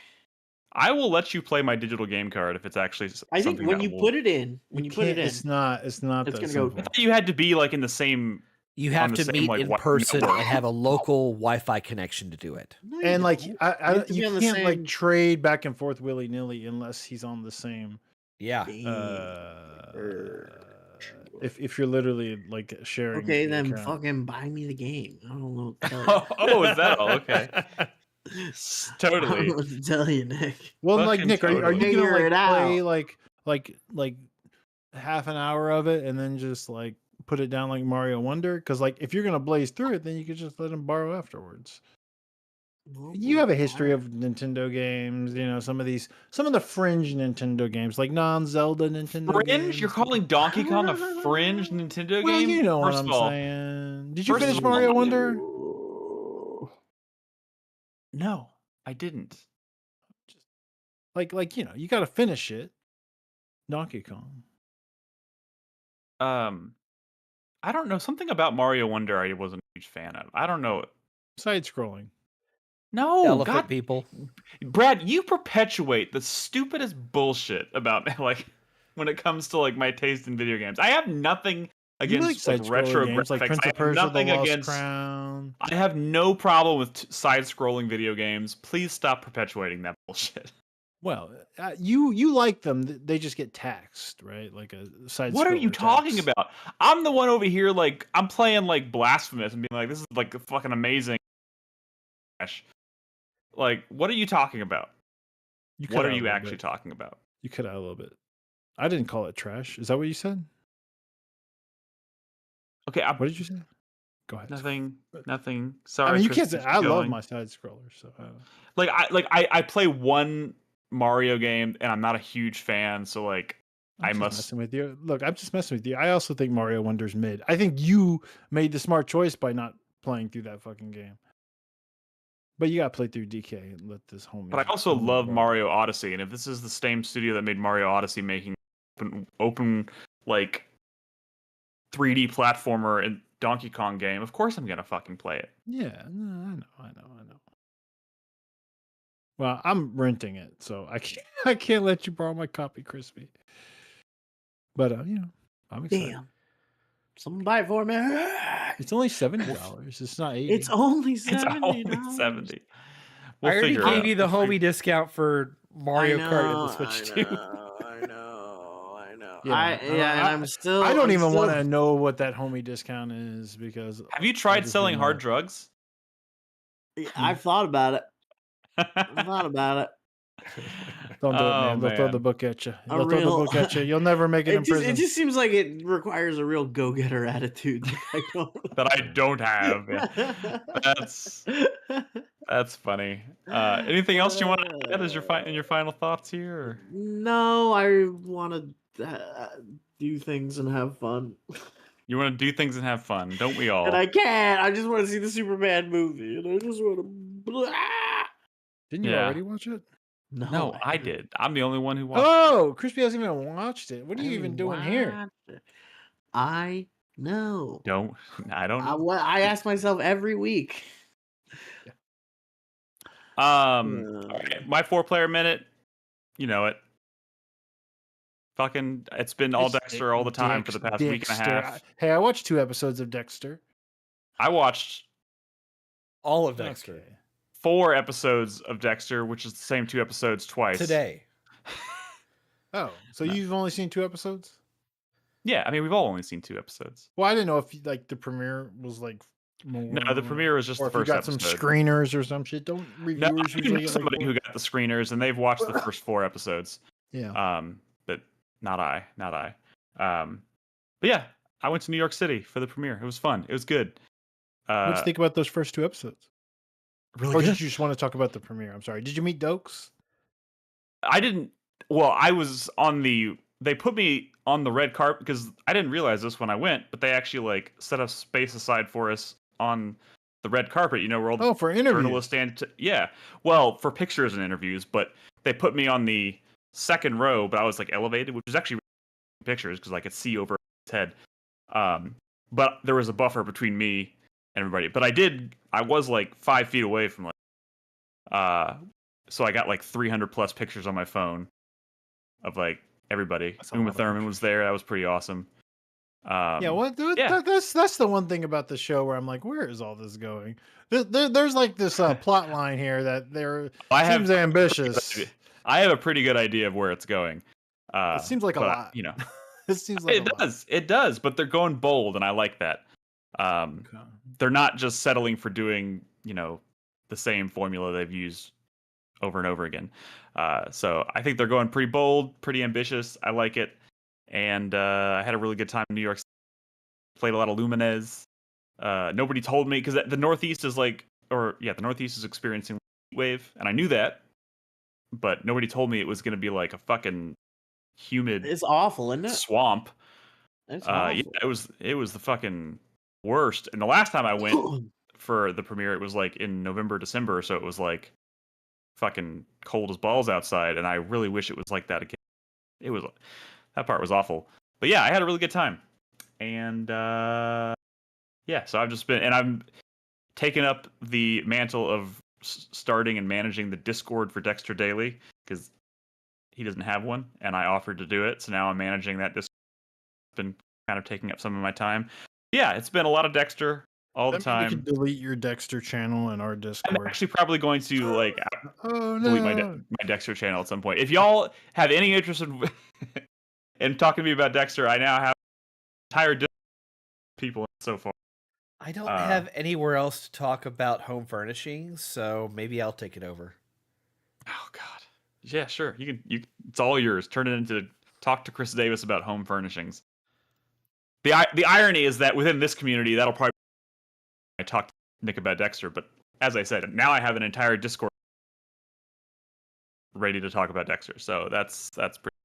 I will let you play my digital game card if it's actually. I think when you put it in, it's not. It's gonna go. I thought you had to be like in the same. You have to meet in person and have a local Wi-Fi connection to do it. No, And like, don't. you can't like trade back and forth willy nilly unless he's on the same. Yeah. If you're literally like sharing. Okay, the then account. fucking buy me the game. I don't know what to tell you. Oh, is that all? Okay. I don't know Totally. what to tell you, Nick. Well, like Fucking Nick, are you totally. gonna Figure like it play out. like half an hour of it and then just like put it down like Mario Wonder? Because like if you're gonna blaze through it, then you could just let him borrow afterwards. You have a history of Nintendo games, some of the fringe Nintendo games, like non-Zelda Nintendo Fringe? games. You're calling Donkey Kong a fringe Nintendo Well, game? you know what First I'm of all, saying. Did you first finish of all, Mario Wonder? No, I didn't. Like you got to finish it. Donkey Kong. I don't know, something about Mario Wonder I wasn't a huge fan of. I don't know. Side scrolling. No, Elephant God, people. Brad, you perpetuate the stupidest bullshit about like when it comes to like my taste in video games. I have nothing You like against like side scrolling retro games like graphics. Prince I of have Persia: The nothing Lost against. Crown. I have no problem with side-scrolling video games. Please stop perpetuating that bullshit. Well, you like them. They just get taxed, right? Like a side. What are you talking about? I'm the one over here, like I'm playing like Blasphemous and being like, this is like fucking amazing. Like, what are you talking about? What are you actually talking about? You cut out a little bit. I didn't call it trash. Is that what you said? Okay, What did you say? Go ahead. Nothing. Sorry. I mean, you Chris, can't say keep I love going. my side scrollers. So I play one Mario game and I'm not a huge fan, so like I'm just messing with you. Look, I'm just messing with you. I also think Mario Wonder's mid. I think you made the smart choice by not playing through that fucking game. But you got to play through DK and let this homie. But I also love Mario Odyssey, and if this is the same studio that made Mario Odyssey, making open like 3D platformer and Donkey Kong game, of course I'm gonna fucking play it. Yeah, no, I know. Well, I'm renting it, so I can't let you borrow my copy, Crispy. But I'm excited. Damn. Someone buy it for me. It's only $70. It's not $80. It's only $70. It's only $70. I already figure it gave out. you the homie discount for Mario Kart and the Switch too. I know. Yeah, and I'm still. I don't I'm even still- want to know what that homie discount is because Have you tried selling hard drugs? I've thought about it. Don't do it, man. They'll throw the book at you. They'll throw the book at you. You'll never make it in prison. It just seems like it requires a real go-getter attitude That I don't have. That's funny. Anything else you want to add as your final thoughts here? Or? No, I want to do things and have fun. You want to do things and have fun, don't we all? And I can't. I just want to see the Superman movie, and I just want to. Didn't you already watch it? No, I did. I'm the only one who watched. Oh, Crispy hasn't even watched it. What are you even doing here? I know. I don't know. I ask myself every week. Okay, my 4-player minute. You know it. Fucking, it's been all Dexter all the time for the past week and a half. Hey, I watched 2 episodes of Dexter. I watched all of Dexter. 4 episodes of Dexter, which is the same 2 episodes twice. Today. Oh, so you've only seen 2 episodes? Yeah, I mean, we've all only seen 2 episodes. Well, I didn't know if like the premiere was like more. No, the premiere was just the first episode. Or if you got some screeners or some shit. Don't reviewers usually get somebody who got the screeners, and they've watched the first 4 episodes. Yeah. But not I. But yeah, I went to New York City for the premiere. It was fun. It was good. What did you think about those first 2 episodes? Really or good. Did you just want to talk about the premiere? I'm sorry. Did you meet Dokes? I didn't. Well, I was on the. They put me on the red carpet because I didn't realize this when I went, but they actually like set a space aside for us on the red carpet. You know, where all for interviews. Journalists stand. Yeah, well, for pictures and interviews, but they put me on the second row, but I was like elevated, which was actually pictures because I could see over his head. But there was a buffer between me and everybody. But I was like 5 feet away from so I got like 300 plus pictures on my phone of like everybody. Uma Thurman was there. That was pretty awesome. That's the one thing about the show where I'm like, where is all this going? There's like this plot line here that seems ambitious. I have a pretty good idea of where it's going. It seems like a lot. You know, it seems like it does, but they're going bold, and I like that. They're not just settling for doing, the same formula they've used over and over again. So I think they're going pretty bold, pretty ambitious. I like it. And I had a really good time in New York City. Played a lot of Lumines. Nobody told me, because the Northeast is the Northeast is experiencing a heat wave, and I knew that, but nobody told me it was going to be like a fucking humid. It's awful, isn't it? Swamp. It's awful. Yeah, it was the fucking worst. And the last time I went for the premiere, it was like in November, December, so it was like fucking cold as balls outside, and I really wish it was like that again. That part was awful. But yeah, I had a really good time. And yeah, so I've just been, and I'm taking up the mantle of starting and managing the Discord for Dexter Daily, because he doesn't have one, and I offered to do it. So now I'm managing that Discord. It's been kind of taking up some of my time. Yeah, it's been a lot of Dexter all the You can time. delete your Dexter channel in our I'm Discord. actually probably going to like Oh delete no! my Dexter channel at some point. If y'all have any interest in in talking to me about Dexter, I now have entire Discord people so far. I don't have anywhere else to talk about home furnishings, so maybe I'll take it over. Oh God, yeah, sure. You can. It's all yours. Turn it into talk to Chris Davis about home furnishings. The irony is that within this community, that'll probably I talk to Nick about Dexter, but as I said, now I have an entire Discord ready to talk about Dexter. So that's pretty.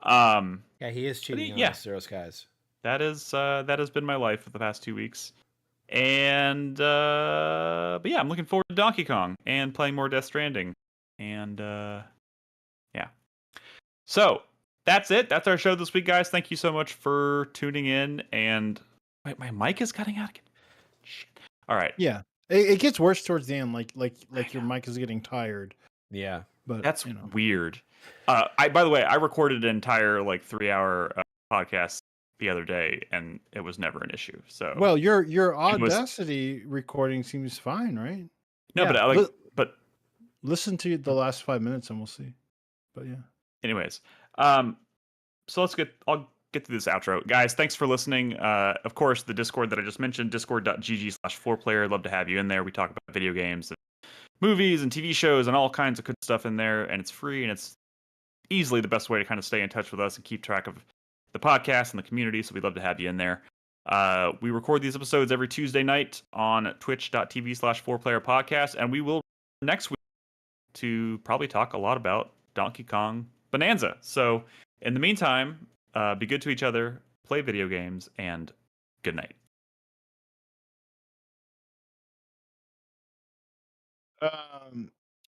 Yeah, he is cheating on yeah. us, Zero Skies. That has been my life for the past 2 weeks. And but yeah, I'm looking forward to Donkey Kong and playing more Death Stranding. And yeah. So that's it. That's our show this week, guys. Thank you so much for tuning in. And wait, my mic is cutting out again. Shit. All right. Yeah, it gets worse towards the end. Like your mic is getting tired. Yeah, but that's weird. By the way, I recorded an entire 3-hour podcast the other day, and it was never an issue. So well, your Audacity recording seems fine, right? No, yeah. but listen to the last 5 minutes and we'll see. But yeah. Anyways, so I'll get through this outro, guys. Thanks for listening. Of course, the Discord that I just mentioned, discord.gg/4Player. I'd love to have you in there. We talk about video games, and movies, and TV shows, and all kinds of good stuff in there. And it's free, and it's easily the best way to kind of stay in touch with us and keep track of the podcast and the community. So we'd love to have you in there. We record these episodes every Tuesday night on twitch.tv/4Player podcast, and we will next week to probably talk a lot about Donkey Kong Bonanza. So in the meantime, be good to each other, play video games, and good night.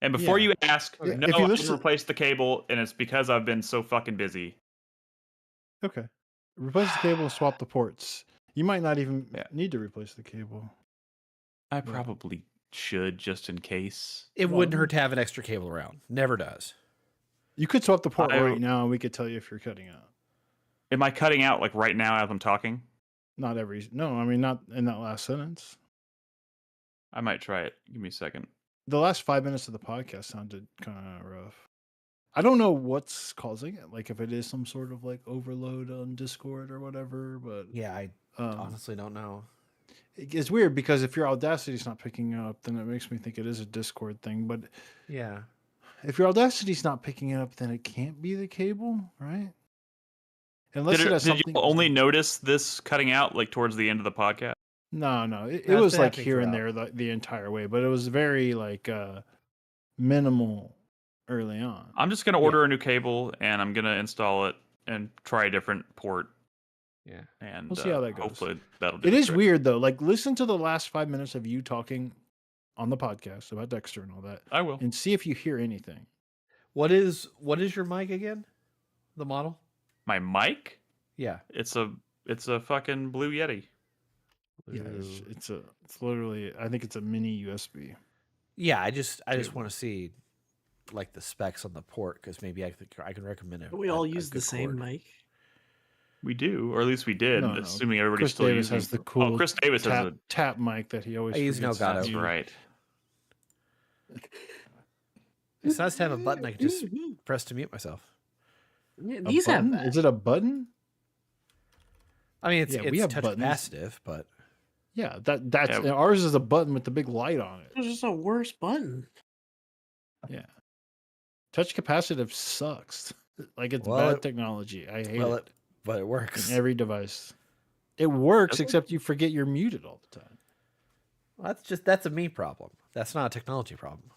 And before you ask, okay. no, I didn't replace the cable, and it's because I've been so fucking busy. Okay. Replace the cable and swap the ports. You might not even need to replace the cable. I probably should, just in case. It wouldn't hurt to have an extra cable around. Never does. You could swap the port right now, and we could tell you if you're cutting out. Am I cutting out right now as I'm talking? Not every. No, I mean not in that last sentence. I might try it. Give me a second. The last 5 minutes of the podcast sounded kind of rough. I don't know what's causing it. Like if it is some sort of overload on Discord or whatever. But yeah, I honestly don't know. It's weird because if your Audacity's not picking up, then it makes me think it is a Discord thing. But yeah, if your Audacity's not picking it up, then it can't be the cable, right? Unless did you only notice this cutting out towards the end of the podcast? No, it was here and there the entire way, but it was very minimal early on. I'm just gonna order a new cable and I'm gonna install it and try a different port. Yeah, and we'll see how that goes. Hopefully that'll do it. Is weird though. Listen to the last 5 minutes of you talking on the podcast about Dexter and all that. I will, and see if you hear anything. What is your mic again? The model? My mic? Yeah, it's a fucking Blue Yeti. Yeah, it's literally. I think it's a mini USB. Yeah, I just want to see the specs on the port because maybe I can recommend it. We all use the same mic. We do, or at least we did. No, assuming everybody's Chris still Davis using. Has the cool. Chris Davis has a tap mic that he always. I use Elgato. That's right. It's nice to have a button I can just press to mute myself. Yeah, these have that. Is it a button? I mean, it's touch capacitive, but yeah, that's ours is a button with the big light on it. It's just a worse button. Yeah, touch capacitive sucks. It's bad technology. I hate it. But it works. In every device. It works, except you forget you're muted all the time. Well, that's a me problem. That's not a technology problem.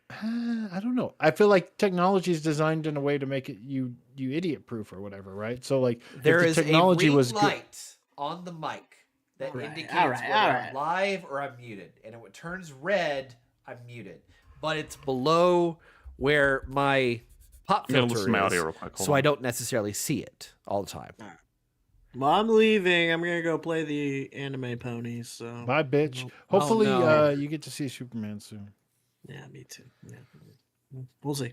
I don't know. I feel like technology is designed in a way to make it you idiot proof or whatever, right? So there if is the technology a green was light on the mic that indicates whether I'm live or I'm muted, and when it turns red, I'm muted. but it's below where my pop I'm gonna filter listen to my is, audio real quick. Hold so I on. don't necessarily see it all the time. Well, I'm leaving. I'm gonna go play the anime ponies. So Bye, bitch. Nope. Hopefully, no. you get to see Superman soon. Yeah, me too. Yeah, we'll see.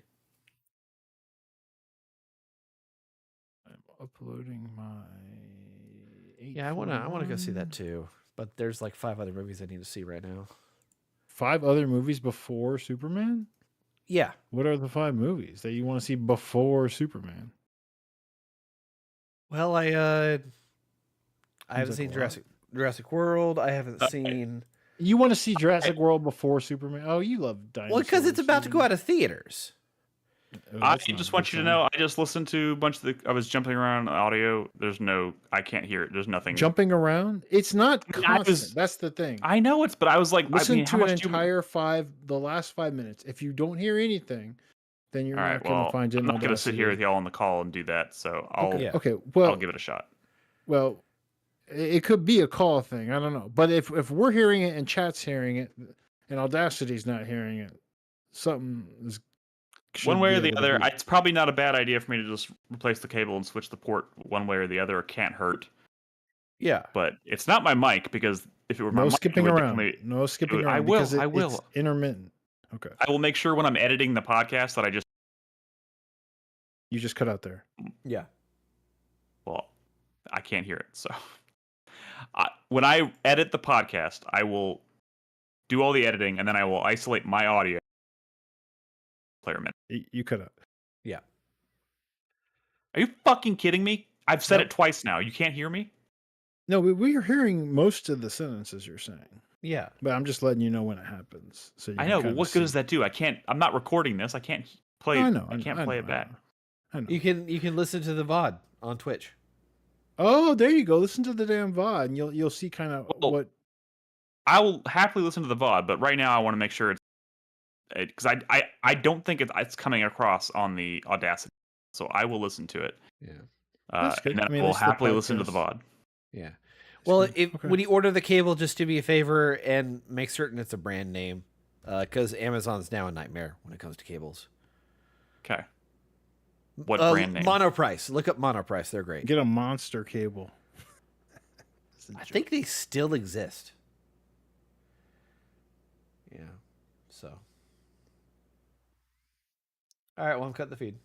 I'm uploading my. Yeah, I wanna go see that too. But there's like 5 other movies I need to see right now. 5 other movies before Superman. Yeah. What are the 5 movies that you want to see before Superman? Well, I haven't like seen a lot. Jurassic World. I haven't Okay. seen. You want to see Jurassic World before Superman? Oh, you love dinosaurs. Well, because it's about to go you- out of theaters. Oh, I that's not just a want good you to sign. know, I just listened to a bunch of the. I was jumping around audio. There's no. I can't hear it. There's nothing. Jumping around. It's not I mean, I constant. was- That's the thing. I know it's, but I was like, Listen I mean, how to an much do you? entire the last 5 minutes. If you don't hear anything, then you're All right. not going to Well, find it I'm in not gonna sit here with Audacity. y'all on the call and do that. So I'll. Yeah. Okay. I'll Well, give it a shot. well, it could be a call thing. I don't know. But if we're hearing it and chat's hearing it and Audacity's not hearing it, something is One should way be or the able to other, be. it's probably not a bad idea for me to just replace the cable and switch the port one way or the other. It can't hurt. Yeah. But it's not my mic, because if it were my No mic, it skipping would around. definitely- No skipping would- around. I will, Because I will. It's intermittent. Okay. I will make sure when I'm editing the podcast that I just. You just cut out there. Yeah. Well, I can't hear it. So when I edit the podcast, I will do all the editing, and then I will isolate my audio. Player minute. You cut out. Yeah. Are you fucking kidding me? I've said Nope. it twice now. You can't hear me? No, we are hearing most of the sentences you're saying. Yeah. But I'm just letting you know when it happens. So you I can know, but kinda what good does see. that do? I'm not recording this. I can't play. I know. I can't play it back. I know. You can listen to the VOD on Twitch. Oh, there you go. Listen to the damn VOD, and you'll see kind of Well, what. I will happily listen to the VOD, but right now I want to make sure it's because I don't think it's coming across on the Audacity, so I will listen to it. Yeah. That's good. And then I mean, I will at least the happily listen to the podcast- VOD. Yeah. Well, good. Okay. when you order the cable, just do me a favor and make certain it's a brand name, because Amazon's now a nightmare when it comes to cables. Okay. What brand name? Monoprice. Look up Monoprice. They're great. Get a monster cable. I think they still exist. Yeah. So. All right. Well, I'm cutting the feed.